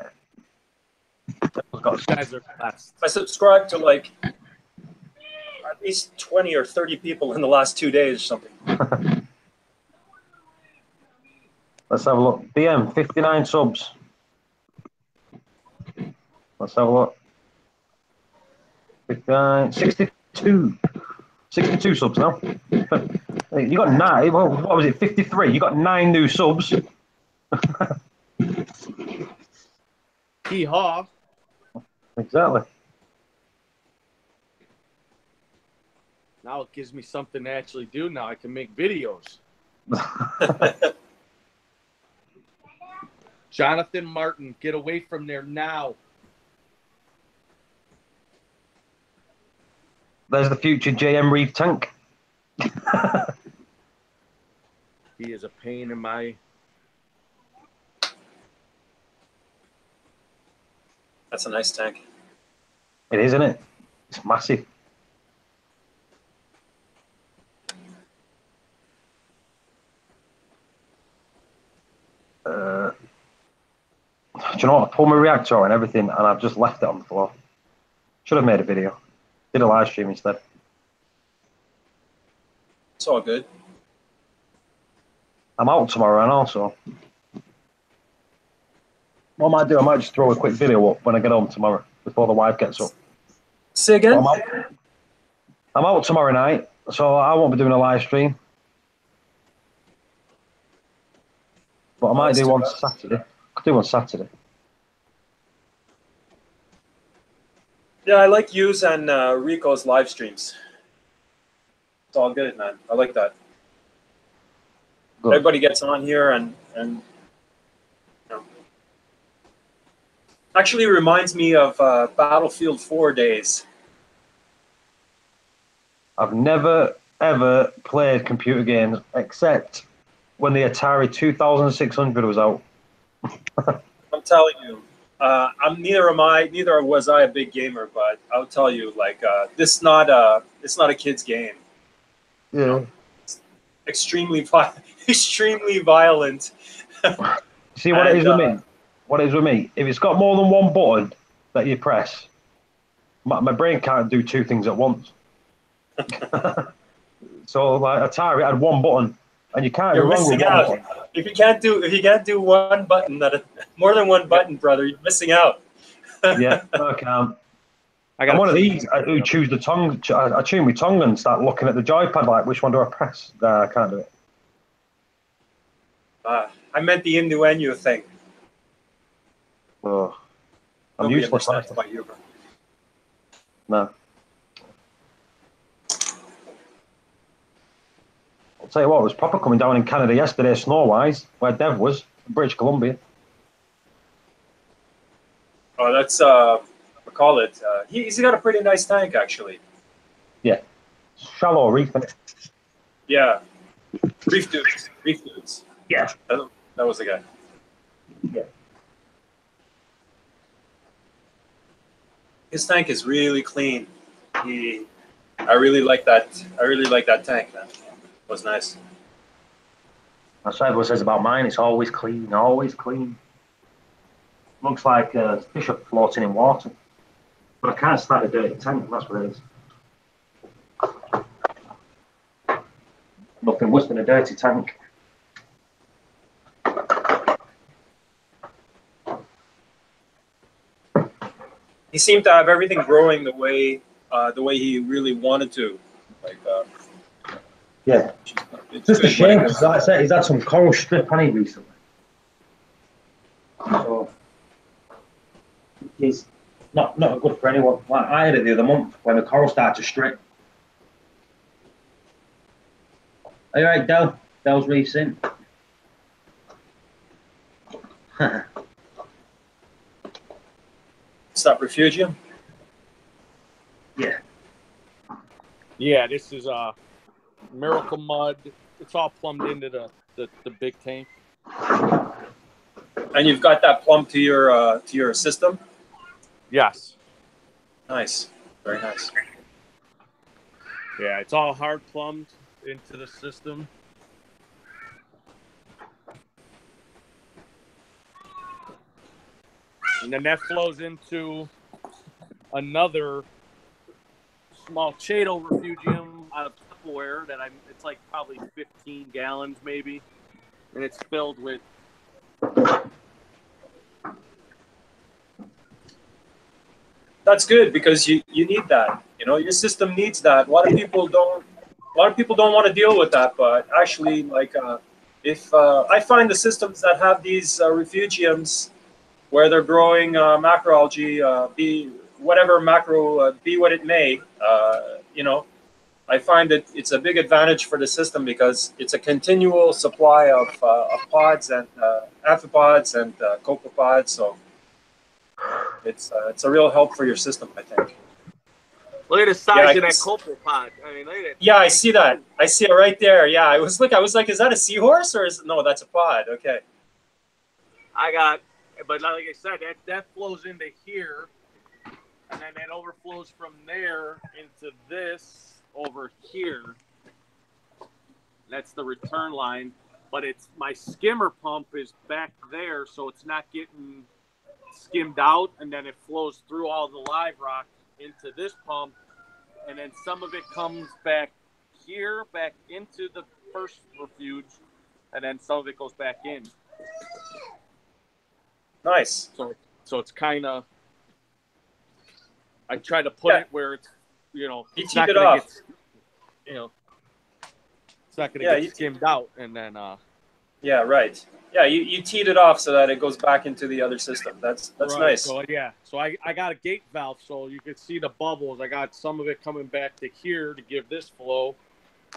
Those guys are fast. I subscribed to like at least 20 or 30 people in the last 2 days or something. Let's have a look. DM, 59 subs. Let's have a look. 59, 62. 62 subs now. You got 9. What was it? 53. You got 9 new subs. Hee-haw. Exactly. Now it gives me something to actually do. Now I can make videos. Jonathan Martin, get away from there now. There's the future JM Reef tank. He is a pain in my... That's a nice tank. It is, isn't it? It's massive. Do you know what? I pulled my reactor and everything, and I've just left it on the floor. Should have made a video. Did a live stream instead. It's all good. I'm out tomorrow, and also, what I might do, I might just throw a quick video up when I get home tomorrow before the wife gets up. Say again? I'm out tomorrow night, so I won't be doing a live stream. But I might do one Saturday. Could do one Saturday. Yeah, I like Hughes and Rico's live streams. It's all good, man. I like that. Good. Everybody gets on here and you know. Actually reminds me of Battlefield 4 days. I've never, ever played computer games except when the Atari 2600 was out. I'm telling you, neither was I a big gamer, but I'll tell you, like, it's not a kid's game. Yeah. You know, it's extremely violent. See what it is with me? What it is with me? If it's got more than one button that you press, my brain can't do 2 things at once. So like Atari had one button, and you can't. You're missing out. If you can't do one button, more than one button, brother, you're missing out. Yeah, I can't. I'm one of these who choose the tongue. I tune my tongue and start looking at the joypad like, which one do I press? I can't do it. I meant the innuendo thing. Oh, I'm Nobody useless. understands about you, bro. No. I'll tell you what, it was proper coming down in Canada yesterday, snow-wise, where Dev was, in British Columbia. Oh, that's, I call it. He's got a pretty nice tank, actually. Yeah. Shallow reef, isn't it? Yeah. Reef dudes. Yeah. That was the guy. Yeah. His tank is really clean. I really like that. I really like that tank, man. It was nice. That's what everyone says about mine. It's always clean, always clean. Looks like fish are floating in water. But I can't start a dirty tank, that's what it is. Nothing worse than a dirty tank. He seemed to have everything growing the way he really wanted to. Like, yeah, it's just a good shame when it because like I said, he's had some coral strip on him recently. So he's not good for anyone. Like I had it the other month when the coral started to strip. Are you right, Del? Del's Reef's in. It's that Refugium? Yeah. Yeah, this is Miracle Mud. It's all plumbed into the big tank. And you've got that plumbed to your system? Yes. Nice. Very nice. Yeah, it's all hard plumbed into the system. And then that flows into another small Chato Refugium out of Tupperware that it's like probably 15 gallons maybe. And it's filled with That's good because you need that. You know, your system needs that. A lot of people don't want to deal with that, but actually, like, if I find the systems that have these refugiums where they're growing macroalgae, be whatever macro, be what it may, you know, I find that it's a big advantage for the system because it's a continual supply of pods and amphipods and copepods. So it's a real help for your system, I think. Look at the size of that copepod. I mean, look at it. Yeah, I see that. I see it right there. Yeah, I was like, is that a seahorse or no? That's a pod. Okay. But like I said, that flows into here, and then that overflows from there into this over here. That's the return line. But my skimmer pump is back there, so it's not getting skimmed out, and then it flows through all the live rock into this pump, and then some of it comes back here, back into the first refuge, and then some of it goes back in. Nice. So it's kind of, I try to put it where it's, you know, it's not going to get, you know, it's not going to get skimmed out, and then. Yeah, right. Yeah, you teed it off so that it goes back into the other system. That's right. Nice. So so I got a gate valve, so you can see the bubbles. I got some of it coming back to here to give this flow,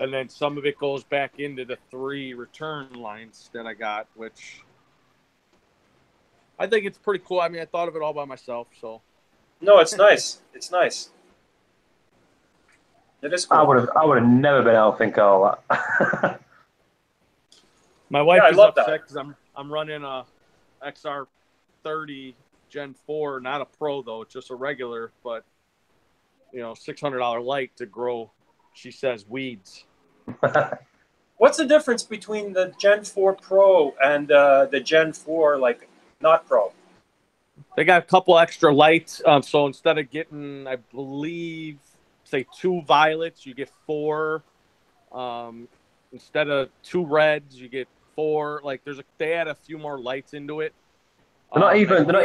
and then some of it goes back into the 3 return lines that I got, which I think it's pretty cool. I mean, I thought of it all by myself, so. No, it's nice. It's nice. It is cool. I would have never been able to think of all that. My wife is upset because I'm running a XR30 Gen 4, not a Pro though, it's just a regular, but you know, $600 light to grow, she says, weeds. What's the difference between the Gen 4 Pro and the Gen 4 like not Pro? They got a couple extra lights, so instead of getting, I believe, say 2 violets, you get 4. Instead of 2 reds, you get 4. Like they add a few more lights into it. They're not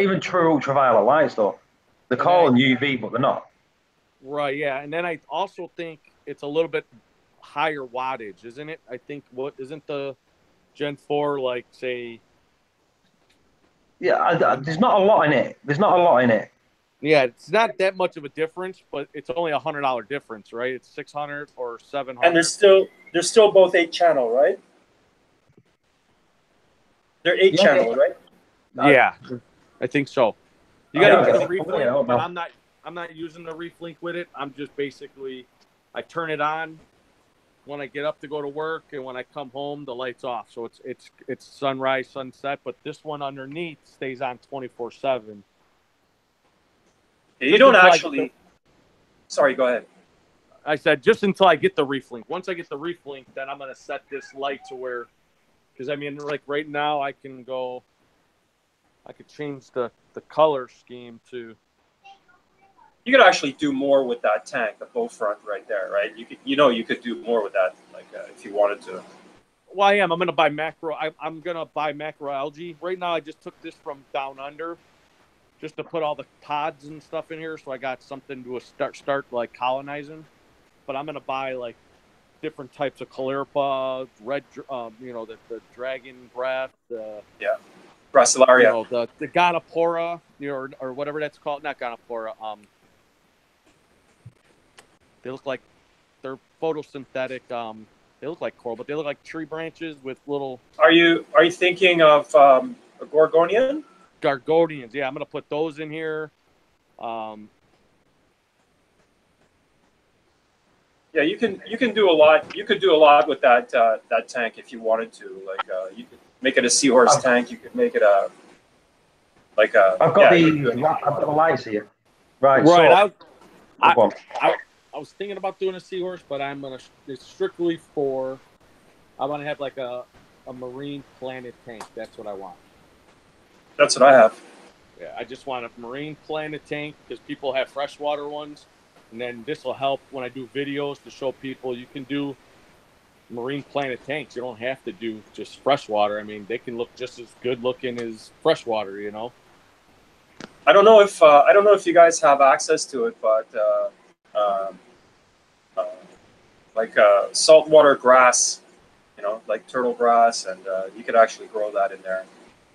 even true ultraviolet lights though. They're called UV, but they're not. Right, yeah. And then I also think it's a little bit higher wattage, isn't it? I think isn't the Gen 4 like say? Yeah, there's not a lot in it. Yeah, it's not that much of a difference, but it's only $100 difference, right? It's 600 or 700. And they're still both 8-channel, right? They're 8-channel, right? Yeah, I think so. You got to use the Reef link, but I'm not using the Reef link with it. I'm just basically, I turn it on when I get up to go to work, and when I come home, the light's off. So it's sunrise, sunset, but this one underneath stays on 24/7. You don't actually. Sorry, go ahead. I said just until I get the Reef link. Once I get the Reef link, then I'm gonna set this light to where, because I mean, like right now, I can change the color scheme to. You could actually do more with that tank, the bow front right there, right? You could do more with that, like if you wanted to. Well, I am. I'm gonna buy macro. I'm gonna buy macro algae. Right now, I just took this from down under, just to put all the pods and stuff in here, so I got something to start like colonizing. But I'm gonna buy like different types of caulerpa, red, the dragon breath, Gracilaria, the Gonapora, or whatever that's called. Not Gonapora. They look like they're photosynthetic. They look like coral, but they look like tree branches with little. Are you thinking of a Gorgonian? Gargonians, yeah. I'm gonna put those in here. Yeah, you can do a lot. You could do a lot with that tank if you wanted to. Like you could make it a seahorse tank. You could make it a like a. I've got the lights here. Right. Right. So, I was thinking about doing a seahorse, but it's strictly for. I want to have like a marine planet tank. That's what I want. That's what I have. Yeah, I just want a marine planet tank because people have freshwater ones. And then this will help when I do videos to show people you can do marine planet tanks. You don't have to do just freshwater. I mean, they can look just as good looking as freshwater, you know? I don't know if you guys have access to it, but like saltwater grass, like turtle grass, and you could actually grow that in there.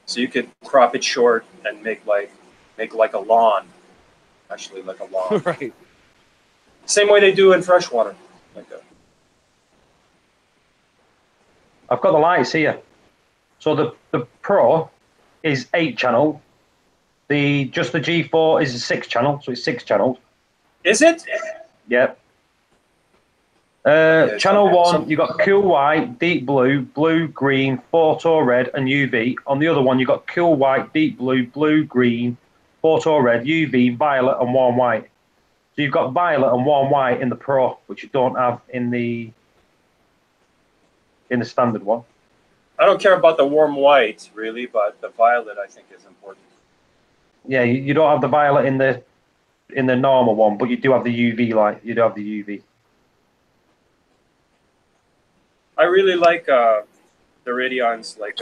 So you could crop it short and make like a lawn, actually like a lawn. Right. Same way they do in freshwater. Like that. I've got the lights here. So the Pro is 8 channel. Just the G4 is a 6 channel, so it's 6 channels. Is it? Yeah. Channel 1, you got cool white, deep blue, blue, green, photo red, and UV. On the other one, you got cool white, deep blue, blue, green, photo red, UV, violet, and warm white. So you've got violet and warm white in the Pro, which you don't have in the standard one. I don't care about the warm white really, but the violet I think is important. Yeah, you don't have the violet in the normal one, but you do have the UV light. You do have the UV. I really like the Radions. Like,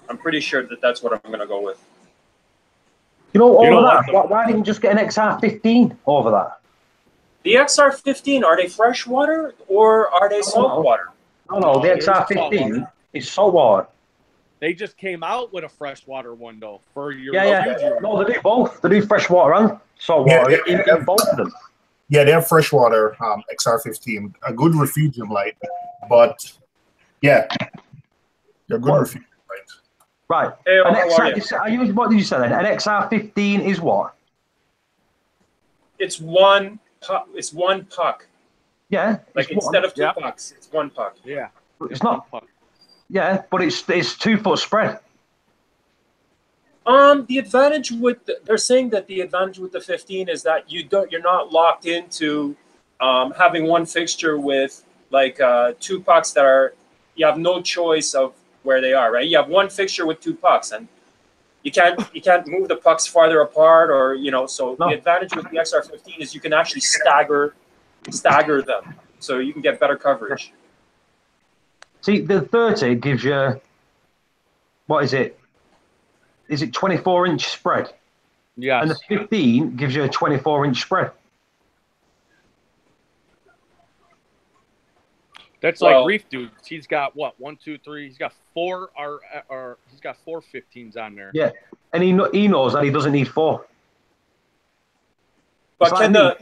I'm pretty sure that's what I'm going to go with. You know, why didn't you just get an XR15 over that? The XR15, are they freshwater or are they saltwater? No, the XR15 is saltwater. They just came out with a freshwater one, though, for your Refugium. No, they do both. They do freshwater and saltwater in both of them. Yeah, they have freshwater XR15, a good Refugium light, but yeah, they're good Refugium lights. Right. Hey, what did you say then? An XR15 is what? It's one puck. Yeah. Like instead of 2 pucks, it's 1 puck. Yeah. It's not. Yeah, but it's 2 foot spread. The advantage they're saying that the advantage with the 15 is that you're not locked into having one fixture with like 2 pucks you have no choice of where they are, right? You have one fixture with 2 pucks, and you can't move the pucks farther apart, or So the advantage with the XR15 is you can actually stagger them, so you can get better coverage. See, the 30 gives you, what is it? Is it 24-inch spread? Yeah. And the 15 gives you a 24-inch spread. That's like Reef dude. He's got what? 1, 2, 3. He's got 4. He's got 4 15s on there. Yeah, and he knows that he doesn't need 4. But I've got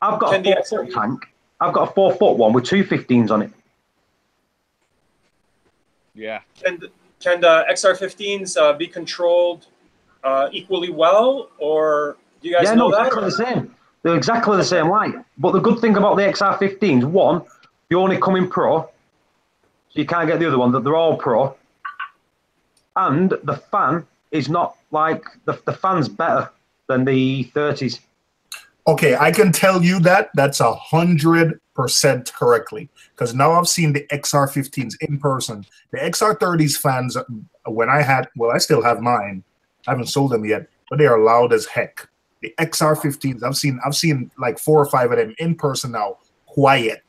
a 4-foot tank. I've got a 4-foot one with 2 15s on it. Yeah. Can the XR15s be controlled equally well, or do you guys know that? Exactly the same. They're exactly the same light. But the good thing about the XR15s, one, you only come in Pro, so you can't get the other one. They're all Pro, and the fan is not like the fan's better than the 30s. Okay, I can tell you that that's 100% correctly, because now I've seen the XR15s in person. The XR30s fans, when I had, well, I still have mine. I haven't sold them yet, but they are loud as heck. The XR15s, I've seen like 4 or 5 of them in person now. Quiet.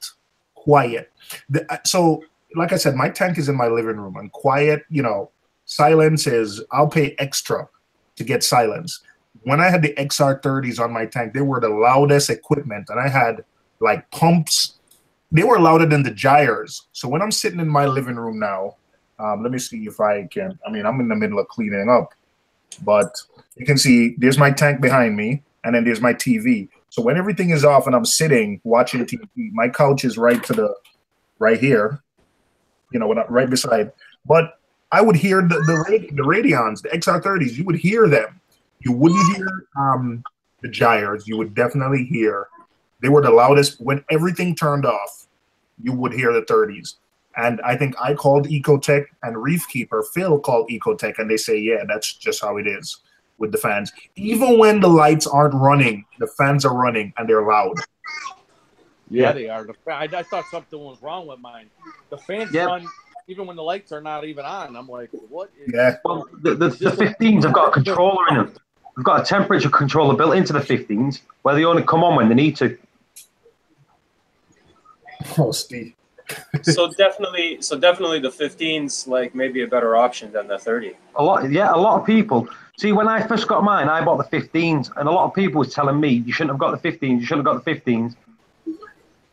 So, like I said, my tank is in my living room, and quiet, you know, silence is, I'll pay extra to get silence. When I had the XR30s on my tank, they were the loudest equipment, and I had like pumps. They were louder than the gyres. So when I'm sitting in my living room now, let me see if I can. I mean, I'm in the middle of cleaning up, but you can see there's my tank behind me, and then there's my TV. So when everything is off and I'm sitting watching TV, my couch is right here, you know, right beside. But I would hear the Radions, the XR30s. You would hear them. You wouldn't hear the gyres. You would definitely hear. They were the loudest. When everything turned off, you would hear the 30s. And I think I called Ecotech, and Reef Keeper Phil called Ecotech, and they say, yeah, that's just how it is with the fans. Even when the lights aren't running, the fans are running, and they're loud. Yeah, they are. I thought something was wrong with mine. The fans run even when the lights are not even on. I'm like, what? Well, the 15s have got a controller in them. We've got a temperature controller built into the 15s where they only come on when they need to. Oh, Steve. So definitely the 15's like maybe a better option than the 30. A lot of people. See, when I first got mine, I bought the 15s, and a lot of people was telling me you shouldn't have got the 15s. You shouldn't have got the 15s.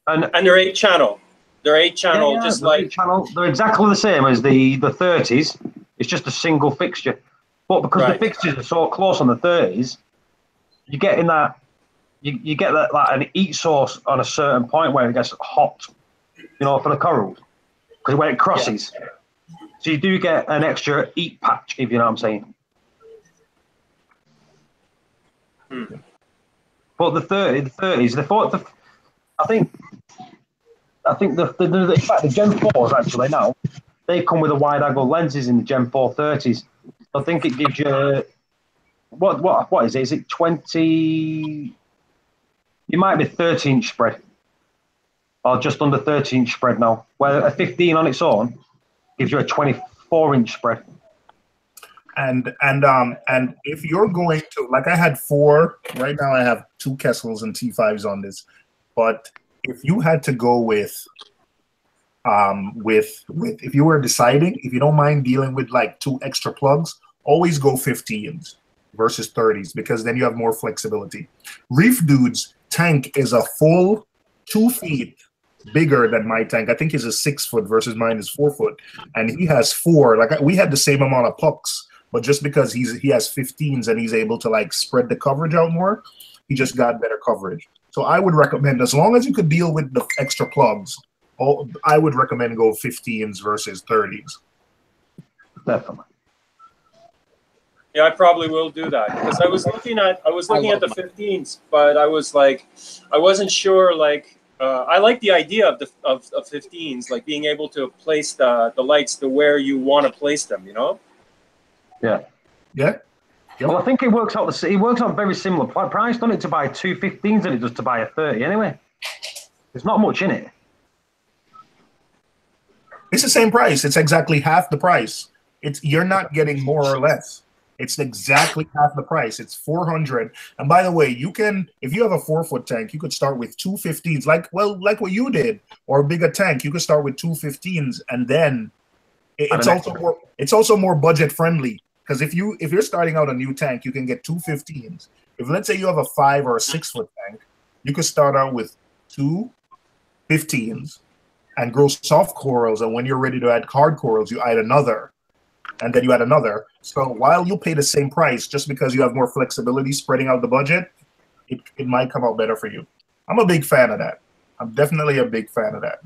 And they're 8-channel. They're 8-channel, just like 8-channel. They're exactly the same as the 30s. It's just a single fixture. But because the fixtures are so close on the 30s, you get in that you get that like an heat source on a certain point where it gets hot, you know, for the corals, because when it crosses, so you do get an extra heat patch, if you know what I'm saying. But the 30s, I think in fact the Gen 4s actually now they come with a wide angle lenses in the Gen 4 30s. I think it gives you what is it? Is it 20? It might be 13-inch spread, or just under 13-inch spread now. Where a 15 on its own gives you a 24-inch spread. And if you're going to, like, I had 4. Right now I have 2 Kessels and T5s on this. But if you had to go with if you were deciding, if you don't mind dealing with like 2 extra plugs, always go 15s versus 30s, because then you have more flexibility. Reef Dude's tank is a full 2 feet bigger than my tank. I think he's a 6 foot versus mine is 4 foot, and he has 4. Like, we had the same amount of pucks, but just because he has 15s and he's able to like spread the coverage out more, he just got better coverage. So I would recommend, as long as you could deal with the extra plugs, I would recommend go 15s versus 30s. Definitely. Yeah, I probably will do that, because I was looking at the 15s, but I was like, I wasn't sure. Like, I like the idea of 15s, like being able to place the lights to where you want to place them. You know? Yeah. Well, I think it works out very similar price, doesn't it, to buy 2 15s than it does to buy a 30 anyway. There's not much in it. It's the same price. It's exactly half the price. You're not getting more or less. It's exactly half the price. It's $400. And by the way, you can, if you have a 4-foot tank, you could start with 2 15s, like what you did, or a bigger tank. You could start with 2 15s, and then it's also more budget friendly. Because if you're starting out a new tank, you can get 2 15s. If, let's say, you have a 5 or a 6-foot tank, you could start out with 2 15s and grow soft corals. And when you're ready to add hard corals, you add another, and then you add another. So while you pay the same price, just because you have more flexibility spreading out the budget, it might come out better for you. I'm a big fan of that. I'm definitely a big fan of that.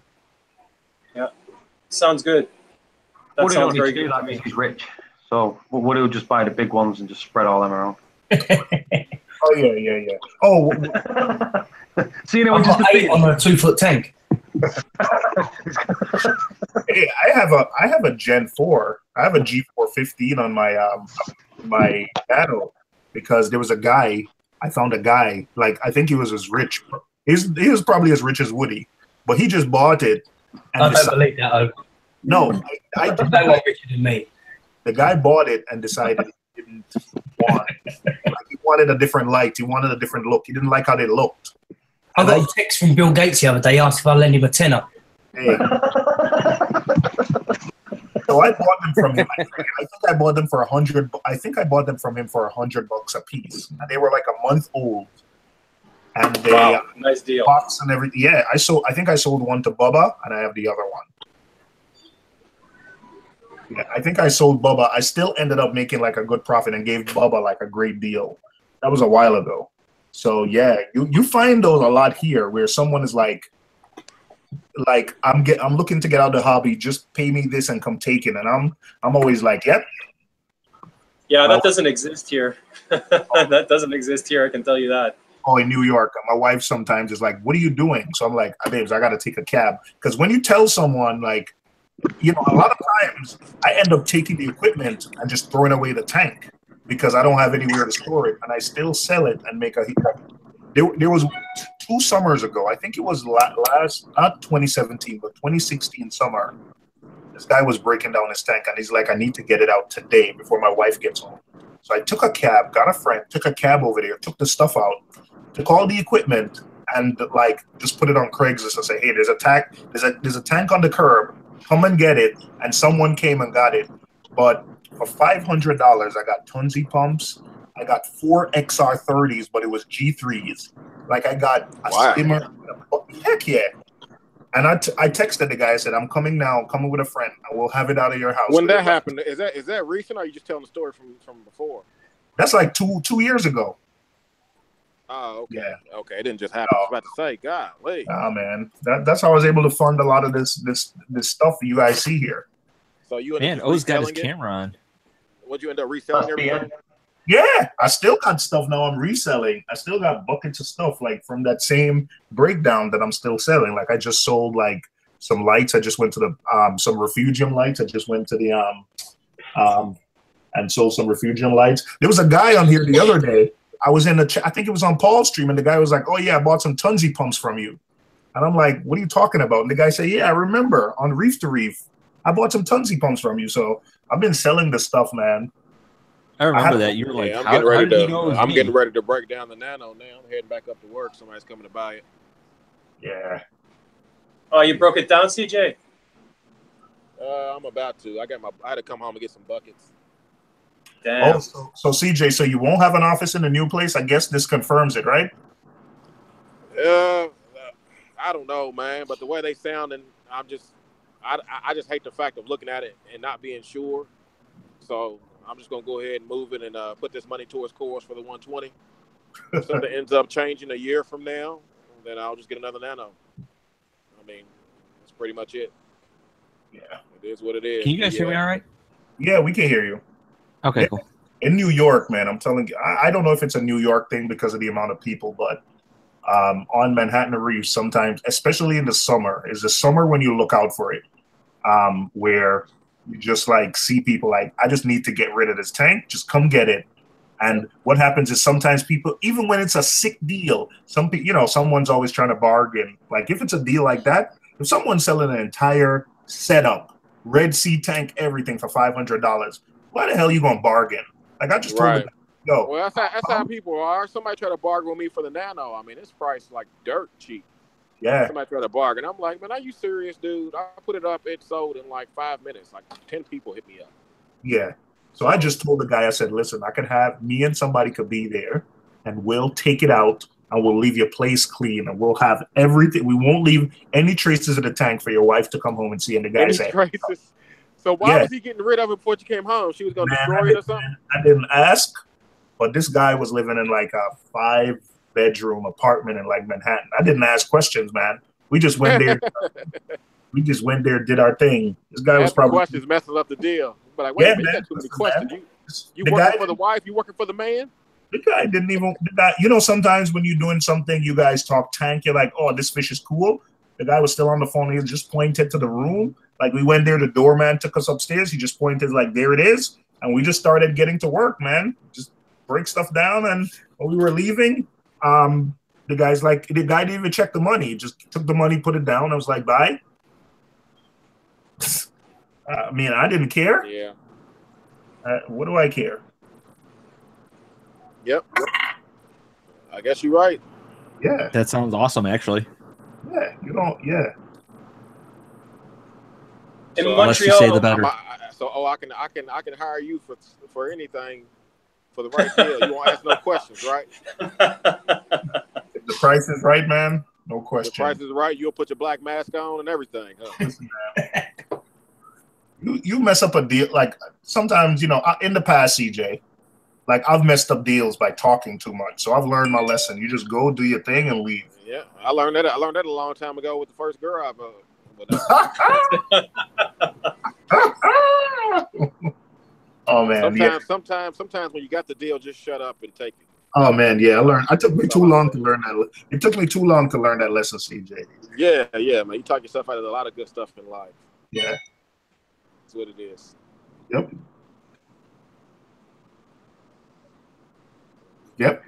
Yeah, sounds good. That sounds very good. That means he's rich. So Woody will just buy the big ones and just spread all them around. Oh yeah. Oh, see, anyone just on a 2-foot tank. Hey, I have a Gen 4. I have a G415 on my my Nano, because there was a guy I found a guy, like, I think he was as rich. He was probably as rich as Woody, but he just bought it. And I don't believe that. No, I no one richer than me. The guy bought it and decided he didn't want it. Like, he wanted a different light. He wanted a different look. He didn't like how they looked. I got a text from Bill Gates the other day asking if I'd lend him a tenner. Hey. So I bought them from him. I think I bought them for $100. I think I bought them from him for $100 a piece, and they were like a month old. And they nice deal. Box and everything. Yeah, I think I sold one to Bubba, and I have the other one. Yeah, I think I sold Bubba. I still ended up making like a good profit and gave Bubba like a great deal. That was a while ago. So yeah, you find those a lot here where someone is like I'm looking to get out of the hobby. Just pay me this and come take it. And I'm always like, yep. Yeah, that doesn't exist here. That doesn't exist here. I can tell you that. Oh, in New York, my wife sometimes is like, "What are you doing?" So I'm like, "Babes, I got to take a cab." Because when you tell someone like, you know, a lot of times I end up taking the equipment and just throwing away the tank because I don't have anywhere to store it, and I still sell it and make a. There was 2 summers ago, I think it was last, not 2017, but 2016 summer. This guy was breaking down his tank, and he's like, "I need to get it out today before my wife gets home." So I took a cab, got a friend, took a cab over there, took the stuff out, took all the equipment, and like just put it on Craigslist and say, "Hey, there's a tank on the curb. Come and get it." And someone came and got it. But for $500, I got Tunzi pumps. I got 4 XR30s, but it was G3s. Like I got a skimmer. Heck yeah. And I texted the guy. I said, "I'm coming now. I'm coming with a friend. I will have it out of your house." When that happened, is that recent, or are you just telling the story from before? That's like two years ago. Oh, okay. Yeah. Okay, it didn't just happen. I was about to say, golly. Nah, man. That's how I was able to fund a lot of this stuff that you guys see here. So you O's got his camera on. What'd you end up reselling everything? Yeah, I still got stuff now I'm reselling. I still got buckets of stuff like from that same breakdown that I'm still selling. Like I just sold like some lights. I just went to the some Refugium lights. I just went to the and sold some Refugium lights. There was a guy on here the other day. I was in I think it was on Paul's stream, and the guy was like, "Oh yeah, I bought some Tunzi pumps from you." And I'm like, "What are you talking about?" And the guy said, "Yeah, I remember on Reef to Reef, I bought some Tunzi pumps from you." So I've been selling this stuff, man. I remember that. You were like, I'm how getting ready to break down the Nano now. I'm heading back up to work. Somebody's coming to buy it. Yeah. Oh, you broke it down, CJ? I'm about to. I had to come home and get some buckets. Damn. Oh, so CJ, so you won't have an office in the new place? I guess this confirms it, right? I don't know, man. But the way they sound, and I just hate the fact of looking at it and not being sure. So I'm just gonna go ahead and move it and put this money towards cores for the 120. If something ends up changing a year from now, then I'll just get another Nano. I mean, that's pretty much it. Yeah, it is what it is. Can you guys hear me all right? Yeah, we can hear you. Okay, cool. In New York, man, I'm telling you, I don't know if it's a New York thing because of the amount of people, but on Manhattan Reef, sometimes, especially in the summer, is the summer when you look out for it, where you just like see people like, "I just need to get rid of this tank. Just come get it." And what happens is sometimes people, even when it's a sick deal, someone's always trying to bargain. Like if it's a deal like that, if someone's selling an entire setup, Red Sea tank, everything for $500, why the hell are you gonna bargain? Like I just told them, yo. Well, that's how people are. Somebody try to bargain with me for the Nano. I mean, it's priced like dirt cheap. Yeah. Somebody try to bargain. I'm like, "Man, are you serious, dude? I put it up. It sold in like 5 minutes. Like 10 people hit me up." Yeah. So I just told the guy, I said, "Listen, I could have me and somebody could be there, and we'll take it out, and we'll leave your place clean, and we'll have everything. We won't leave any traces of the tank for your wife to come home and see." And the guy said, traces. So why was he getting rid of it before you came home? She was going to destroy it or something? I didn't ask, but this guy was living in like a 5-bedroom apartment in like Manhattan. I didn't ask questions, man. We just went there. Did our thing. This guy was probably questions messing up the deal. But like, wait a minute, you got too many questions. You working for the wife? You working for the man? The guy didn't even. Sometimes when you're doing something, you guys talk tank. You're like, "Oh, this fish is cool." The guy was still on the phone. He just pointed to the room. Like we went there, the doorman took us upstairs. He just pointed like, "There it is," and we just started getting to work, man. Just break stuff down, and when we were leaving, the guy didn't even check the money. He just took the money, put it down. I was like, bye. I mean, I didn't care. Yeah. What do I care? Yep. I guess you're right. Yeah. That sounds awesome, actually. Yeah. You don't. Yeah. In So, Unless you say the better. I can hire you for anything for the right deal. You won't ask no questions, right? If the price is right, man, no question. The price is right. You'll put your black mask on and everything. Huh? Listen, man, you mess up a deal. Like sometimes, in the past, CJ, like I've messed up deals by talking too much. So I've learned my lesson. You just go do your thing and leave. Yeah, I learned that a long time ago with the first girl I've. Oh man! Sometimes when you got the deal, just shut up and take it. Oh man, yeah, I learned. It took me too long to learn that. It took me too long to learn that lesson, CJ. Yeah, man. You talk yourself out of a lot of good stuff in life. Yeah, that's what it is. Yep. Yep.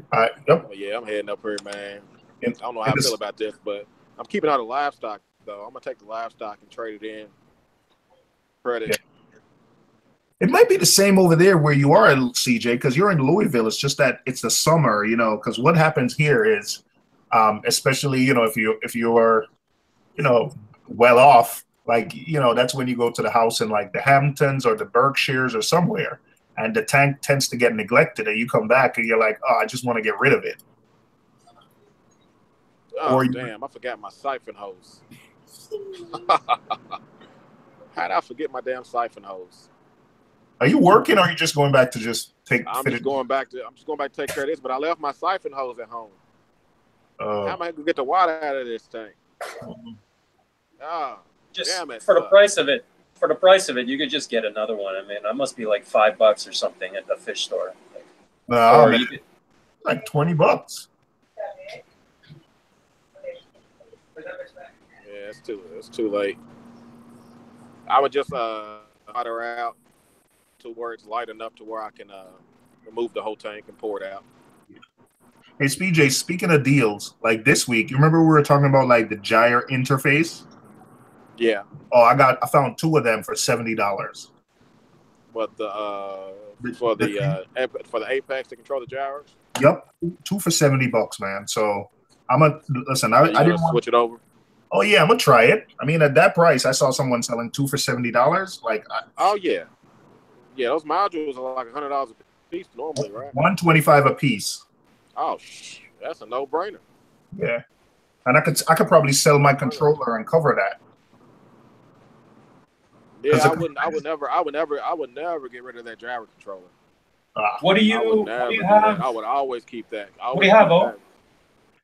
Yep. Oh, yeah, I'm heading up here, man. I don't know how I feel about this, but I'm keeping all the livestock though. I'm gonna take the livestock and trade it in. Credit. Yeah. It might be the same over there where you are, CJ, because you're in Louisville. It's just that it's the summer, because what happens here is, especially, if you are, well off, like, that's when you go to the house in like the Hamptons or the Berkshires or somewhere, and the tank tends to get neglected, and you come back and you're like, oh, I just want to get rid of it. Oh, damn, I forgot my siphon hose. How did I forget my damn siphon hose? Are you working, or are you just going back to just take? I'm just going back to take care of this, but I left my siphon hose at home. How am I gonna get the water out of this tank? Just damn it! For the price of it, you could just get another one. I mean, that must be like $5 or something at the fish store. No, like $20. Yeah, it's too late. I would just water out to where it's light enough to where I can remove the whole tank and pour it out. Hey, SPJ, speaking of deals, like this week, you remember we were talking about like the gyre interface? Yeah. Oh, I found 2 of them for $70. But for the Apex to control the gyres? Yep, 2 for $70, man. So I'm gonna listen. I didn't want to switch it over. Oh yeah, I'm gonna try it. I mean, at that price, I saw someone selling 2 for $70. Like, oh yeah, those modules are like $100 a piece normally, right? $125 a piece. Oh, that's a no-brainer. Yeah, and I could probably sell my controller and cover that. Yeah, I would never get rid of that gyro controller. What do you have? I would always keep that. What do you have, Bo?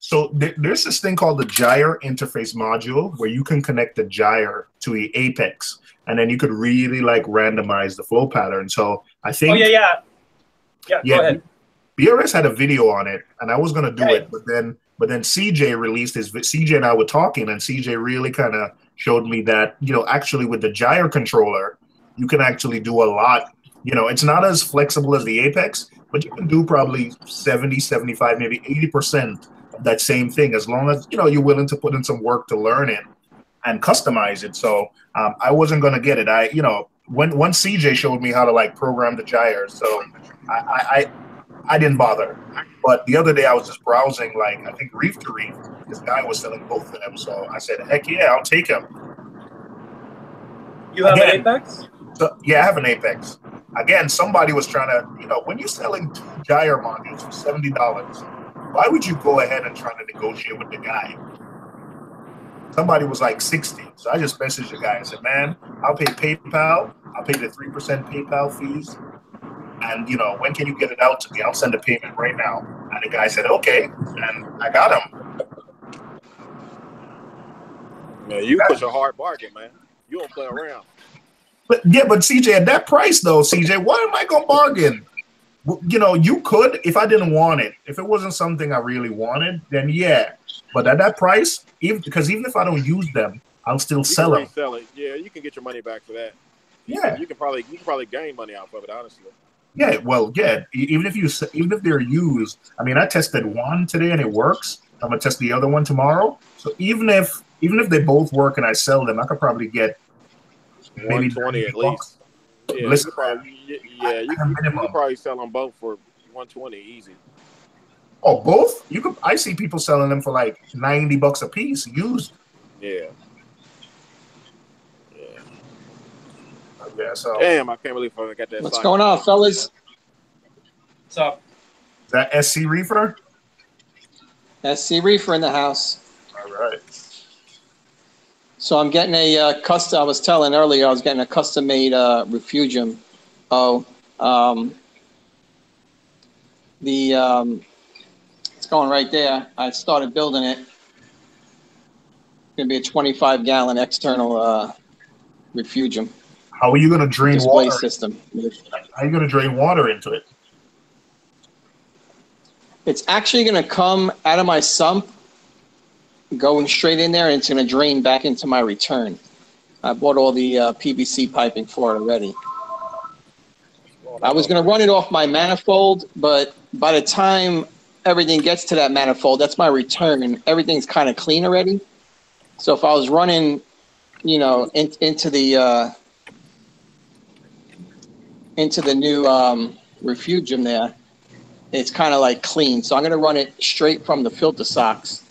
So there's this thing called the gyre interface module where you can connect the gyre to the Apex, and then you could really like randomize the flow pattern. So I think. Oh yeah. Go ahead. BRS had a video on it, and I was gonna do it, but then CJ released his. CJ and I were talking, and CJ really kind of showed me that actually with the gyre controller, you can actually do a lot. It's not as flexible as the Apex, but you can do probably 70, 75, maybe 80% of that same thing, as long as you're willing to put in some work to learn it and customize it. So I wasn't gonna get it. Once CJ showed me how to like program the gyres, so I didn't bother. But the other day I was just browsing, like I think Reef to Reef. This guy was selling both of them, so I said, heck yeah, I'll take him. You have an Apex? So, yeah, I have an Apex. Again, somebody was trying to, when you're selling 2 gyre modules for $70, why would you go ahead and try to negotiate with the guy? Somebody was like 60. So I just messaged the guy and said, man, I'll pay PayPal. I'll pay the 3% PayPal fees. And, when can you get it out to me? I'll send a payment right now. And the guy said, okay. And I got him. Man, you push a hard bargain, man. You don't play around. But CJ, at that price though, CJ, why am I gonna bargain? You could if I didn't want it. If it wasn't something I really wanted, then yeah. But at that price, even if I don't use them, I'll still sell them. Sell it. Yeah, you can get your money back for that. Yeah, you can probably gain money off of it, honestly. Yeah, well, yeah. Even if they're used, I mean, I tested one today and it works. I'm gonna test the other one tomorrow. So even if they both work and I sell them, I could probably get maybe 120 at $90. least. Yeah, Listen, you could probably sell them both for 120 easy. oh, both? I see people selling them for like $90 a piece used. Yeah. Yeah. So damn, I can't believe I got that. What's going on, fellas? What's up? Is that SC Reefer? SC Reefer in the house. All right. So I'm getting a custom. I was telling earlier I was getting a custom-made Refugium. It's going right there. I started building it. It's gonna be a 25-gallon external Refugium. How are you gonna drain display water? System. How are you gonna drain water into it? It's actually gonna come out of my sump, going straight in there, and it's gonna drain back into my return. I bought all the PVC piping for it already. I was gonna run it off my manifold, but by the time everything gets to that manifold, that's my return. Everything's kind of clean already. So if I was running, into the new Refugium there, it's kind of like clean. So I'm gonna run it straight from the filter socks.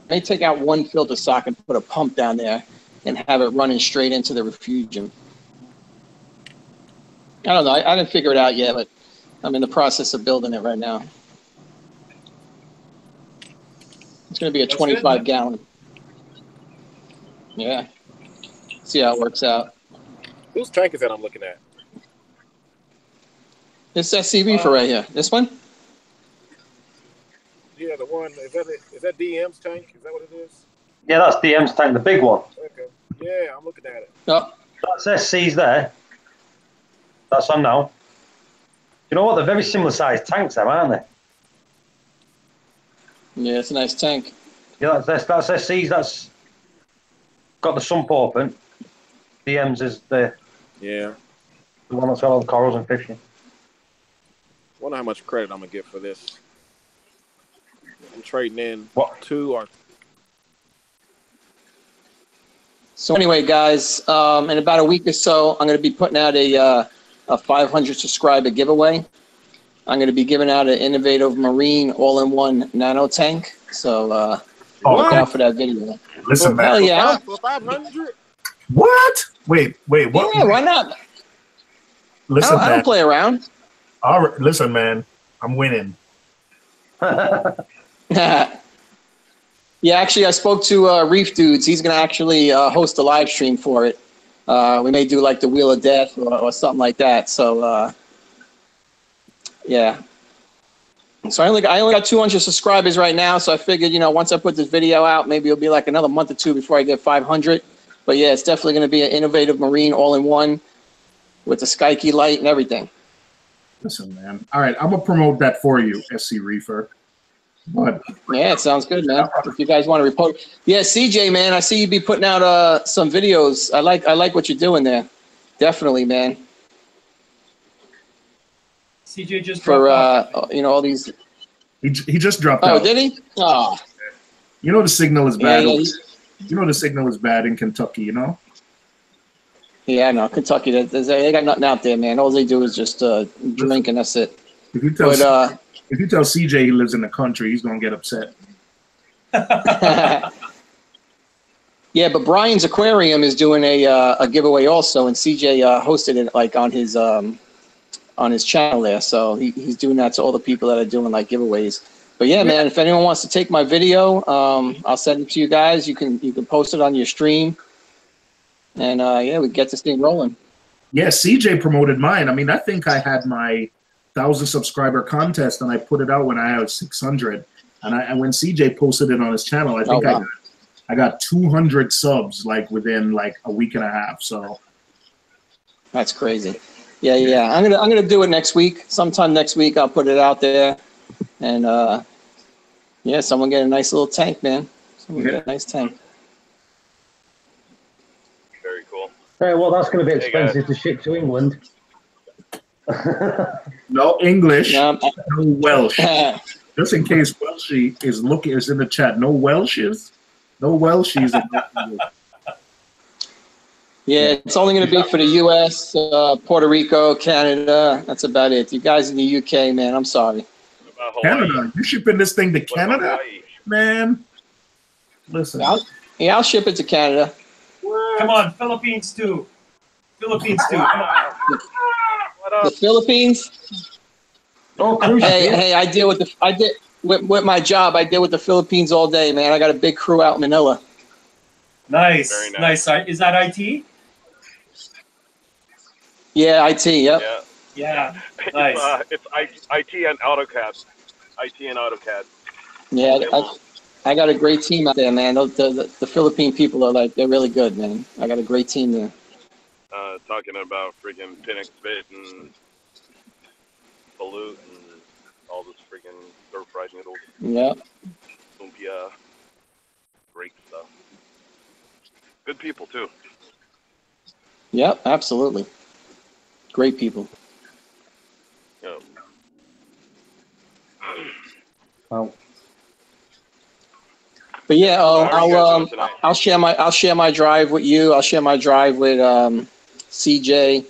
I may take out one filter sock and put a pump down there and have it running straight into the Refugium. I don't know. I didn't figure it out yet, but I'm in the process of building it right now. It's going to be a 25-gallon. Yeah. See how it works out. Whose tank is that I'm looking at? This SCV for right here. This one? Yeah, the one. Is that DM's tank? Is that what it is? Yeah, that's DM's tank, the big one. Okay. Yeah, I'm looking at it. Oh. That's SC's there. That's on now. You know what? They're very similar sized tanks, them, aren't they? Yeah, it's a nice tank. Yeah, that's SC's. That's got the sump open. DM's is the one that's got all the corals and fishing. Wonder how much credit I'm gonna get for this. I'm trading in two or. So anyway, guys, in about a week or so, I'm going to be putting out a 500 subscriber giveaway. I'm going to be giving out an innovative marine all-in-one nano tank. So look out for that video. Listen, man. Hell yeah! For 500? What? Wait, what? Yeah, why not? Listen, I don't play around. All right, listen, man. I'm winning. Yeah, actually, I spoke to Reef Dudes. He's going to actually host a live stream for it. We may do like the Wheel of Death or something like that. So, yeah. So I only got 200 subscribers right now. So I figured, once I put this video out, maybe it'll be like another month or two before I get 500. But yeah, it's definitely going to be an innovative marine all-in-one with the Skykey light and everything. Listen, man. All right, I'm gonna promote that for you, SC Reefer. But yeah, it sounds good, man. If you guys want to report, yeah, CJ, man, I see you be putting out some videos. I like what you're doing there. Definitely, man. CJ just for all these. He just dropped out. Oh, did he? Oh. You know the signal is bad. Yeah, you know the signal is bad in Kentucky. You know. Yeah, I know Kentucky. They got nothing out there, man. All they do is just drink, and that's it. If you tell CJ he lives in the country, he's gonna get upset. Yeah, but Brian's Aquarium is doing a giveaway also, and CJ hosted it like on his channel there. So he's doing that to all the people that are doing like giveaways. But yeah, man, if anyone wants to take my video, I'll send it to you guys. You can post it on your stream, and yeah, we get this thing rolling. Yeah, CJ promoted mine. I mean, I think I had my 1,000 subscriber contest, and I put it out when I had 600. And when CJ posted it on his channel, I think I got 200 subs like within like a week and a half. So that's crazy. Yeah. I'm gonna do it next week. Sometime next week, I'll put it out there, and yeah, someone get a nice little tank, man. Someone get a nice tank. Very cool. Hey, well, that's going to be expensive to ship to England. No English, No, no Welsh. Just in case Welshie is in the chat. No Welshes, no Welshies. Yeah, it's only going to be for the U.S., Puerto Rico, Canada. That's about it. You guys in the UK, man, I'm sorry. Canada, you shipping this thing to Canada, man? Listen, I'll ship it to Canada. Come on, Philippines too. Philippines too. Come on. The Philippines. Oh, hey, I deal with with my job. I deal with the Philippines all day, man. I got a big crew out in Manila. Nice. Is that IT? Yeah, IT. Yep. Yeah. Nice. It's IT and AutoCAD. IT and AutoCAD. Yeah, I got a great team out there, man. The Philippine people are they're really good, man. I got a great team there. Talking about freaking Pinnock Spit and Balut and all this freaking stir-fried noodles. Yep. Lumpia. Great stuff. Good people, too. Yep, absolutely. Great people. Yep. Well. But yeah, I'll share my drive with you. I'll share my drive with CJ,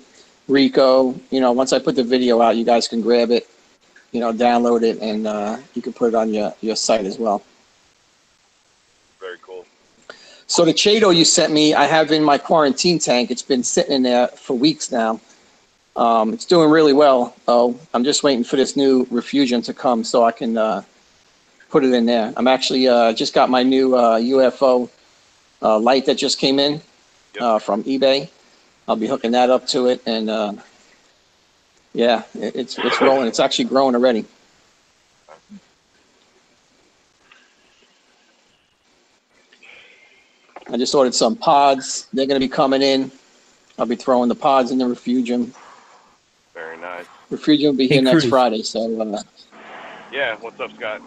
Rico. You know, once I put the video out, you guys can grab it, you know, download it, and you can put it on your site as well. Very cool. So the Chato you sent me, I have in my quarantine tank. It's been sitting in there for weeks now. It's doing really well. Oh, I'm just waiting for this new Refugium to come so I can put it in there. I'm actually just got my new UFO light that just came in from eBay. I'll be hooking that up to it, and yeah, it's rolling. It's actually growing already. I just ordered some pods. They're going to be coming in. I'll be throwing the pods in the Refugium. Very nice. Refugium will be here next Friday. So yeah, what's up, Scott?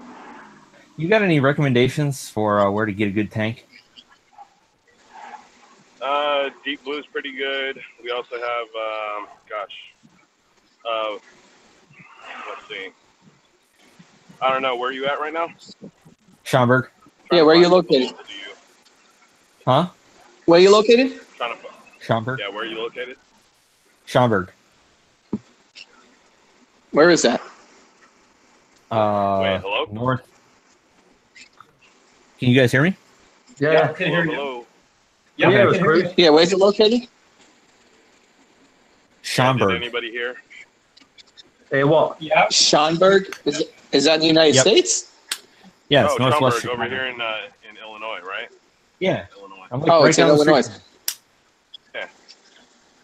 You got any recommendations for where to get a good tank? Deep Blue's pretty good. We also have, let's see. I don't know. Where are you at right now? Schaumburg. Yeah, where are you located? Huh? Where are you located? Schaumburg. Yeah, where are you located? Schaumburg. Where is that? Wait, hello? North. Can you guys hear me? Yeah, I can hear you. Hello. Yeah, where's it located? Schaumburg. Did anybody hear? Hey, what? Yeah. Schaumburg? Is that in the United States? Yeah, it's northwest. Schaumburg over here in Illinois, right? Yeah. Illinois. I'm like It's in Illinois. Yeah.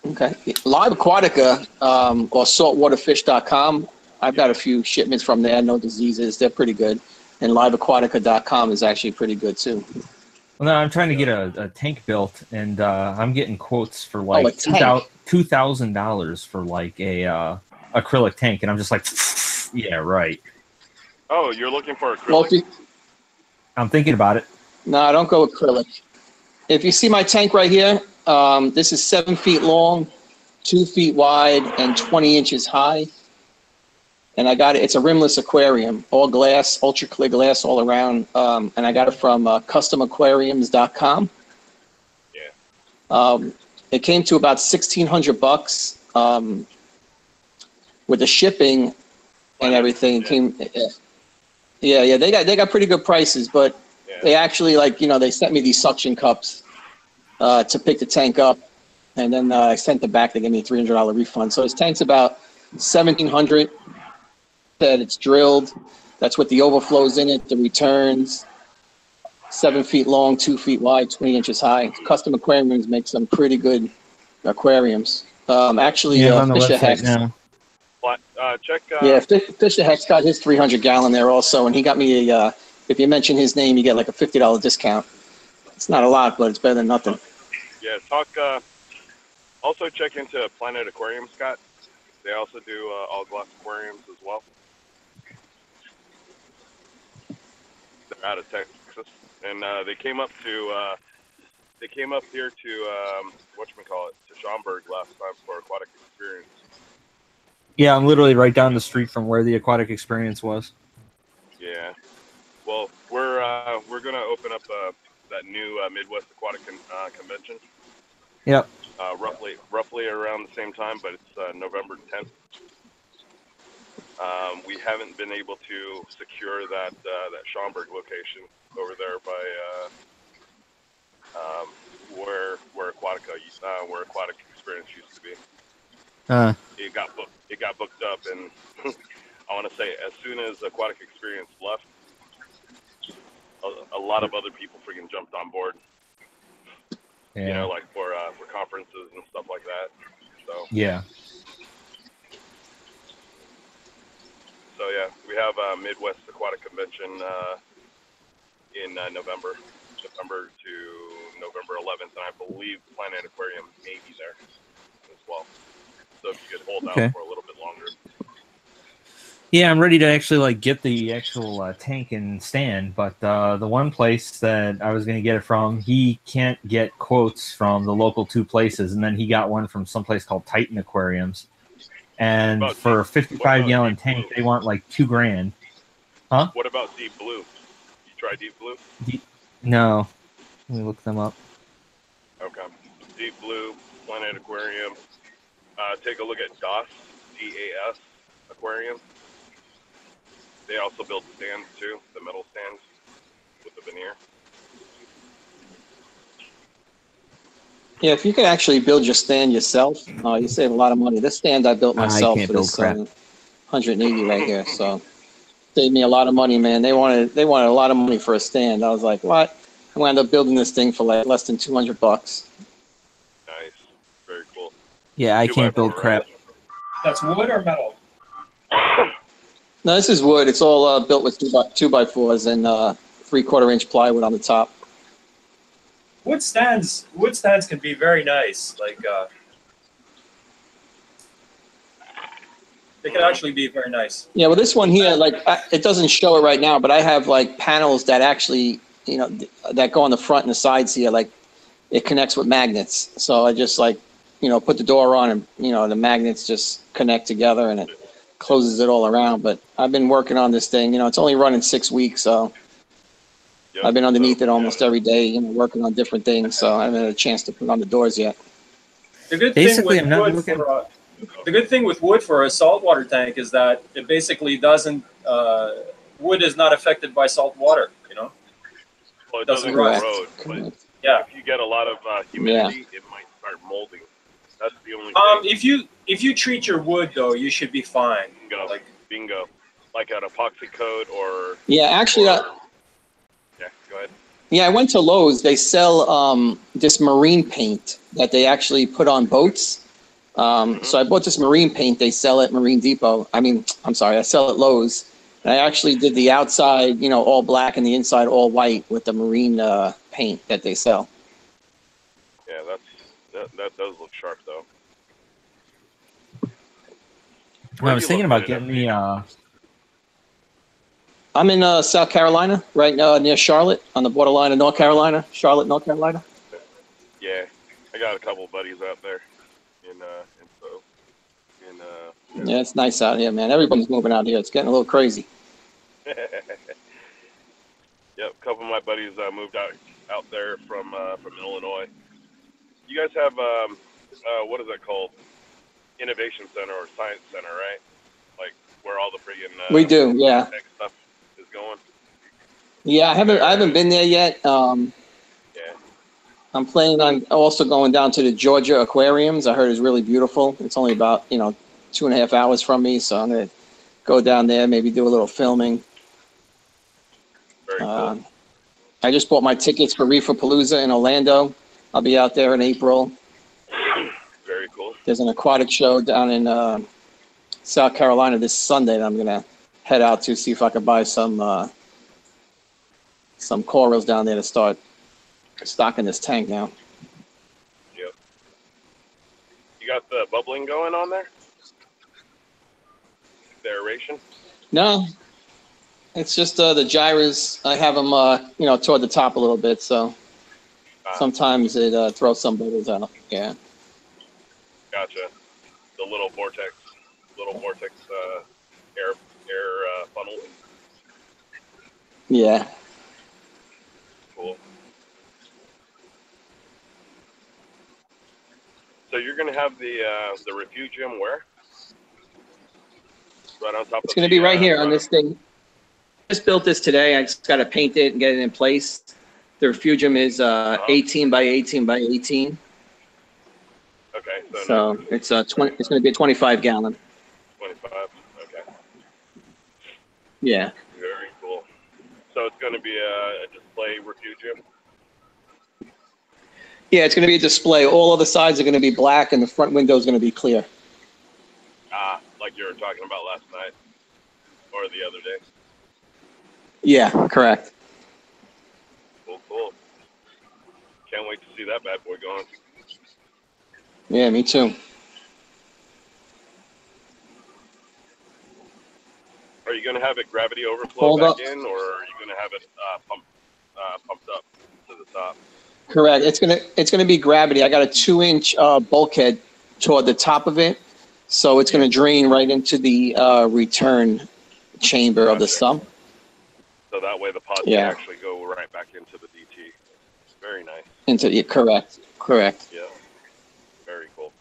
Okay. Live Aquatica or saltwaterfish.com. I've got a few shipments from there. No diseases. They're pretty good. And liveaquatica.com is actually pretty good too. Well, no, I'm trying to get a tank built, and I'm getting quotes for like $2,000 for like a acrylic tank, and I'm just like, yeah, right. Oh, you're looking for acrylic? I'm thinking about it. No, don't go acrylic. If you see my tank right here, this is 7 feet long, 2 feet wide, and 20 inches high. And I got it. It's a rimless aquarium, all glass, ultra clear glass all around. And I got it from customaquariums.com. Yeah. It came to about $1,600 with the shipping and everything. It came. Yeah. They got pretty good prices, but they actually they sent me these suction cups to pick the tank up, and then I sent it back. They gave me a $300 refund. So this tank's about $1,700. That it's drilled. That's what the overflows in it, the returns. 7 feet long, 2 feet wide, 20 inches high. Custom Aquariums make some pretty good aquariums. Actually, Fisher Hex. Check. Fisher Hex got his 300-gallon there also, and he got me a. If you mention his name, you get like a $50 discount. It's not a lot, but it's better than nothing. Yeah, talk. Also, check into Planet Aquarium, Scott. They also do all glass aquariums as well. They're out of Texas, and they came up here to whatchamacallit, to Schaumburg last time for aquatic experience. Yeah, I'm literally right down the street from where the aquatic experience was. Yeah. Well, we're gonna open up that new Midwest Aquatic Convention. Yep. Roughly around the same time, but it's November 10th. We haven't been able to secure that Schaumburg location over there by where Aquatic Experience used to be. It got booked up, and I want to say as soon as Aquatic Experience left, a lot of other people freaking jumped on board. Yeah. You know, like for conferences and stuff like that. So yeah. So yeah, we have Midwest Aquatic Convention in November to November 11th, and I believe Planet Aquarium may be there as well. So if you could hold out for a little bit longer. Yeah, I'm ready to actually like get the actual tank and stand, but the one place that I was going to get it from, he can't get quotes from the local 2 places, and then he got one from someplace called Titan Aquariums, and for a 55-gallon tank, they want like $2,000. Huh? What about Deep Blue? You try Deep Blue? No, let me look them up. Okay, Deep Blue, Planet Aquarium. Take a look at DAS, DAS Aquarium. They also build stands too, the metal stands with the veneer. Yeah, if you could actually build your stand yourself, you save a lot of money. This stand I built myself for this 180 right here, so saved me a lot of money, man. They wanted a lot of money for a stand. I was like, what? I wound up building this thing for like less than $200. Nice, very cool. Yeah, I can't build crap. That's wood or metal? No, this is wood. It's all built with 2x4s and 3/4 inch plywood on the top. Wood stands can be very nice. Like they can actually be very nice. Yeah, well, this one here, like it doesn't show it right now, but I have like panels that actually, you know, that go on the front and the sides here. Like it connects with magnets. So I just like, you know, put the door on and, you know, the magnets just connect together and it closes it all around. But I've been working on this thing, you know, it's only running 6 weeks, so I've been underneath it almost every day, you know, working on different things. So I haven't had a chance to put on the doors yet. The good thing with wood for a saltwater tank is that it basically doesn't. Wood is not affected by salt water. You know. Well, it doesn't corrode, but yeah, if you get a lot of humidity, it might start molding. That's the only thing. If you treat your wood though, you should be fine. Bingo. Like an epoxy coat or. Yeah, actually. Yeah, go ahead. Yeah, I went to Lowe's. They sell this marine paint that they actually put on boats. So I bought this marine paint. They sell at Marine Depot. I sell at Lowe's. And I actually did the outside, you know, all black and the inside all white with the marine paint that they sell. Yeah, that does look sharp though. I was thinking about getting the. I'm in South Carolina, right near Charlotte, on the borderline of North Carolina. Charlotte, North Carolina. Yeah, I got a couple of buddies out there Yeah, it's nice out here, man. Everybody's moving out here. It's getting a little crazy. Yep, a couple of my buddies moved out there from Illinois. You guys have what is that called? Innovation Center or Science Center, right? Like where all the friggin' we do, yeah. tech stuff is going. Yeah, I haven't been there yet. I'm planning on also going down to the Georgia aquariums. I heard it's really beautiful. It's only about, you know, 2.5 hours from me, so I'm gonna go down there, maybe do a little filming. Very cool. I just bought my tickets for Reefapalooza in Orlando. I'll be out there in April. Very cool. There's an aquatic show down in South Carolina this Sunday that I'm gonna head out to, see if I can buy some corals down there to start stocking this tank now. Yep. You got the bubbling going on there? The aeration? No, it's just the gyres. I have them, you know, toward the top a little bit, so sometimes it throws some bubbles out. Yeah. Gotcha. The little vortex. little vortex air funnel. Yeah. Cool. So you're going to have the Refugium where? Right on top It's of going to be right here on this thing. Just built this today. I just got to paint it and get it in place. The Refugium is 18 by 18 by 18. Okay. So it's It's going to be a 25 gallon. 25. Okay. Yeah. Very cool. So it's going to be a display Refugium. Yeah, it's going to be a display. All of the sides are going to be black, and the front window is going to be clear. Ah, like you were talking about last night or the other day. Yeah, correct. Cool, cool. Can't wait to see that bad boy going. Yeah, me too. Are you going to have it gravity overflow Hold back up. in, or are you going to have it pumped up to the top? Correct. It's gonna be gravity. I got a 2-inch bulkhead toward the top of it, so it's gonna drain right into the return chamber of the sump. So that way the pods Yeah. can actually go right back into the DT. Very nice. Correct. Yeah. Very cool.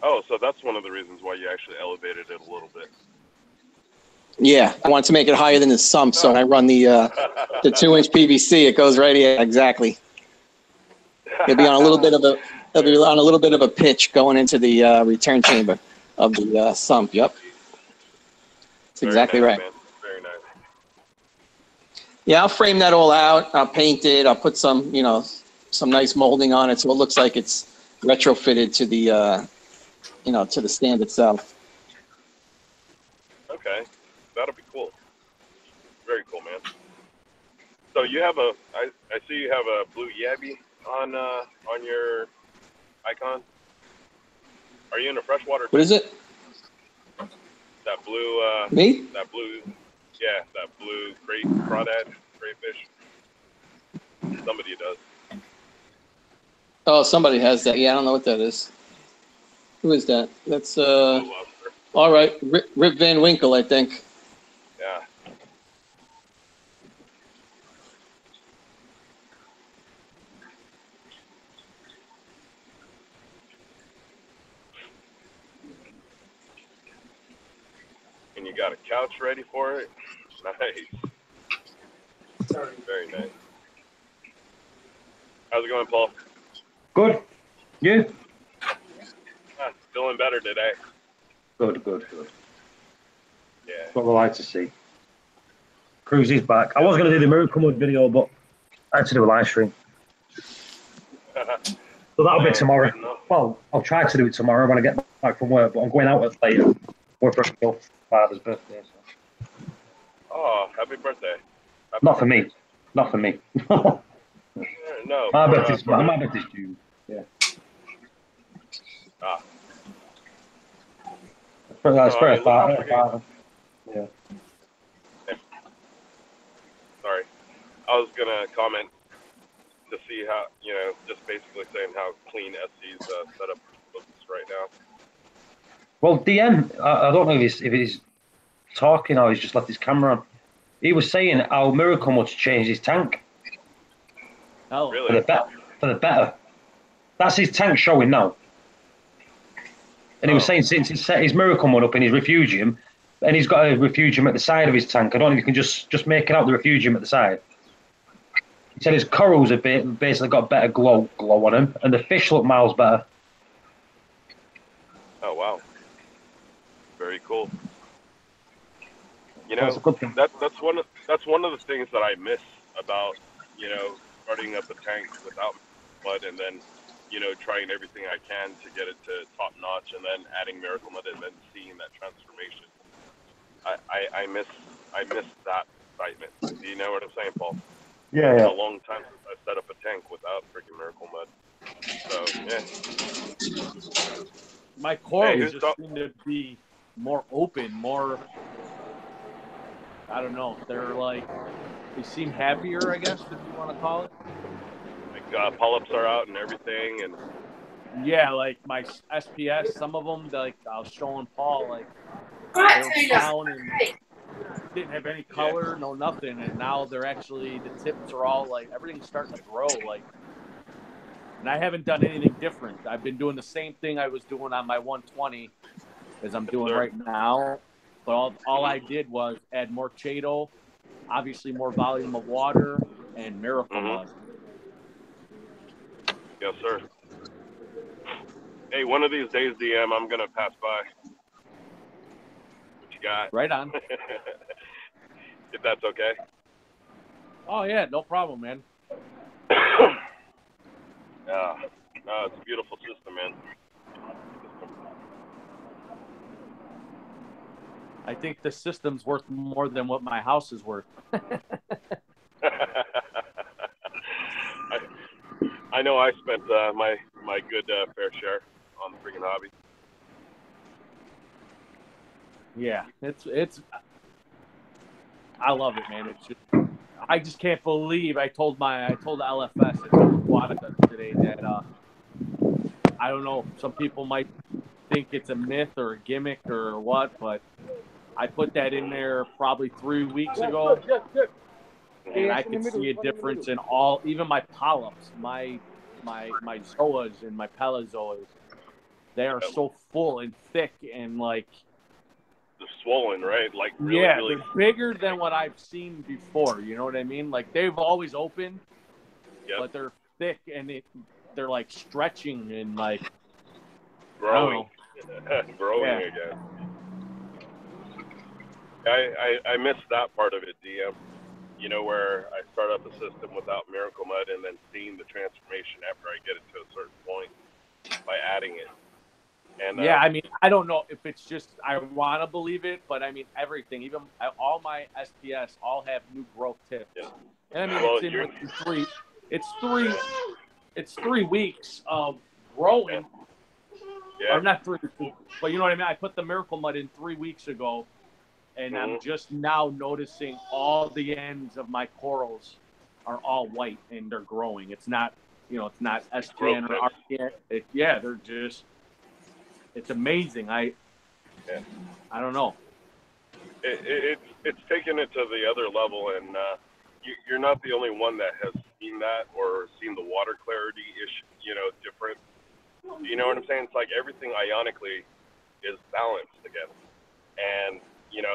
Oh, so that's one of the reasons why you actually elevated it a little bit. Yeah, I want to make it higher than the sump, so when I run the 2-inch PVC, it goes right here. Exactly. It'll be on a little bit of a pitch going into the return chamber of the sump. Yep. That's exactly right. Man. Very nice. Yeah, I'll frame that all out. I'll paint it. I'll put some nice molding on it so it looks like it's retrofitted to the, to the stand itself. Okay. That'll be cool. Very cool, man. So you have I see you have a blue Yabby on your icon. Are you in the freshwater? What is it? That blue. Me? That blue. Yeah, that blue crawdad crayfish. Somebody does. Oh, somebody has that. Yeah, I don't know what that is. Who is that? That's all right. Rip Van Winkle, I think. Yeah. And you got a couch ready for it? Nice. Very nice. How's it going, Paul? Good. You? Feeling better today. Good. Yeah. That's what we like to see. Cruz is back. I was going to do the Miracle Mud video, but I had to do a live stream. So that'll be tomorrow. Well, I'll try to do it tomorrow when I get back from work, but I'm going out at later. We're for my father's birthday. So. Oh, happy birthday. Not for me. Not for me. No. My birthday's June. Yeah. Ah. That's for a father. Yeah. Sorry. I was going to comment to see how, just basically saying how clean SC's setup looks right now. Well, DM, I don't know if he's talking or he's just left his camera on. He was saying how Miracle Mud's changed his tank. Oh, really? For the better. That's his tank showing now. And he was saying since he's set his Miracle Mud up in his Refugium, and he's got a Refugium at the side of his tank, I don't know if you can just make it out the Refugium at the side. He said his corals have basically got better glow on them, and the fish look miles better. Oh, wow. Very cool. That's a good thing. That's one of the things that I miss about, starting up a tank without mud and then, trying everything I can to get it to top notch and then adding Miracle Mud and then seeing that transformation. I miss that excitement. Do you know what I'm saying, Paul? Yeah. It's a long time since I set up a tank without freaking Miracle Mud. So, yeah. My corals just seem to be more open, more, I don't know, they seem happier, I guess, if you want to call it. Like polyps are out and everything, and Yeah, like my SPS, some of them, like I was showing Paul, like they were brown and didn't have any color, no nothing, and now they're actually, the tips are all like, everything's starting to grow, like, and I haven't done anything different. I've been doing the same thing I was doing on my 120 as I'm doing right now, but all I did was add more Chaeto, obviously more volume of water, and Miracle Mud. Yes, sir. Hey, one of these days, DM, I'm gonna pass by. What you got? Right on. If that's okay. Oh yeah, no problem, man. Yeah, no, it's a beautiful system, man. I think the system's worth more than what my house is worth. I know I spent my good fair share on the freaking hobby. Yeah, it's. I love it, man. It's just, I just can't believe I told the LFS at Aquatica today that I don't know. Some people might think it's a myth or a gimmick or what, but I put that in there probably 3 weeks ago, and I could see a difference in all, even my polyps, my zoas and my pelazoas. They are so full and thick and like. They're swollen, right? Like really, Yeah, really. they're bigger than what I've seen before. You know what I mean? Like they've always opened, but they're thick and they're like stretching and like Growing. Growing Yeah. again. I missed that part of it, DM. You know, where I start up a system without Miracle Mud and then seeing the transformation after I get it to a certain point by adding it. And yeah, I mean, I don't know if it's just I want to believe it, but I mean everything, even all my SPS, all have new growth tips. And I mean, Well, it's in like it's 3 weeks of growing. Yeah. Or not 3, but you know what I mean. I put the Miracle Mud in 3 weeks ago, and I'm just now noticing all the ends of my corals are all white and they're growing. It's not, it's not STN or RTN. Yeah, they're just. It's amazing. I don't know. It's taken it to the other level, and you're not the only one that has seen that or seen the water clarity issue, different. You know what I'm saying? It's like everything ionically is balanced again, and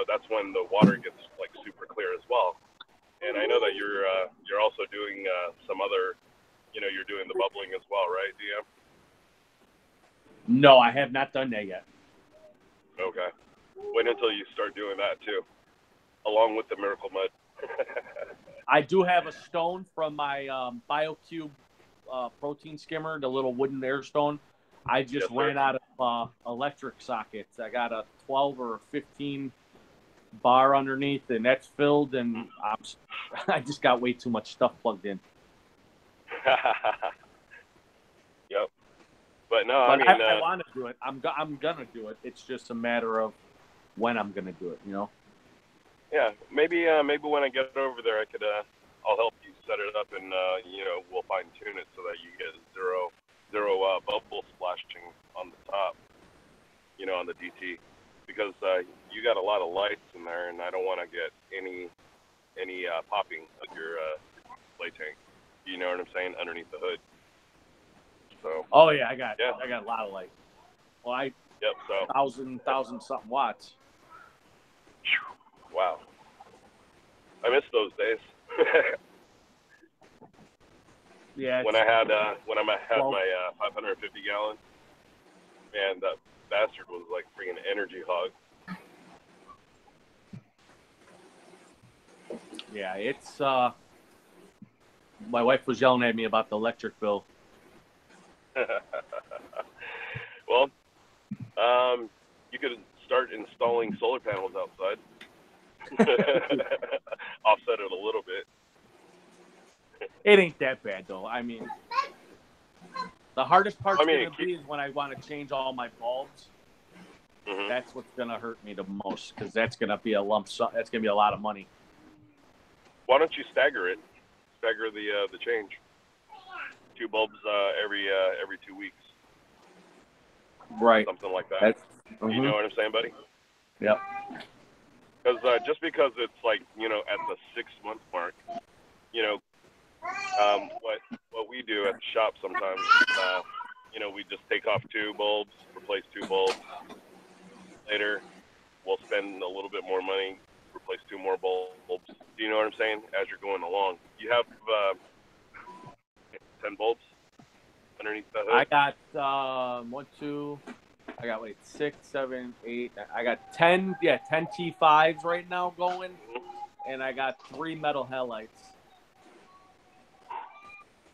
that's when the water gets like super clear as well. And I know that you're also doing some other, you're doing the bubbling as well, right, DM? No, I have not done that yet. Okay. Wait until you start doing that too, along with the Miracle Mud. I do have a stone from my BioCube protein skimmer, the little wooden air stone. I just ran out of electric sockets. I got a 12 or 15 bar underneath, and that's filled, and I just got way too much stuff plugged in. Yep. But no, I mean, I want to do it. I'm gonna do it. It's just a matter of when I'm gonna do it. Yeah, maybe when I get over there, I'll help you set it up, and we'll fine tune it so that you get zero bubble splashing on the top, on the DT, because you got a lot of lights in there, and I don't want to get any popping of your display tank. You know what I'm saying? Underneath the hood. So. Oh yeah, I got a lot of light. Well, so 1,000 something watts. Wow. I miss those days. Yeah. When I had my 550 gallon, man, that bastard was like freaking energy hog. Yeah, it's my wife was yelling at me about the electric bill. Well, you could start installing solar panels outside. Offset it a little bit. It ain't that bad though. I mean, the hardest part's gonna be is when I want to change all my bulbs. Mm-hmm. That's what's gonna hurt me the most, because that's gonna be a lump sum. That's gonna be a lot of money. Why don't you stagger it? Stagger the change. 2 bulbs every 2 weeks. Right. Something like that. That's, You know what I'm saying, buddy? Yep. Because just because it's like, you know, at the 6-month mark, you know, what we do at the shop sometimes, you know, we just take off 2 bulbs, replace 2 bulbs. Later, we'll spend a little bit more money, replace 2 more bulbs. Do you know what I'm saying? As you're going along, you have 10 bulbs underneath the hood. I got 1, 2. I got 6, 7, 8. I got 10. Yeah, 10 T5s right now going, and I got 3 metal halides.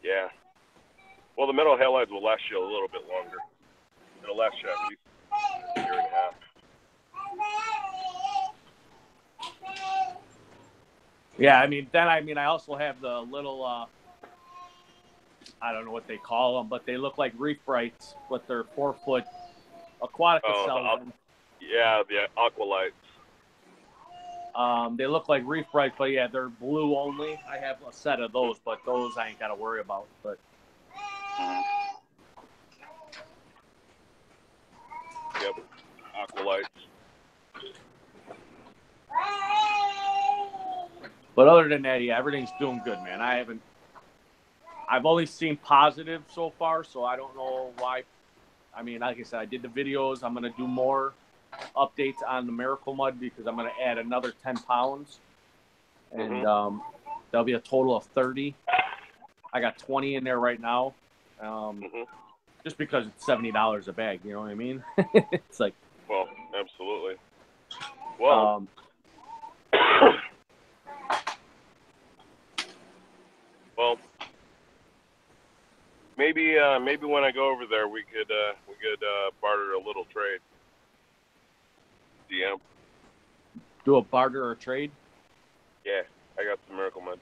Yeah. Well, the metal halides will last you a little bit longer. It'll last you at least a year and a half. Yeah, I also have the little I don't know what they call them, but they look like Reef Brights, but they're 4-foot Aquatica cells. Yeah, the Aqualites. They look like Reef Brights, but yeah, they're blue only. I have a set of those, but those I ain't got to worry about. But Yep, Aqualites. But other than that, yeah, everything's doing good, man. I've only seen positive so far, so I don't know why. I mean, like I said, I did the videos. I'm going to do more updates on the Miracle Mud because I'm going to add another 10 pounds. And there'll be a total of 30. I got 20 in there right now. Just because it's $70 a bag, you know what I mean? It's like... Well, absolutely. Well... well... Maybe when I go over there, we could barter a little trade. DM. Do a barter or trade? Yeah, I got some Miracle Mud.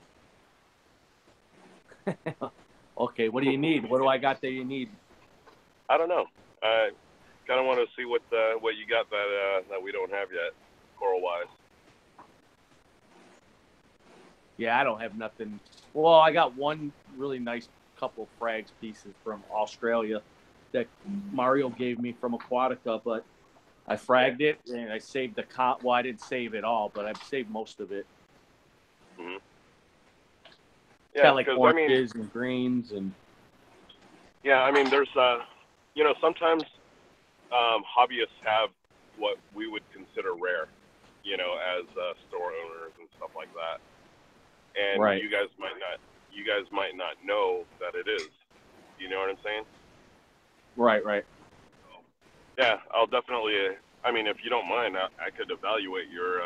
Okay, what do you need? What do I got that you need? I don't know. I kind of want to see what you got that we don't have yet, coral wise. Yeah, I don't have nothing. Well, I got one really nice couple frags pieces from Australia that Mario gave me from Aquatica, but I fragged it and I saved the well, I didn't save it all, but I've saved most of it. Yeah, kind of like oranges and greens and. Yeah, I mean, there's you know, sometimes hobbyists have what we would consider rare, you know, as store owners and stuff like that, and right. you guys might not know that it is. You know what I'm saying? Right, right. Yeah, I'll definitely. I mean, if you don't mind, I could evaluate your,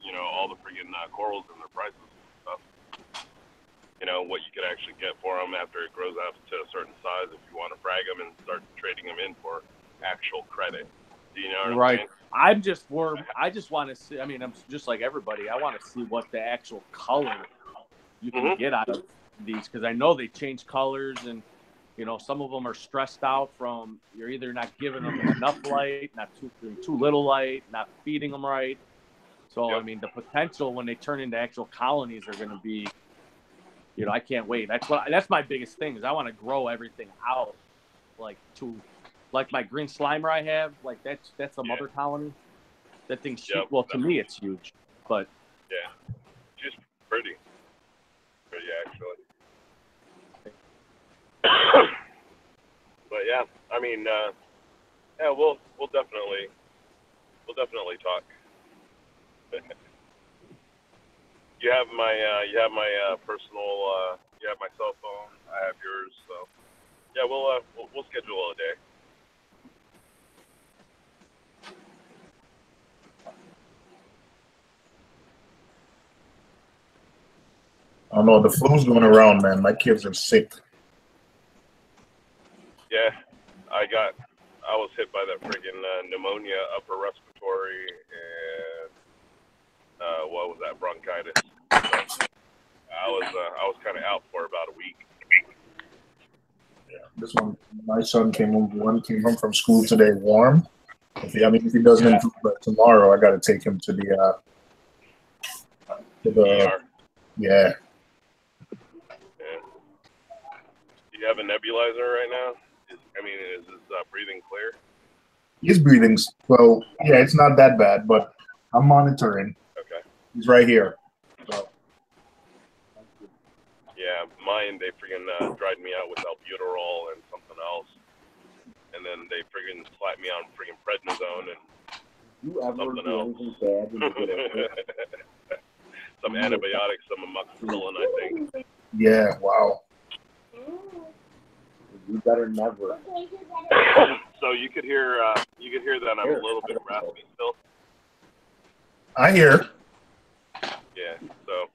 you know, all the freaking corals and their prices and stuff. You know, what you could actually get for them after it grows up to a certain size if you want to frag them and start trading them in for actual credit. Do you know what I'm saying? I just want to see. I mean, I'm just like everybody. I want to see what the actual color you can get out of these because I know they change colors and you know some of them are stressed out from you're either not giving them enough light, not too little light, not feeding them right. So I mean, the potential when they turn into actual colonies are going to be. You know, I can't wait. That's my biggest thing is I want to grow everything out, like my green slimer I have. Like that's a mother colony. That thing's huge. Well, to me it's huge, but just pretty actually. But yeah, I mean, yeah, we'll definitely talk. You have my personal, you have my cell phone. I have yours. So yeah, we'll schedule a day. I don't know, the flu's going around, man. My kids are sick. Yeah, I was hit by that friggin' pneumonia, upper respiratory, and what was that, bronchitis. So I was kind of out for about a week. Yeah, this one, my son came home from school today warm. If he doesn't improve by tomorrow, I got to take him to the ER. Yeah. Do you have a nebulizer right now? Is his breathing clear? He's breathing. Well, yeah, it's not that bad, but I'm monitoring. Okay. He's right here. So. Yeah, mine, they freaking dried me out with albuterol and something else. And then they freaking slapped me on freaking prednisone and something else. Some antibiotics, some amoxicillin, I think. Yeah, wow. You better never. So you could hear that I'm a little bit raspy still. I hear. Yeah, so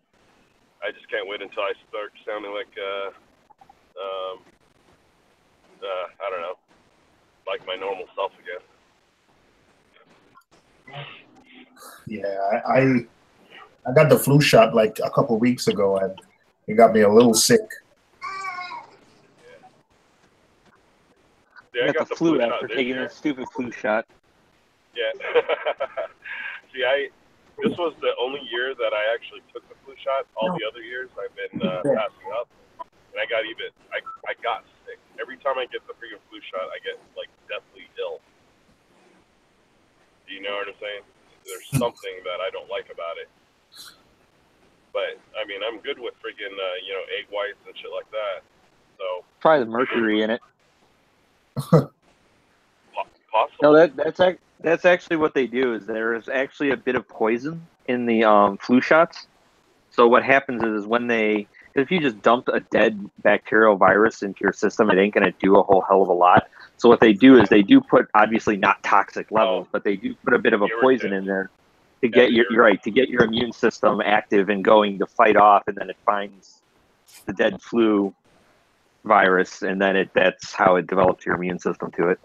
I just can't wait until I start sounding like I don't know, like my normal self again. Yeah, I got the flu shot like a couple weeks ago, and it got me a little sick. Yeah, I got the flu after shot this taking year. a stupid flu shot. Yeah. See, this was the only year that I actually took the flu shot. All the other years I've been passing up, and I got sick. Every time I get the freaking flu shot, I get like deathly ill. Do you know what I'm saying? There's something that I don't like about it. But I mean, I'm good with freaking egg whites and shit like that. So Probably the mercury in it. possible. No, that's actually what they do. Is there is actually a bit of poison in the flu shots. So what happens is when if you just dump a dead bacterial virus into your system, it ain't going to do a whole hell of a lot. So what they do is they do put, obviously not toxic levels, but they do put a bit of a poison in there to get to get your immune system active and going to fight off, and then it finds the dead flu virus, and then that's how it develops your immune system to it.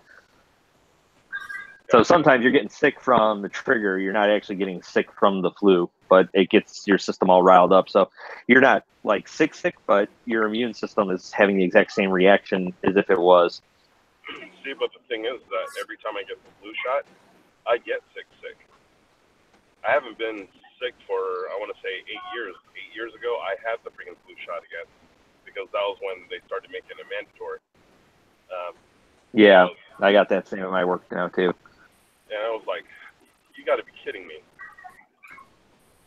So sometimes you're getting sick from the trigger. You're not actually getting sick from the flu, but it gets your system all riled up. So you're not like sick, but your immune system is having the exact same reaction as if it was. See, but the thing is that every time I get the flu shot, I get sick. I haven't been sick for, I want to say 8 years. 8 years ago, I had the freaking flu shot again because that was when they started making it mandatory. Yeah, I got that same at my work now too. And I was like, you got to be kidding me.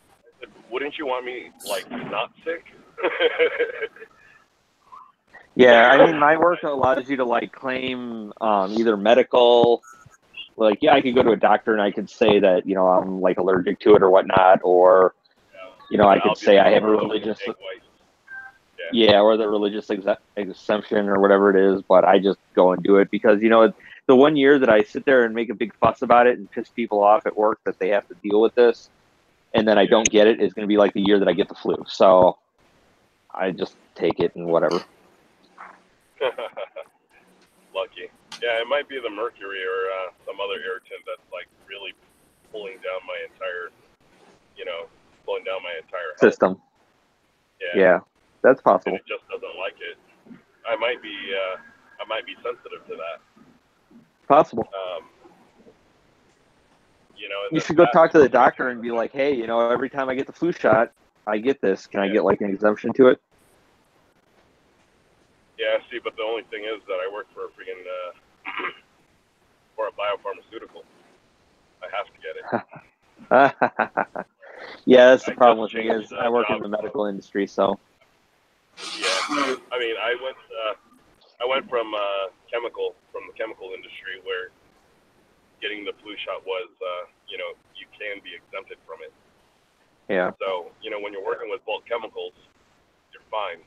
I said, wouldn't you want me, like, not sick? Yeah, I mean, my work allows you to like claim either medical, like I could go to a doctor and I could say that I'm like allergic to it or whatnot, or I could say I have a religious, or the religious exemption or whatever it is. But I just go and do it because the 1 year that I sit there and make a big fuss about it and piss people off at work that they have to deal with this, and then I don't get it, is going to be like the year that I get the flu. So I just take it and whatever. Lucky. Yeah, it might be the mercury or some other irritant that's like really pulling down my entire, health. System. Yeah, that's possible. And it just doesn't like it. I might be sensitive to that. Possible. You should go talk to the doctor and be like, hey, every time I get the flu shot, I get this. Can I get like an exemption to it? Yeah, see, but the only thing is that I work for a freaking for a biopharmaceutical. I have to get it. Yeah, that's the problem with me is I work in the medical industry, so. Yeah, I mean, I went from the chemical industry where getting the flu shot was, you can be exempted from it. Yeah. So, when you're working with bulk chemicals, you're fine.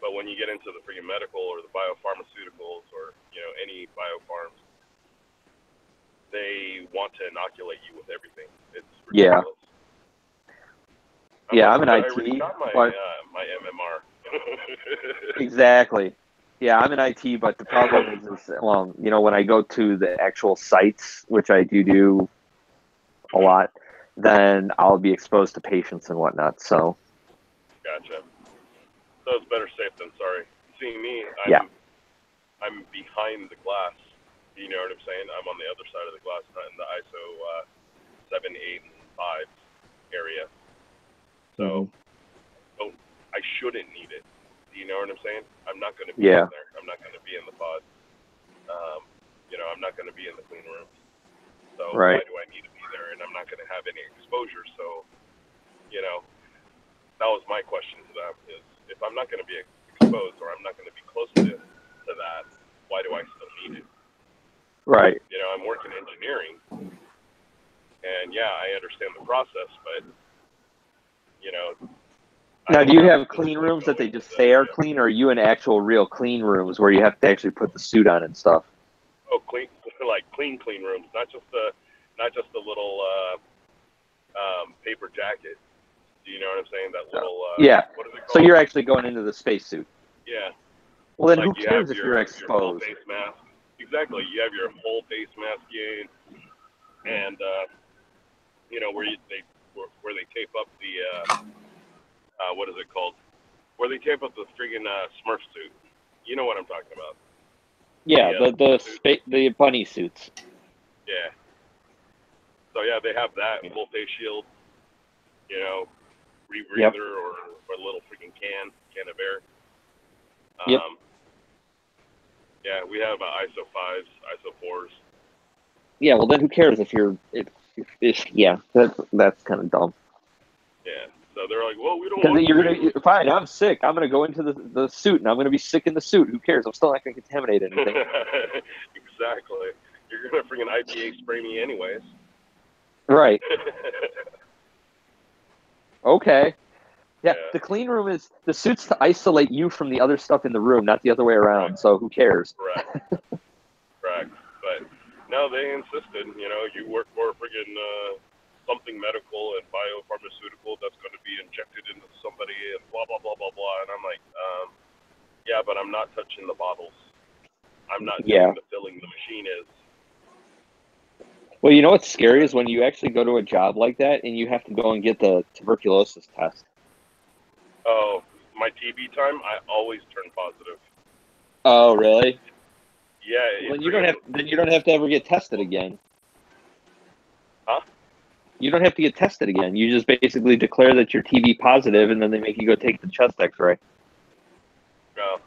But when you get into the freaking medical or the biopharmaceuticals or, any biofarms, they want to inoculate you with everything. It's ridiculous. Yeah, I'm in I IT. already got my MMR. Exactly. Yeah, I'm in IT, but the problem is when I go to the actual sites, which I do a lot, then I'll be exposed to patients and whatnot. So. Gotcha. So it's better safe than sorry. Seeing me, I'm behind the glass. You know what I'm saying? I'm on the other side of the glass, not in the ISO 7, 8, and 5 area. So, I shouldn't need it. Do you know what I'm saying? I'm not going to be in there. I'm not going to be in the pod. I'm not going to be in the clean rooms. So Right. why do I need to be there? And I'm not going to have any exposure. So, you know, that was my question to them is if I'm not going to be exposed or I'm not going to be close to that, why do I still need it? Right. You know, I'm working engineering, and yeah, I understand the process, but you know. Now, do you have clean rooms that they just say are clean, or are you in actual real clean rooms where you have to actually put the suit on and stuff? Oh, clean, like clean rooms, not just the little paper jacket. Do you know what I'm saying? That little Yeah. What is it called? So you're actually going into the spacesuit. Yeah. Well, then like who cares have if your, you're your full exposed? face mask. Exactly. You have your whole face mask in, and you know where they tape up the what is it called? Where they tape up the friggin' Smurf suit. You know what I'm talking about? Yeah, the bunny suits. Yeah. So yeah, they have that full face shield. You know, rebreather or a little freaking can of air. Yep. Yeah, we have ISO 5s, ISO 4s. Yeah, well then who cares if you're yeah, that's kind of dumb. Yeah. So they're like, well, we don't Because want you're fine. I'm sick. I'm gonna go into the suit, and I'm gonna be sick in the suit. Who cares? I'm still not gonna contaminate anything. Exactly. You're gonna freaking IPA spray me anyways. Right. Okay. Yeah, the clean room is the suit's to isolate you from the other stuff in the room, not the other way around. So who cares? Correct. Correct. But no, they insisted. You know, you work for friggin' something medical and biopharmaceutical that's going to be injected into somebody and blah blah blah blah blah. And I'm like, yeah, but I'm not touching the bottles. I'm not doing the filling. The machine is. Well, you know what's scary is when you actually go to a job like that and you have to go and get the tuberculosis test. Oh, my TB time, I always turn positive. Oh, really? Yeah. Well, you don't have to ever get tested again. Huh? You don't have to get tested again. You just basically declare that you're TB positive, and then they make you go take the chest X-ray. No.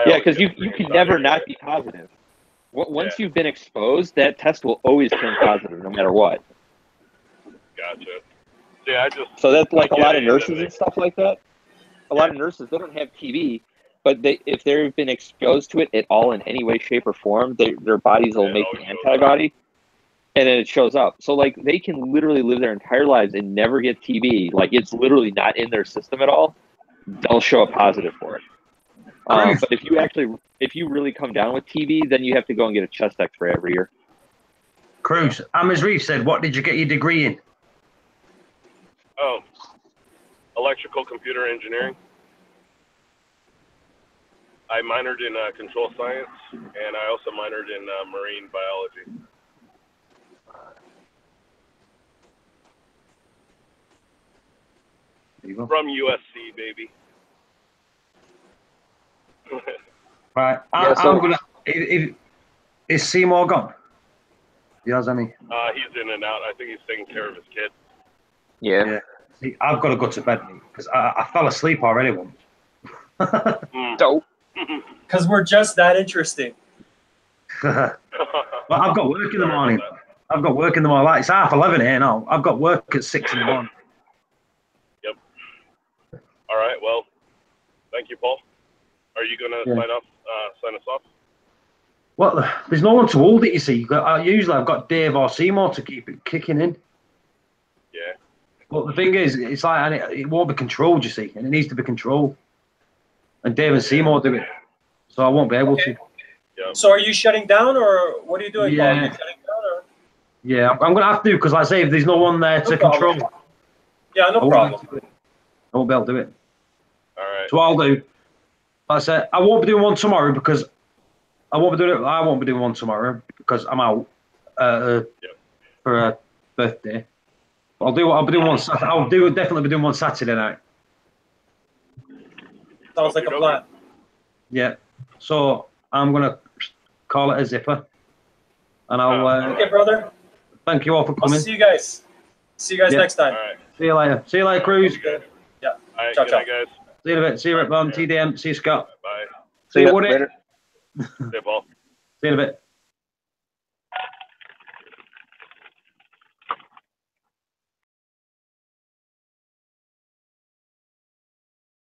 Yeah, because you can never not be positive. Once you've been exposed, that test will always turn positive, no matter what. Gotcha. Yeah, So that's like a lot of nurses and stuff like that. A lot of nurses, they don't have TB, but if they've been exposed to it at all in any way, shape, or form, their bodies will make an antibody, and then it shows up. So like they can literally live their entire lives and never get TB. Like it's literally not in their system at all. They'll show up positive for it. But if you really come down with TB, then you have to go and get a chest X-ray every year. Cruz, Amos Reef said, what did you get your degree in? Oh, electrical computer engineering. I minored in control science, and I also minored in marine biology. From USC, baby. Right. I'm gonna. Is Seymour gone? He has any? He's in and out. I think he's taking care of his kid. Yeah. See, I've got to go to bed because I fell asleep already once. Dope. Because we're just that interesting. Well, I've got work in the morning. Like, it's 11:30 here now. I've got work at 6 in the morning. Yep. All right. Well, thank you, Paul. Are you gonna sign us off? Well, there's no one to hold it. You see, usually I've got Dave or Seymour to keep it kicking in. Yeah. But the thing is, it's like it won't be controlled. You see, and it needs to be controlled. And Dave and Seymour do it, so I won't be able to. Yeah. So are you shutting down, or what are you doing, Paul? Are you shutting down, or? Yeah, I'm going to have to because, like I say, if there's no one there to control. Yeah, no problem. I won't be able to do it. All right. So what I'll do, like I said, I won't be doing one tomorrow because I won't be doing one tomorrow because I'm out for a birthday. I'll be doing one Saturday. Definitely be doing one Saturday night. Sounds like a plan. Yeah. So I'm gonna call it a zipper, and I'll. Okay, brother. Thank you all for coming. I'll see you guys. See you guys next time. All right. See you later. See you later, Cruz. Yeah. All right. Ciao, Good ciao. night, guys. See you in a bit. See you, Rick Bond, TDM. See you, Scott. Bye. See you, Woody. Later. See you, Paul. See you in a bit.